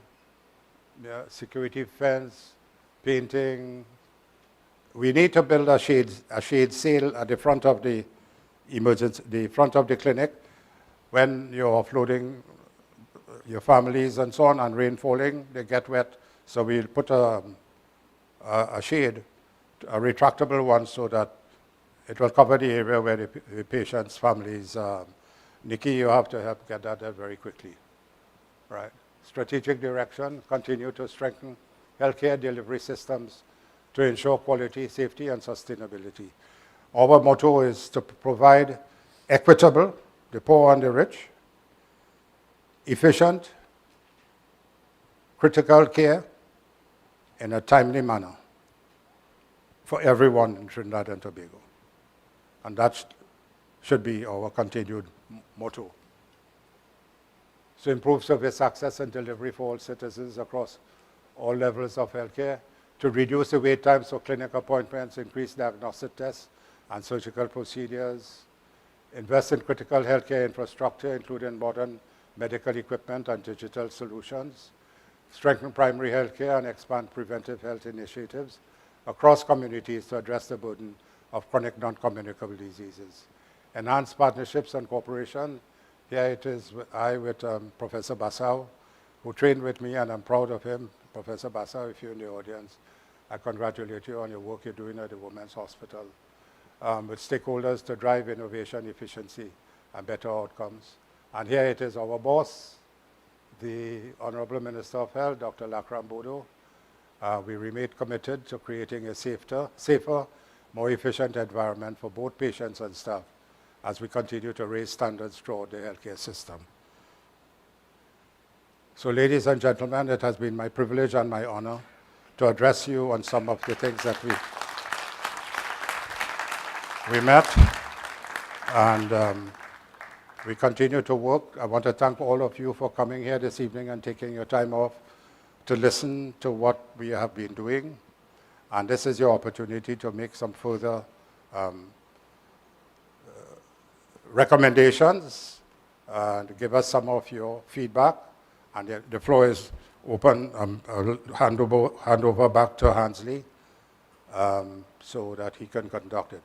yeah, security fence, painting. We need to build a shade sail at the front of the front of the clinic when you're offloading your families and so on, and rain falling, they get wet. So we'll put a shade, a retractable one, so that it will cover the area where the patient's families. Nikki, you have to help get that there very quickly. Right. Strategic direction, continue to strengthen healthcare delivery systems to ensure quality, safety, and sustainability. Our motto is to provide equitable, the poor and the rich, efficient, critical care in a timely manner for everyone in Trinidad and Tobago. And that should be our continued motto. So improve service access and delivery for all citizens across all levels of healthcare, to reduce the wait times for clinic appointments, increase diagnostic tests and surgical procedures, invest in critical healthcare infrastructure, including modern medical equipment and digital solutions, strengthen primary healthcare and expand preventive health initiatives across communities to address the burden of chronic non-communicable diseases, enhance partnerships and cooperation. Here it is, I with Professor Bassau, who trained with me, and I'm proud of him. Professor Bassau, if you're in the audience, I congratulate you on your work you're doing at the Women's Hospital, with stakeholders to drive innovation, efficiency, and better outcomes. And here it is, our boss, the Honorable Minister of Health, Dr. Lakram Bodo. We remain committed to creating a safer, more efficient environment for both patients and staff as we continue to raise standards throughout the healthcare system. So ladies and gentlemen, it has been my privilege and my honor to address you on some of the things that we met, and we continue to work. I want to thank all of you for coming here this evening and taking your time off to listen to what we have been doing. And this is your opportunity to make some further recommendations, and give us some of your feedback. And the floor is open. I'll hand over back to Hansley so that he can conduct it.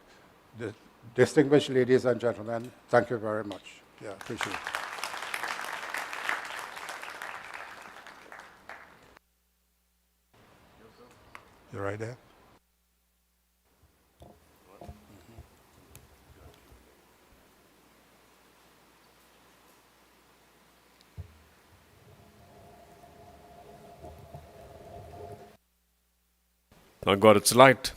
The distinguished ladies and gentlemen, thank you very much. Yeah, appreciate it. You're right there? Thank God it's light.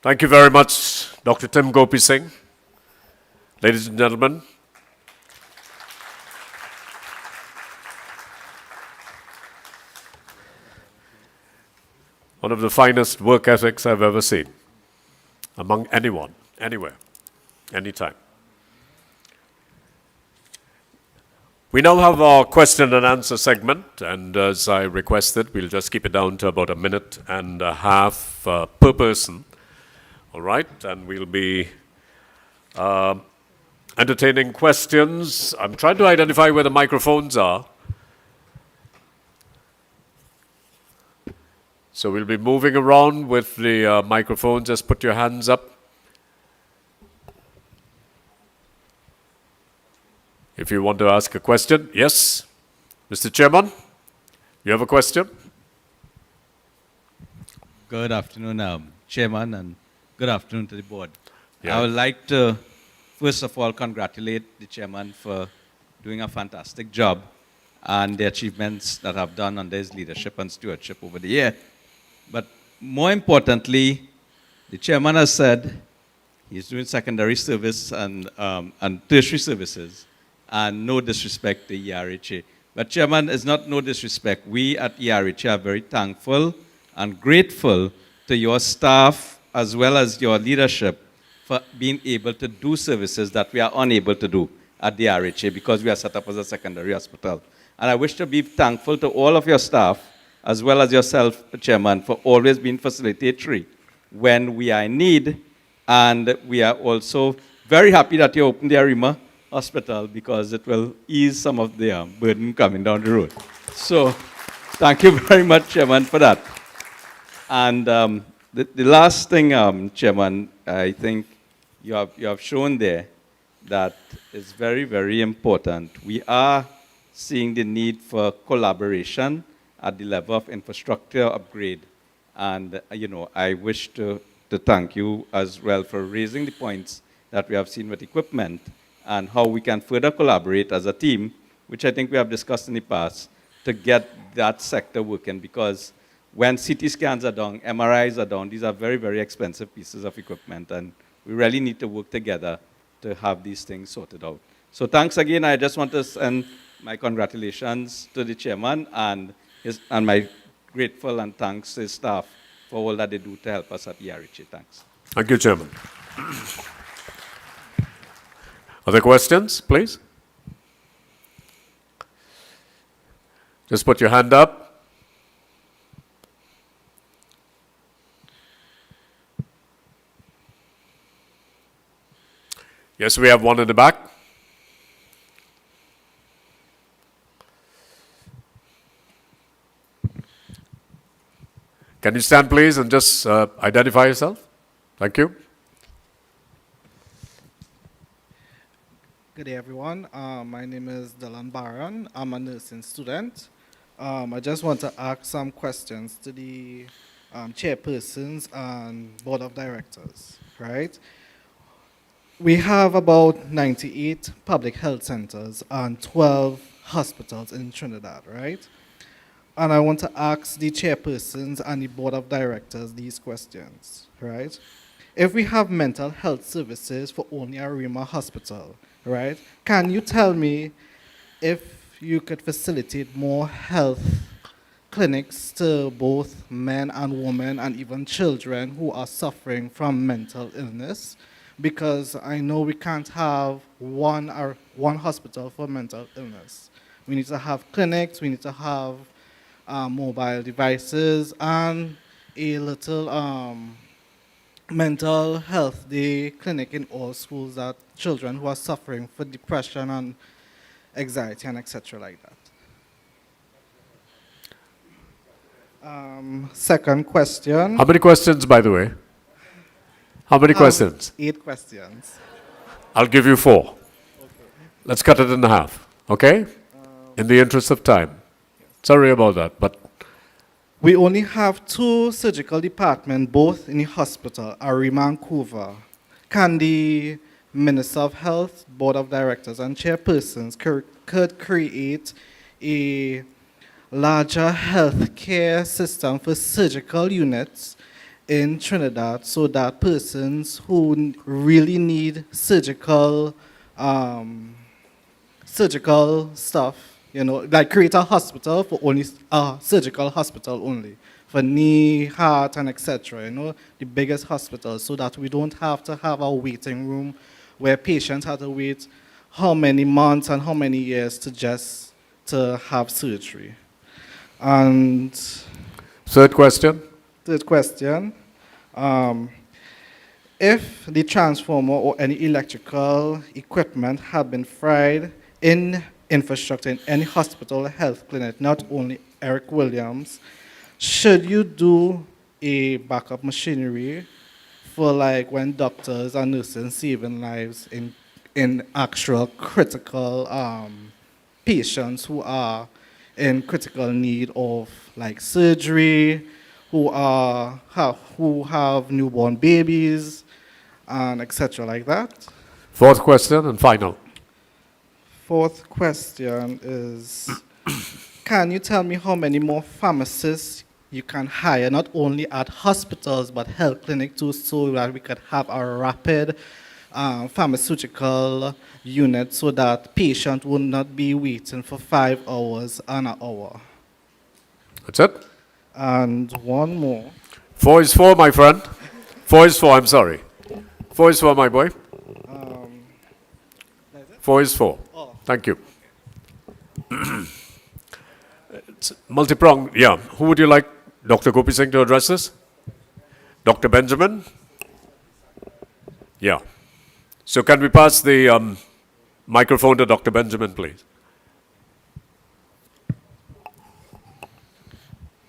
Thank you very much, Dr. Tim Gopi Singh. Ladies and gentlemen, one of the finest work ethics I've ever seen among anyone, anywhere, anytime. We now have our question and answer segment, and as I requested, we'll just keep it down to about 1.5 minutes per person. All right, and we'll be entertaining questions. I'm trying to identify where the microphones are. So we'll be moving around with the microphone. Just put your hands up if you want to ask a question. Yes, Mr. Chairman, you have a question? Good afternoon, Chairman, and good afternoon to the board. Yeah. I would like to, first of all, congratulate the Chairman for doing a fantastic job and the achievements that have done under his leadership and stewardship over the year. But more importantly, the Chairman has said he's doing secondary service and tertiary services, and no disrespect to ERHA. But Chairman, it's not no disrespect. We at ERHA are very thankful and grateful to your staff as well as your leadership for being able to do services that we are unable to do at the RHA because we are set up as a secondary hospital. And I wish to be thankful to all of your staff as well as yourself, Chairman, for always being facilitatory when we are in need. And we are also very happy that you opened the Arima Hospital because it will ease some of the burden coming down the road. So thank you very much, Chairman, for that. And the last thing, Chairman, I think you have shown there that is very, very important. We are seeing the need for collaboration at the level of infrastructure upgrade. And, I wish to thank you as well for raising the points that we have seen with equipment and how we can further collaborate as a team, which I think we have discussed in the past, to get that sector working, because when CT scans are done, MRIs are done, these are very, very expensive pieces of equipment, and we really need to work together to have these things sorted out. So thanks again. I just want to send my congratulations to the chairman and my grateful and thanks to his staff for all that they do to help us at ERHA. Thanks. Thank you, Chairman. Other questions, please? Just put your hand up. Yes, we have one in the back. Can you stand, please, and just identify yourself? Thank you. Good day, everyone. My name is Dylan Barron. I'm a nursing student. I just want to ask some questions to the chairpersons and board of directors, right? We have about 98 public health centers and 12 hospitals in Trinidad, right? And I want to ask the chairpersons and the board of directors these questions, right? If we have mental health services for only Arima Hospital, right? Can you tell me if you could facilitate more health clinics to both men and women and even children who are suffering from mental illness? Because I know we can't have one hospital for mental illness. We need to have clinics, we need to have mobile devices, and a little mental health day clinic in all schools that children who are suffering for depression and anxiety and etc. like that. Second question. How many questions, by the way? How many questions? 8 questions. I'll give you 4. Okay. Let's cut it in half, okay? In the interest of time. Sorry about that, but... We only have 2 surgical departments, both in the hospital, Arima and Couva. Can the Minister of Health, Board of Directors, and chairpersons could create a larger healthcare system for surgical units in Trinidad so that persons who really need surgical stuff, like create a hospital for only a surgical hospital only for knee, heart, and etc. The biggest hospitals, so that we don't have to have a waiting room where patients have to wait how many months and how many years to have surgery. And Third question. If the transformer or any electrical equipment have been fried in infrastructure in any hospital or health clinic, not only Eric Williams, should you do a backup machinery for like when doctors and nurses saving lives in actual critical patients who are in critical need of like surgery, who have newborn babies, and etc. like that. Fourth question and final. Fourth question is, can you tell me how many more pharmacists you can hire, not only at hospitals, but health clinics too, so that we could have a rapid pharmaceutical unit so that patient would not be waiting for 5 hours and an hour? That's it? And one more. 4 is 4, my friend. 4 is 4, I'm sorry. 4 is 4, my boy. 4 is 4. Oh. Thank you. It's multi-pronged, yeah. Who would you like, Dr. Gopi Singh, to address this? Dr. Benjamin? Yeah. So can we pass the microphone to Dr. Benjamin, please?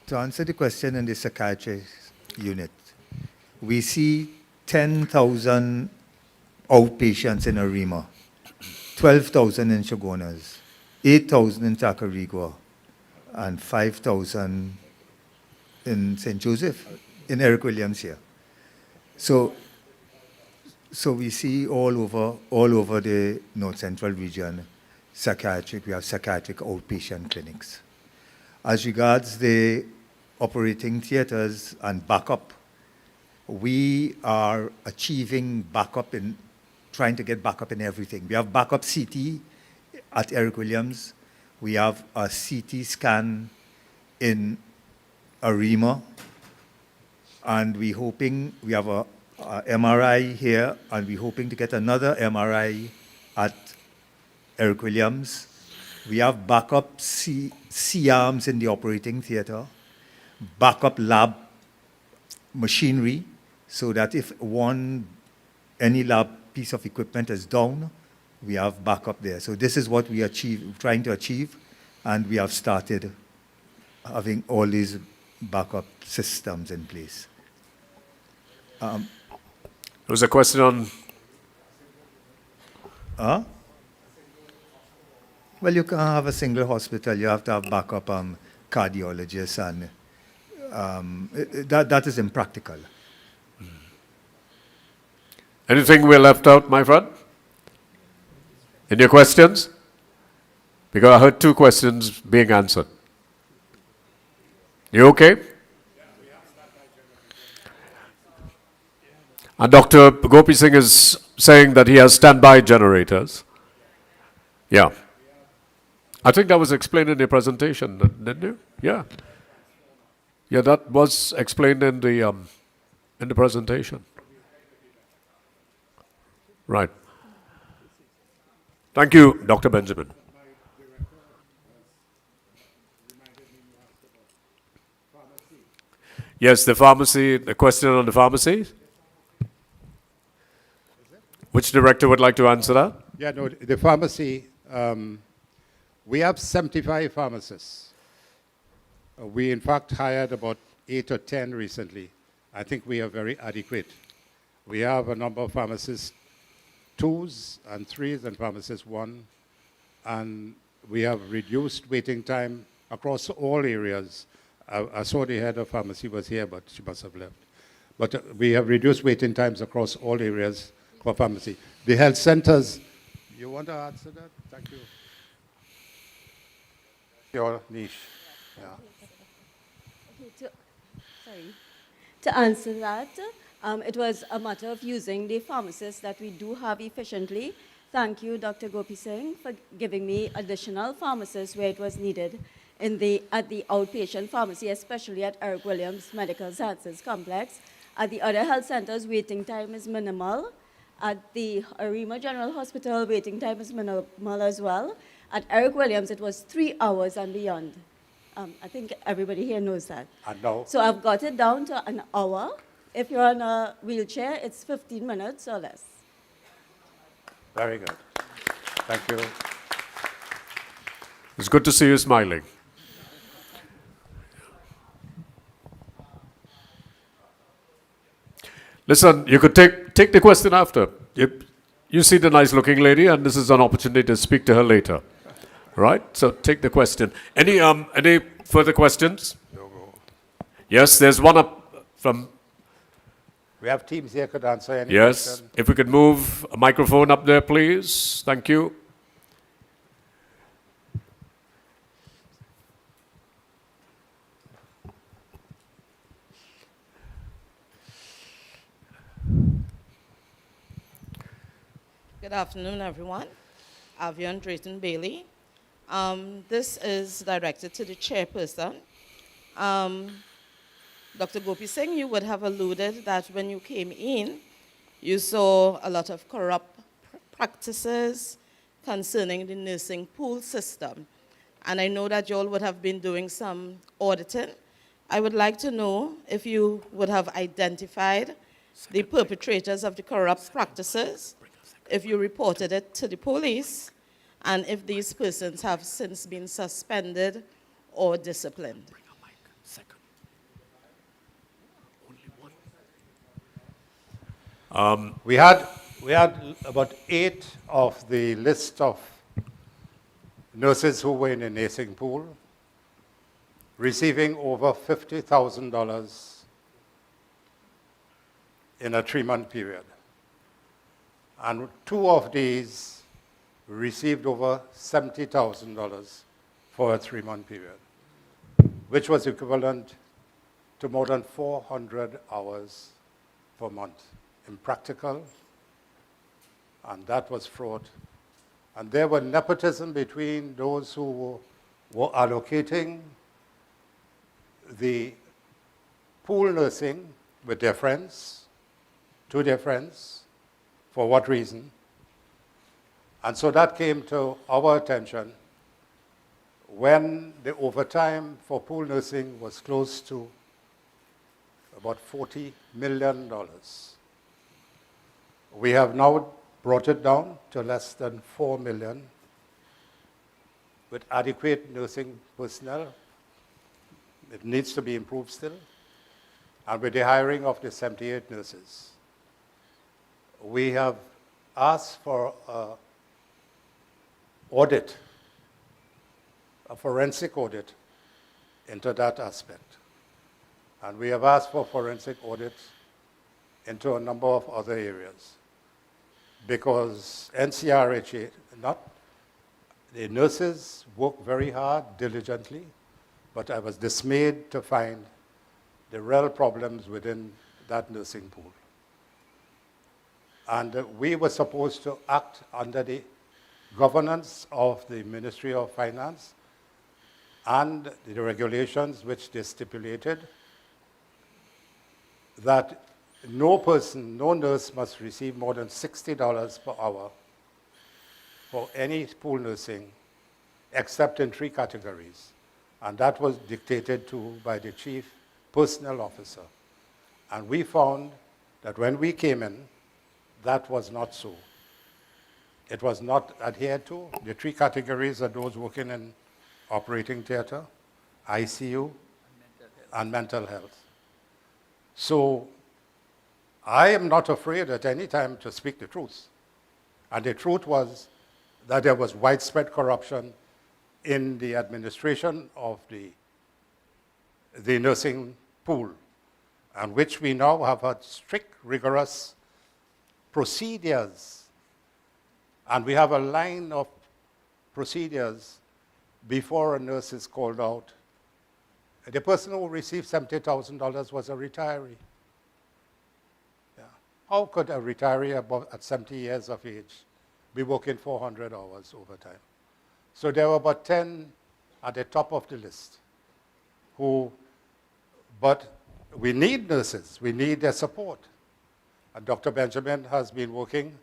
To answer the question in the psychiatry unit, we see 10,000 outpatients in Arima, 12,000 in Chaguanas, 8,000 in Tacarigua, and 5,000 in St. Joseph, in Eric Williams here. So we see all over the North Central region, we have psychiatric outpatient clinics. As regards the operating theaters and backup, we are achieving backup trying to get backup in everything. We have backup CT at Eric Williams. We have a CT scan in Arima. And we have a MRI here, and we're hoping to get another MRI at Eric Williams. We have backup C-arms in the operating theater, backup lab machinery, so that if any lab piece of equipment is down, we have backup there. So this is what we trying to achieve, and we have started having all these backup systems in place. There was a question on... Well, you can't have a single hospital. You have to have backup cardiologists, and that is impractical. Anything we left out, my friend? In your questions? Because I heard 2 questions being answered. You okay? And Dr. Gopi Singh is saying that he has standby generators. Yeah. I think that was explained in the presentation, didn't you? Yeah. Yeah, that was explained in the presentation. Right. Thank you, Dr. Benjamin. Yes, the pharmacy, the question on the pharmacy. Which director would like to answer that? Yeah, no, the pharmacy, we have 75 pharmacists. We, in fact, hired about 8 or 10 recently. I think we are very adequate. We have a number of pharmacists, 2s and 3s, and pharmacist 1. And we have reduced waiting time across all areas. I saw the head of pharmacy was here, but she must have left. But we have reduced waiting times across all areas for pharmacy. The health centers, you want to answer that? Thank you. Your niche. Yeah. To answer that, it was a matter of using the pharmacists that we do have efficiently. Thank you, Dr. Gopi Singh, for giving me additional pharmacists where it was needed at the outpatient pharmacy, especially at Eric Williams Medical Sciences Complex. At the other health centers, waiting time is minimal. At the Arima General Hospital, waiting time is minimal as well. At Eric Williams, it was 3 hours and beyond. I think everybody here knows that. I know. So I've got it down to an hour. If you're on a wheelchair, it's 15 minutes or less. Very good. Thank you. It's good to see you smiling. Listen, you could take the question after. You see the nice-looking lady, and this is an opportunity to speak to her later. Right? So take the question. Any further questions? Yes, there's one up from... We have teams here could answer any Yes, question. if we could move a microphone up there, please. Thank you. Good afternoon, everyone. Avian Drayton Bailey. This is directed to the chairperson. Dr. Gopi Singh, you would have alluded that when you came in, you saw a lot of corrupt practices concerning the nursing pool system. And I know that you all would have been doing some auditing. I would like to know if you would have identified the perpetrators of the corrupt practices, if you reported it to the police, and if these persons have since been suspended or disciplined. We had about 8 of the list of nurses who were in the nursing pool receiving over $50,000 in a 3-month period. And 2 of these received over $70,000 for a 3-month period, which was equivalent to more than 400 hours per month in practical, and that was fraud. And there were nepotism between those who were allocating the pool nursing with their friends, to their friends, for what reason. And so that came to our attention when the overtime for pool nursing was close to about $40 million. We have now brought it down to less than $4 million with adequate nursing personnel. It needs to be improved still. And with the hiring of the 78 nurses, we have asked for an audit, a forensic audit into that aspect. And we have asked for forensic audits into a number of other areas. Because NCRHA, the nurses work very hard, diligently, but I was dismayed to find the real problems within that nursing pool. And we were supposed to act under the governance of the Ministry of Finance and the regulations which they stipulated that no person, no nurse must receive more than $60 per hour for any pool nursing, except in 3 categories. And that was dictated to by the chief personnel officer. And we found that when we came in, that was not so. It was not adhered to. The 3 categories are those working in operating theater, ICU, and mental health. So I am not afraid at any time to speak the truth. And the truth was that there was widespread corruption in the administration of the nursing pool, and which we now have had strict, rigorous procedures. And we have a line of procedures before a nurse is called out. The person who received $70,000 was a retiree. How could a retiree at 70 years of age be working 400 hours overtime? So there were about 10 at the top of the list but we need nurses, we need their support. And Dr. Benjamin has been working.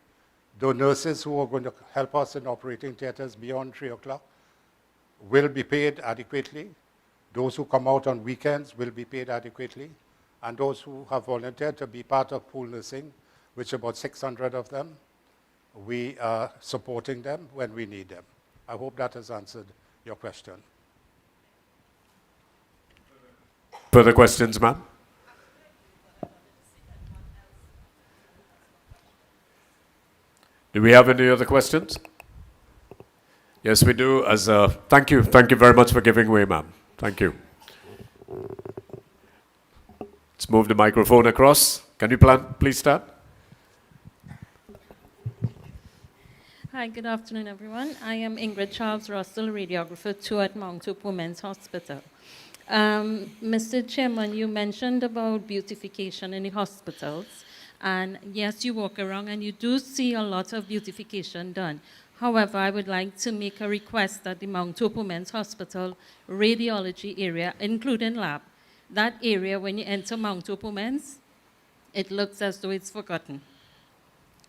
The nurses who are going to help us in operating theaters beyond 3 o'clock will be paid adequately. Those who come out on weekends will be paid adequately. And those who have volunteered to be part of pool nursing, which are about 600 of them, we are supporting them when we need them. I hope that has answered your question. Further questions, ma'am? Do we have any other questions? Yes, we do. Thank you very much for giving way, ma'am. Thank you. Let's move the microphone across. Can you please start? Hi, good afternoon, everyone. I am Ingrid Charles Russell, radiographer 2 at Mount Hope Women's Hospital. Mr. Chairman, you mentioned about beautification in the hospitals. And yes, you walk around and you do see a lot of beautification done. However, I would like to make a request that the Mount Hope Women's Hospital radiology area, including lab, that area when you enter Mount Hope Women's, it looks as though it's forgotten.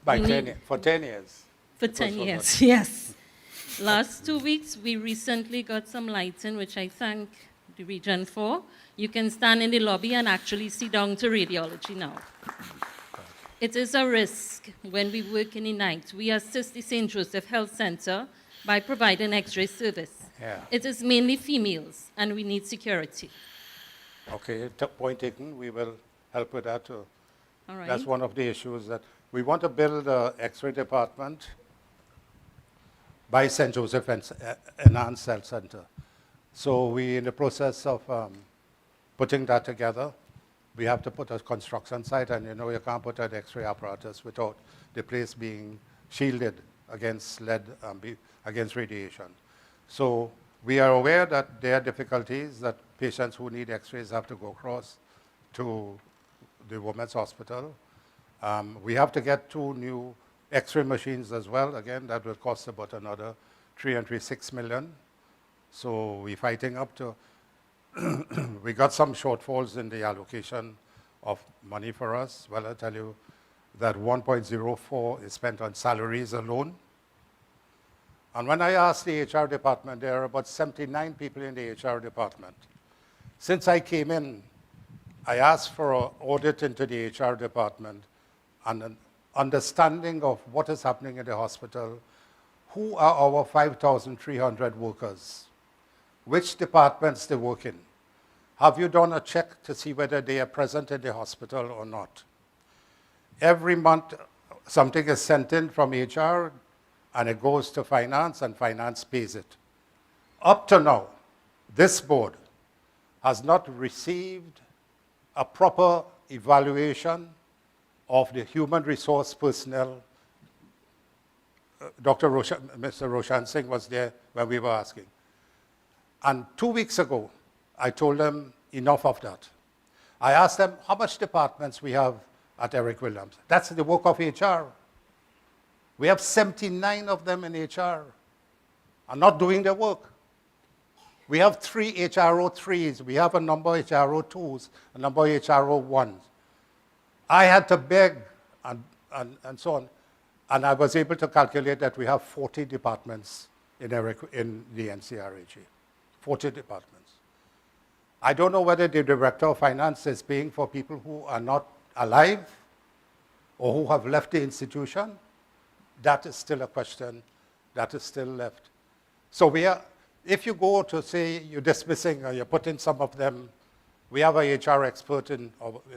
For 10 years. For 10 years, yes. Last 2 weeks, we recently got some lighting, which I thank the region for. You can stand in the lobby and actually see down to radiology now. It is a risk when we work in the night. We assist the St. Joseph Health Center by providing X-ray service. Yeah. It is mainly females, and we need security. Okay, point taken. We will help with that too. All right. That's one of the issues that we want to build an X-ray department by St. Joseph Enhanced Health Center. So we're in the process of putting that together. We have to put a construction site, and you know you can't put an X-ray apparatus without the place being shielded against lead, against radiation. So we are aware that there are difficulties that patients who need X-rays have to go across to the Women's Hospital. We have to get 2 new X-ray machines as well. Again, that will cost about another 306 million. So we're fighting up to, we got some shortfalls in the allocation of money for us. Well, I tell you that 1.04 is spent on salaries alone. And when I asked the HR department, there are about 79 people in the HR department. Since I came in, I asked for an audit into the HR department and an understanding of what is happening in the hospital. Who are our 5,300 workers? Which departments they work in? Have you done a check to see whether they are present in the hospital or not? Every month, something is sent in from HR, and it goes to finance, and finance pays it. Up to now, this board has not received a proper evaluation of the human resource personnel. Mr. Roshan Singh was there when we were asking. And 2 weeks ago, I told them enough of that. I asked them how much departments we have at Eric Williams. That's the work of HR. We have 79 of them in HR are not doing their work. We have 3 HRO 3s. We have a number of HRO 2s, a number of HRO 1s. I had to beg and so on. And I was able to calculate that we have 40 departments in the NCRHA. 40 departments. I don't know whether the director of finance is paying for people who are not alive or who have left the institution. That is still a question that is still left. So if you go to say you're dismissing or you're putting some of them, we have a HR expert on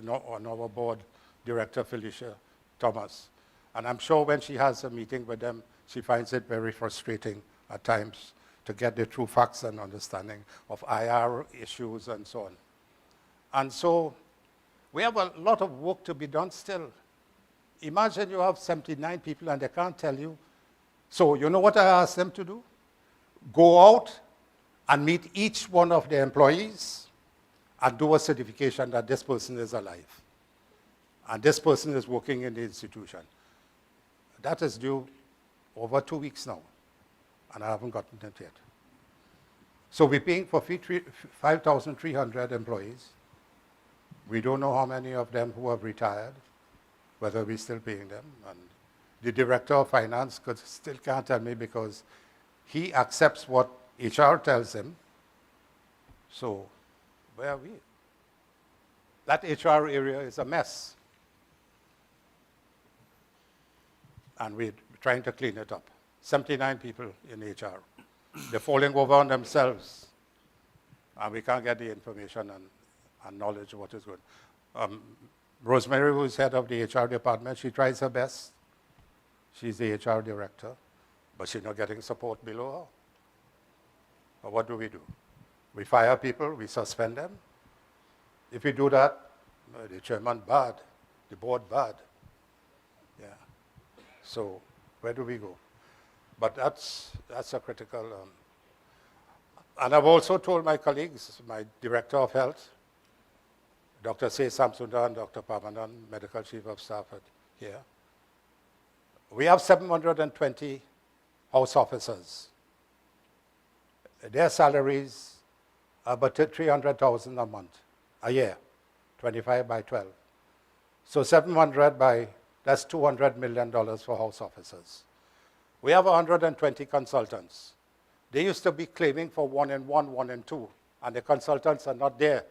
our board, Director Felicia Thomas. And I'm sure when she has a meeting with them, she finds it very frustrating at times to get the true facts and understanding of IR issues and so on. And so we have a lot of work to be done still. Imagine you have 79 people and they can't tell you. So you know what I asked them to do? Go out and meet each one of the employees and do a certification that this person is alive. And this person is working in the institution. That is due over 2 weeks now. And I haven't gotten it yet. So we're paying for 5,300 employees. We don't know how many of them who have retired, whether we're still paying them. And the director of finance still can't tell me because he accepts what HR tells him. So where are we? That HR area is a mess. And we're trying to clean it up. 79 people in HR. They're falling over on themselves. And we can't get the information and knowledge of what is good. Rosemary, who's head of the HR department, she tries her best. She's the HR director, but she's not getting support below her. But what do? We fire people, we suspend them. If we do that, the chairman bad, the board bad. Yeah. So where do we go? But that's a critical. And I've also told my colleagues, my director of health, Dr. C. Samsundar and Dr. Pamanan, medical chief of staff here. We have 720 house officers. Their salaries are about $300,000 a month, a year, 25 by 12. So 700 by, that's $200 million for house officers. We have 120 consultants. They used to be claiming for 1 and 1, 1 and 2, and the consultants are not there.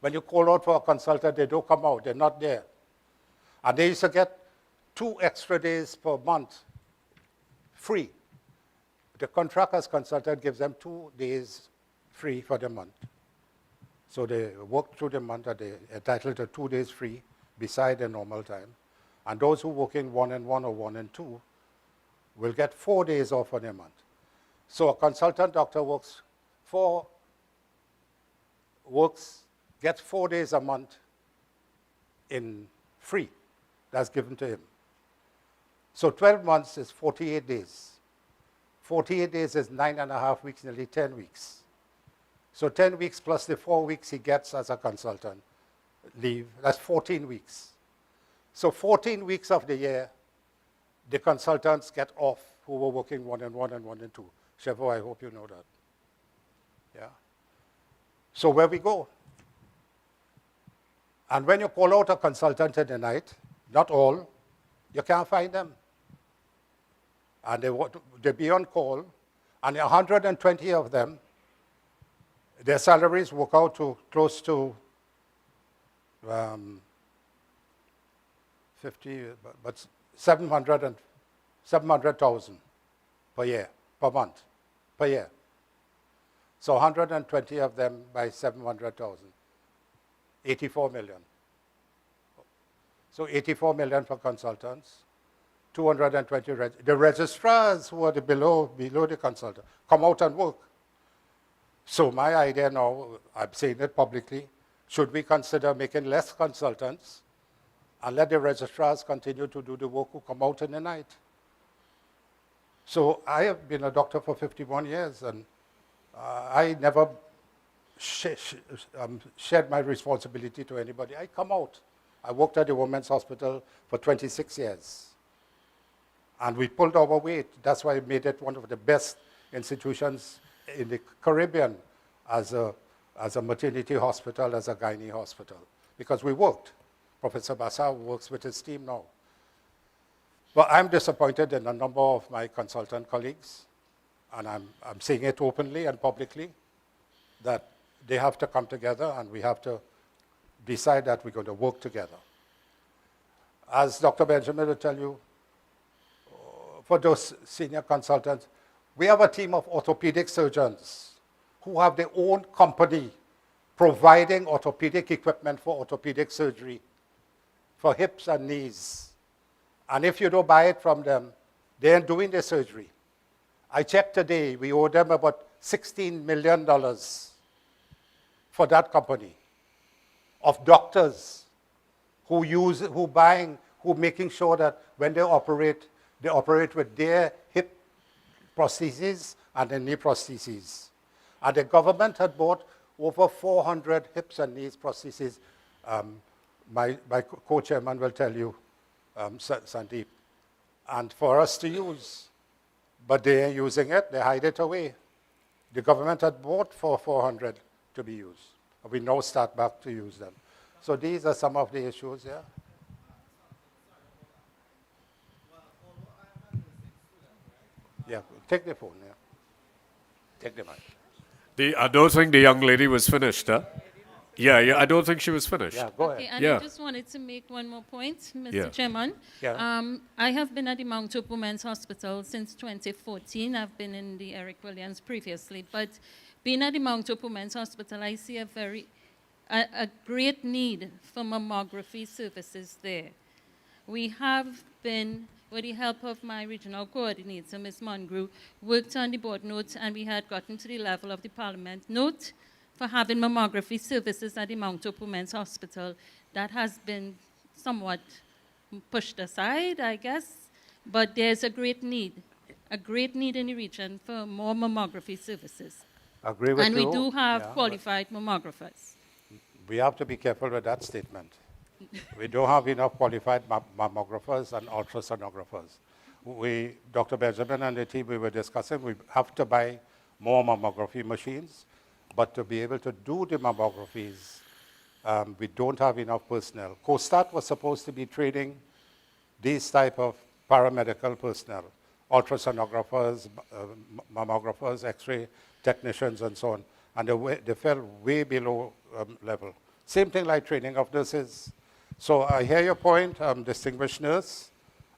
When you call out for a consultant, they don't come out, they're not there. And they used to get 2 extra days per month free. The contractor's consultant gives them 2 days free for the month. So they work through the month and they're entitled to 2 days free beside their normal time. And those who work in 1 and 1 or 1 and 2 will get 4 days off on a month. So a consultant doctor gets 4 days a month in free. That's given to him. So 12 months is 48 days. 48 days is 9.5 weeks, nearly 10 weeks. So 10 weeks plus the 4 weeks he gets as a consultant leave, that's 14 weeks. So 14 weeks of the year, the consultants get off who were working 1 and 1 and 1 and 2. Chevo, I hope you know that. Yeah. So where we go? And when you call out a consultant in the night, not all, you can't find them. And they be on call, and 120 of them, their salaries work out to close to 700,000 per year, per month, per year. So 120 of them by 700,000, 84 million. So 84 million for consultants, 220, the registrars who are below the consultant come out and work. So my idea now, I'm saying it publicly, should we consider making less consultants and let the registrars continue to do the work who come out in the night? So I have been a doctor for 51 years, and I never shared my responsibility to anybody. I come out. I worked at the Women's Hospital for 26 years. And we pulled our weight. That's why I made it one of the best institutions in the Caribbean as a maternity hospital, as a gynae hospital, because we worked. Professor Bassa works with his team now. But I'm disappointed in a number of my consultant colleagues, and I'm saying it openly and publicly, that they have to come together and we have to decide that we're going to work together. As Dr. Benjamin will tell you, for those senior consultants, we have a team of orthopedic surgeons who have their own company providing orthopedic equipment for orthopedic surgery, for hips and knees. And if you don't buy it from them, they ain't doing the surgery. I checked today, we owe them about $16 million for that company of doctors who making sure that when they operate with their hip prostheses and their knee prostheses. And the government had bought over 400 hips and knees prostheses. My co-chairman will tell you, Sandeep. And for us to use, but they are using it, they hide it away. The government had bought for 400 to be used. We now start back to use them. So these are some of the issues, yeah. Yeah, take the phone, yeah. Take the mic. I don't think the young lady was finished, huh? Yeah, I don't think she was finished. Yeah, go ahead. Okay, and Yeah. I just wanted to make one more point, Mr. Yeah. Chairman. Yeah. I have been at the Mount Hope Women's Hospital since 2014. I've been in the Eric Williams previously, but being at the Mount Hope Women's Hospital, I see a great need for mammography services there. We have been with the help of my regional coordinator, Ms. Mongru, worked on the board notes, and we had gotten to the level of the Parliament note for having mammography services at the Mount Hope Women's Hospital. That has been somewhat pushed aside, I guess, but there's a great need in the region for more mammography services. Agree with And you. we do have Yeah, qualified mammographers. we have to be careful with that statement. We don't have enough qualified mammographers and ultrasonographers. Dr. Benjamin and the team, we were discussing, we have to buy more mammography machines, but to be able to do the mammographies, we don't have enough personnel. COSTAT was supposed to be training these type of paramedical personnel, ultrasonographers, mammographers, X-ray technicians, and so on, and they fell way below level. Same thing like training of nurses. So I hear your point, distinguished nurse,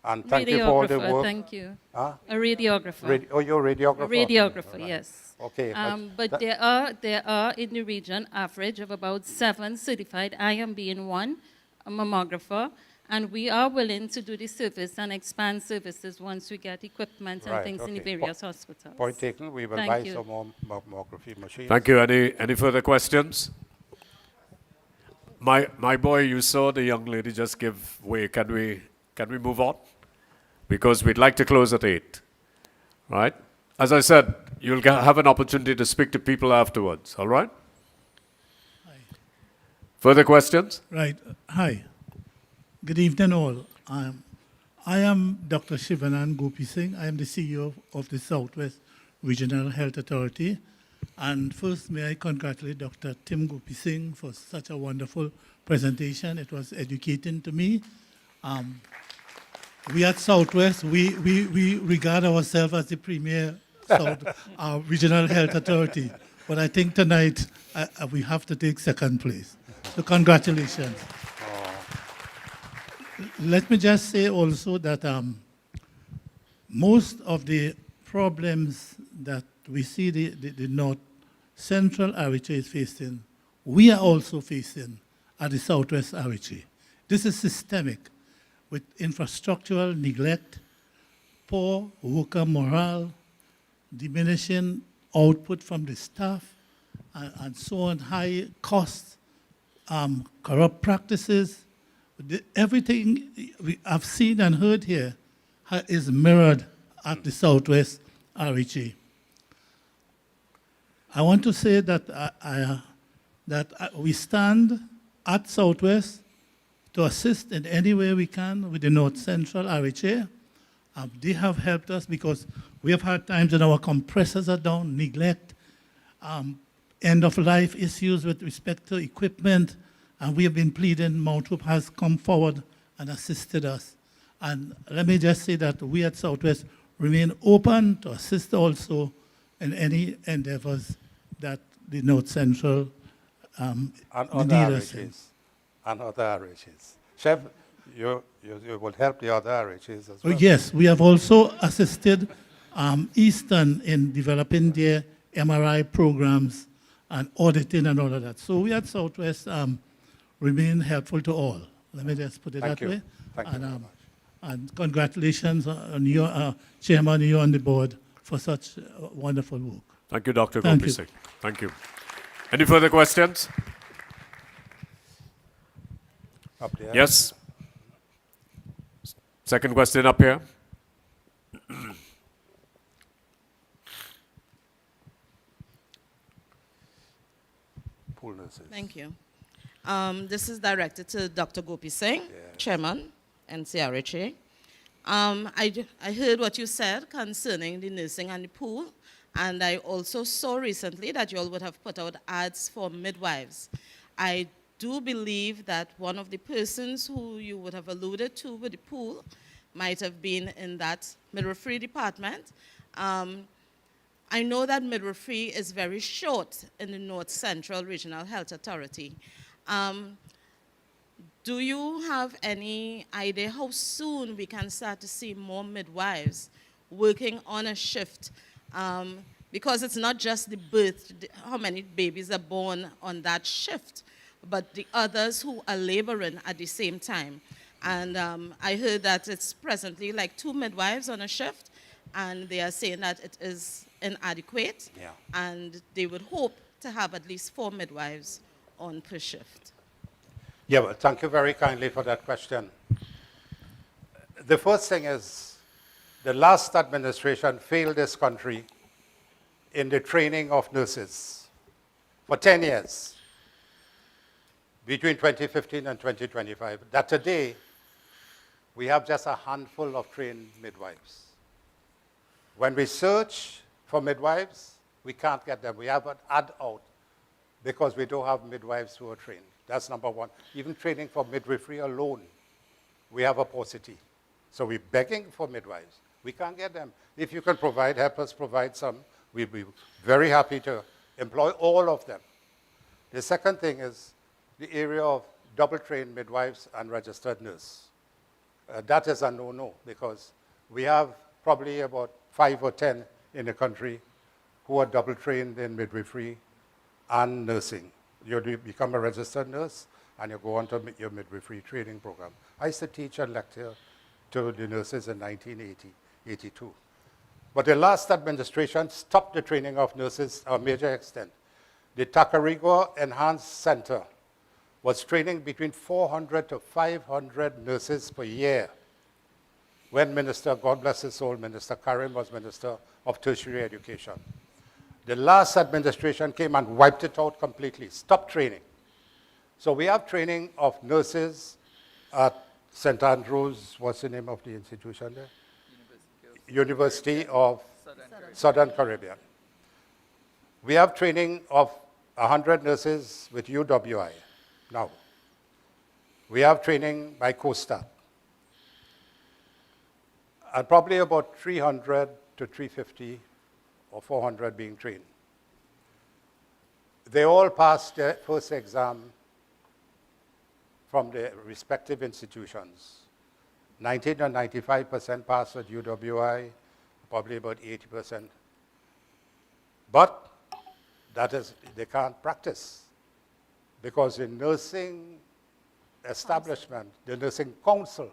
and thank you for all the work. Thank you. Huh? A radiographer. You're a radiographer? A radiographer, Right. yes. Okay. But there are in the region average of about 7 certified, I am being one, a mammographer, and we are willing to do the service and expand services once we get equipment and Right, things in the okay. various hospitals. Point taken. We will Thank buy you. some more mammography machines. Thank you. Any further questions? My boy, you saw the young lady just give way. Can we move on? Because we'd like to close at 8. Right? As I said, you'll have an opportunity to speak to people afterwards. All right? Further questions? Right. Hi. Good evening, all. I am Dr. Shivanan Gopi Singh. I am the CEO of the Southwest Regional Health Authority. And first, may I congratulate Dr. Tim Gopi Singh for such a wonderful presentation. It was educating to me. We at Southwest, we regard ourselves as the premier regional health authority. But I think tonight we have to take second place. So congratulations. Let me just say also that most of the problems that we see the North Central RHA is facing, we are also facing at the Southwest RHA. This is systemic, with infrastructural neglect, poor worker morale, diminishing output from the staff, and so on, high costs, corrupt practices. Everything I've seen and heard here is mirrored at the Southwest RHA. I want to say that we stand at Southwest to assist in any way we can with the North Central RHA. They have helped us because we have had times when our compressors are down, neglect, end-of-life issues with respect to equipment, and we have been pleading. Mount Hope has come forward and assisted us. And let me just say that we at Southwest remain open to assist also in any endeavors that the North Central and need other us in. RHAs. And other RHAs. Chef, you will help the other RHAs as well? Yes, we have also assisted Eastern in developing their MRI programs and auditing and all of that. So we at Southwest remain helpful to all. Let me just put it that way. Thank you very much. And congratulations on your chairman, you on the board for such wonderful work. Thank you, Dr. Thank Gopi you. Singh. Thank you. Any further questions? Up there. Yes. Second question up here. Pool nurses. Thank you. This is directed to Dr. Gopi Singh, Chairman, NCRHA. I heard what you said concerning the nursing and the pool, and I also saw recently that you all would have put out ads for midwives. I do believe that one of the persons who you would have alluded to with the pool might have been in that midwifery department. I know that midwifery is very short in the North Central Regional Health Authority. Do you have any idea how soon we can start to see more midwives working on a shift? Because it's not just the birth, how many babies are born on that shift, but the others who are laboring at the same time. And I heard that it's presently like 2 midwives on a shift, and they are saying that it is inadequate, Yeah. and they would hope to have at least 4 midwives on per shift. Yeah, well, thank you very kindly for that question. The first thing is the last administration failed this country in the training of nurses for 10 years, between 2015 and 2025, that today we have just a handful of trained midwives. When we search for midwives, we can't get them. We have an ad out because we don't have midwives who are trained. That's number one. Even training for midwifery alone, we have a paucity. So we're begging for midwives. We can't get them. If you can provide, help us provide some, we'd be very happy to employ all of them. The second thing is the area of double-trained midwives and registered nurse. That is a no-no because we have probably about 5 or 10 in the country who are double-trained in midwifery and nursing. You become a registered nurse and you go on to your midwifery training program. I used to teach and lecture to the nurses in 1982. But the last administration stopped the training of nurses to a major extent. The Tacarigua Enhanced Center was training between 400 to 500 nurses per year when Minister, God bless his soul, Minister Karim was Minister of Tertiary Education. The last administration came and wiped it out completely, stopped training. So we have training of nurses at St. Andrews, what's the name of the institution there? University of Southern Caribbean. We have training of 100 nurses with UWI now. We have training by COSTAT. And probably about 300 to 350 or 400 being trained. They all passed their first exam from their respective institutions. 90 to 95% passed at UWI, probably about 80%. But that is, they can't practice because the nursing establishment, the nursing council,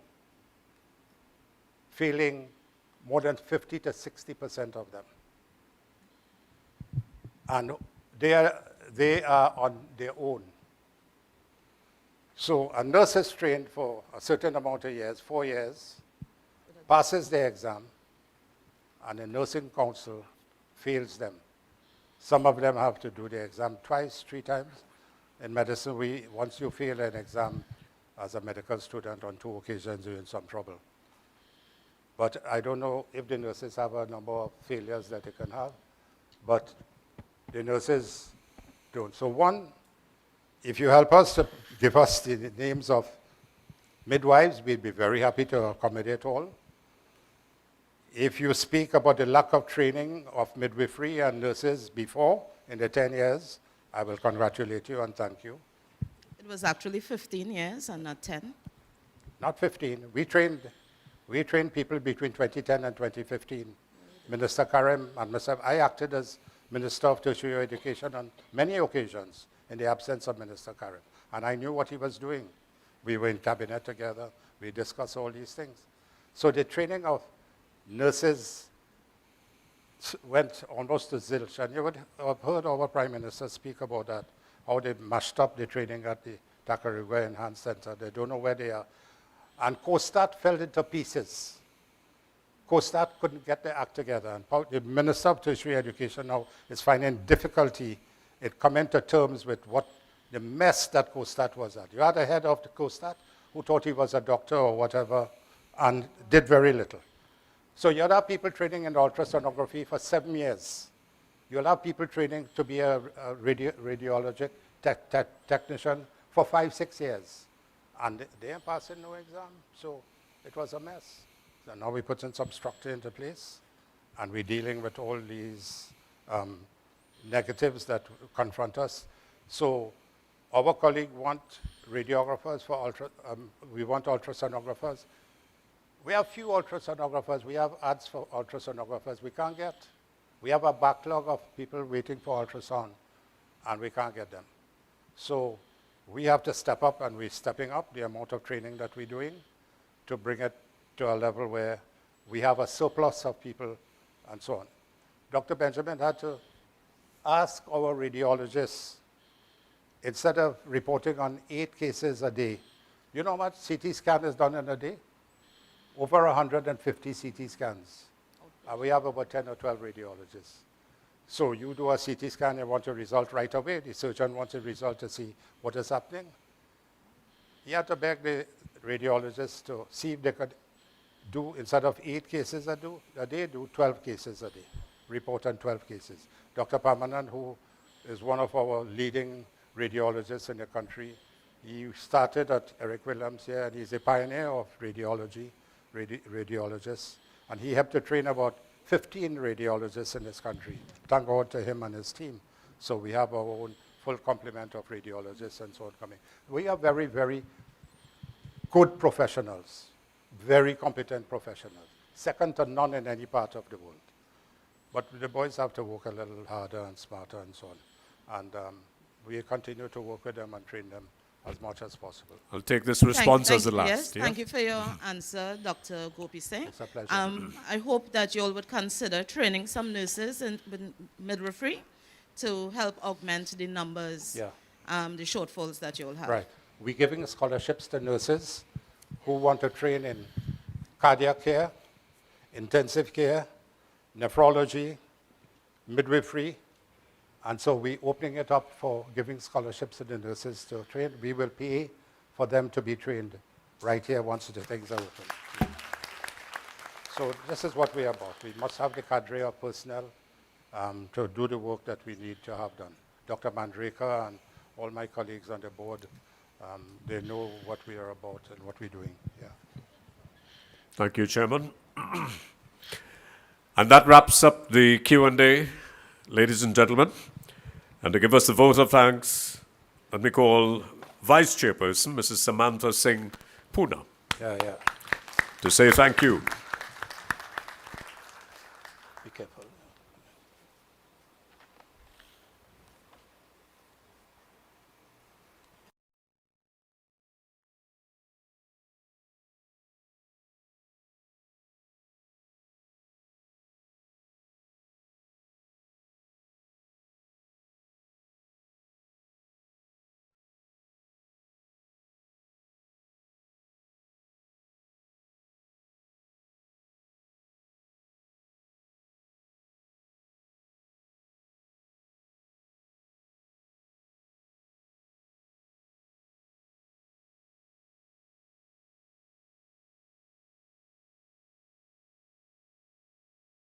failing more than 50 to 60% of them. And they are on their own. So a nurse is trained for a certain amount of years, 4 years, passes the exam, and the nursing council fails them. Some of them have to do the exam twice, 3 times. In medicine, once you fail an exam as a medical student on 2 occasions, you're in some trouble. But I don't know if the nurses have a number of failures that they can have, but the nurses don't. So one, if you help us to give us the names of midwives, we'd be very happy to accommodate all. If you speak about the lack of training of midwifery and nurses before, in the 10 years, I will congratulate you and thank you. It was actually 15 years and not 10. Not 15. We trained people between 2010 and 2015. Minister Karim and myself, I acted as Minister of Tertiary Education on many occasions in the absence of Minister Karim. And I knew what he was doing. We were in cabinet together. We discussed all these things. So the training of nurses went almost to zilch. And you would have heard our Prime Minister speak about that, how they mashed up the training at the Tacarigua Enhanced Center. They don't know where they are. And COSTAT fell into pieces. COSTAT couldn't get their act together. And the Minister of Tertiary Education now is finding difficulty in coming to terms with what the mess that COSTAT was at. You had a head of the COSTAT who thought he was a doctor or whatever and did very little. So you'll have people training in ultrasonography for 7 years. You'll have people training to be a radiologic technician for 5, 6 years. And they are passing no exam. So it was a mess. So now we're putting some structure into place, and we're dealing with all these negatives that confront us. So our colleague want radiographers for we want ultrasonographers. We have few ultrasonographers. We have ads for ultrasonographers. We can't get. We have a backlog of people waiting for ultrasound, and we can't get them. So we have to step up, and we're stepping up the amount of training that we're doing. to bring it to a level where we have a surplus of people and so on. Dr. Benjamin had to ask our radiologists, instead of reporting on 8 cases a day, you know how much CT scan is done in a day? Over 150 CT scans. We have about 10 or 12 radiologists. So you do a CT scan, you want a result right away. The surgeon wants a result to see what is happening. He had to beg the radiologists to see if they could do, instead of 8 cases a day, do 12 cases a day, report on 12 cases. Dr. Parmanan, who is one of our leading radiologists in the country, he started at Eric Williams here, and he's a pioneer of radiology, radiologists, and he helped to train about 15 radiologists in this country. Thank God to him and his team. So we have our own full complement of radiologists and so on coming. We are very, very good professionals, very competent professionals, second to none in any part of the world. But the boys have to work a little harder and smarter and so on. And we continue to work with them and train them as much as possible. I'll take this response as the last. Yes, yeah? thank you for your answer, Dr. Gopi Singh. It's a pleasure. I hope that you all would consider training some nurses in midwifery to help augment the numbers, the shortfalls that you all have. Right. We're giving scholarships to nurses who want to train in cardiac care, intensive care, nephrology, midwifery, and so we're opening it up for giving scholarships to the nurses to train. We will pay for them to be trained right here once the things are open. So this is what we are about. We must have the cadre of personnel to do the work that we need to have done. Dr. Mandreka and all my colleagues on the board, they know what we are about and what we're doing. Yeah. Thank you, Chairman. And that wraps up the Q&A, ladies and gentlemen. And to give us the vote of thanks, let me call Vice Chairperson, Mrs. Samantha Singh Poona, to say thank you. Be careful.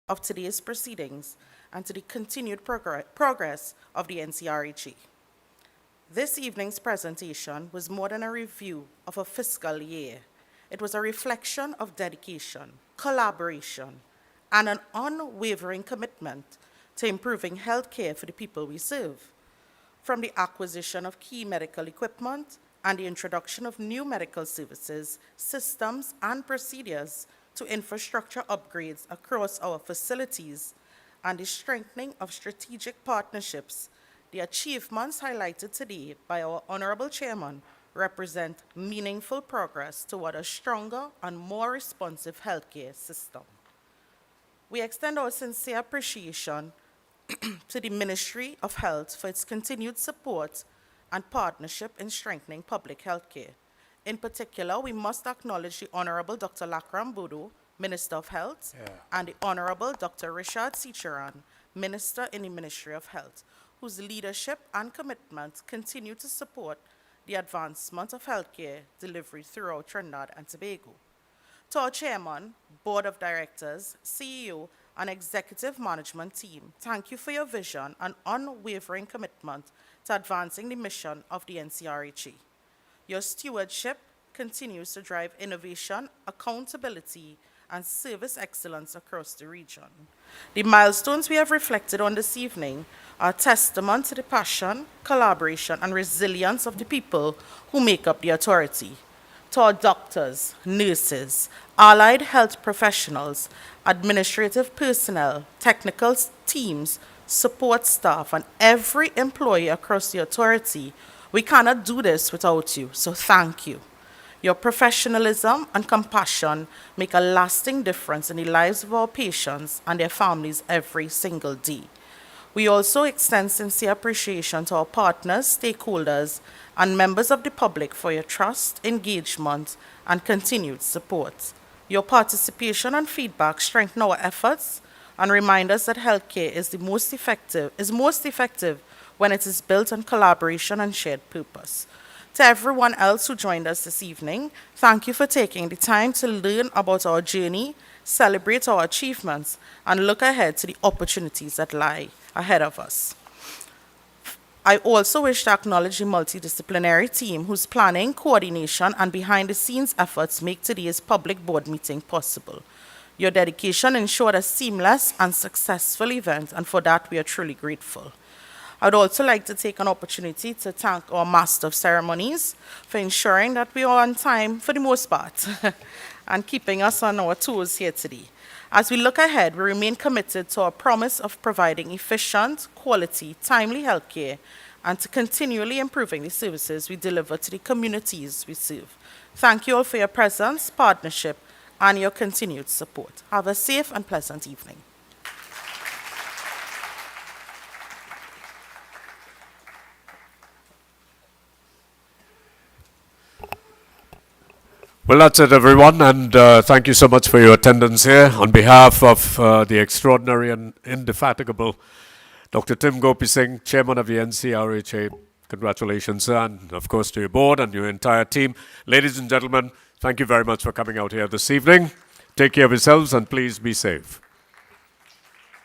Of today's proceedings and to the continued progress of the NCRHA. This evening's presentation was more than a review of a fiscal year. It was a reflection of dedication, collaboration, and an unwavering commitment to improving health care for the people we serve. From the acquisition of key medical equipment and the introduction of new medical services, systems, and procedures to infrastructure upgrades across our facilities and the strengthening of strategic partnerships, the achievements highlighted today by our Honorable Chairman represent meaningful progress toward a stronger and more responsive healthcare system. We extend our sincere appreciation to the Ministry of Health for its continued support and partnership in strengthening public health care. In particular, we must acknowledge the Honorable Dr. Lakram Bodo, Minister of Health, and the Honorable Dr. Richard Sicharan, Minister in the Ministry of Health, whose leadership and commitment continue to support the advancement of healthcare delivery throughout Trinidad and Tobago. To our Chairman, Board of Directors, CEO, and Executive Management Team, thank you for your vision and unwavering commitment to advancing the mission of the NCRHA. Your stewardship continues to drive innovation, accountability, and service excellence across the region. The milestones we have reflected on this evening are testament to the passion, collaboration, and resilience of the people who make up the authority. To our doctors, nurses, allied health professionals, administrative personnel, technical teams, support staff, and every employee across the authority, we cannot do this without you, so thank you. Your professionalism and compassion make a lasting difference in the lives of our patients and their families every single day. We also extend sincere appreciation to our partners, stakeholders, and members of the public for your trust, engagement, and continued support. Your participation and feedback strengthen our efforts and remind us that healthcare is most effective when it is built on collaboration and shared purpose. To everyone else who joined us this evening, thank you for taking the time to learn about our journey, celebrate our achievements, and look ahead to the opportunities that lie ahead of us. I also wish to acknowledge the multidisciplinary team whose planning, coordination, and behind-the-scenes efforts make today's public board meeting possible. Your dedication ensured a seamless and successful event, and for that we are truly grateful. I would also like to take an opportunity to thank our Master of Ceremonies for ensuring that we are on time for the most part and keeping us on our toes here today. As we look ahead, we remain committed to our promise of providing efficient, quality, timely healthcare and to continually improving the services we deliver to the communities we serve. Thank you all for your presence, partnership, and your continued support. Have a safe and pleasant evening. Well, that's it, everyone, and thank you so much for your attendance here. On behalf of the extraordinary and indefatigable Dr. Tim Gopi Singh, Chairman of the NCRHA, congratulations, and of course to your board and your entire team. Ladies and gentlemen, thank you very much for coming out here this evening. Take care of yourselves and please be safe.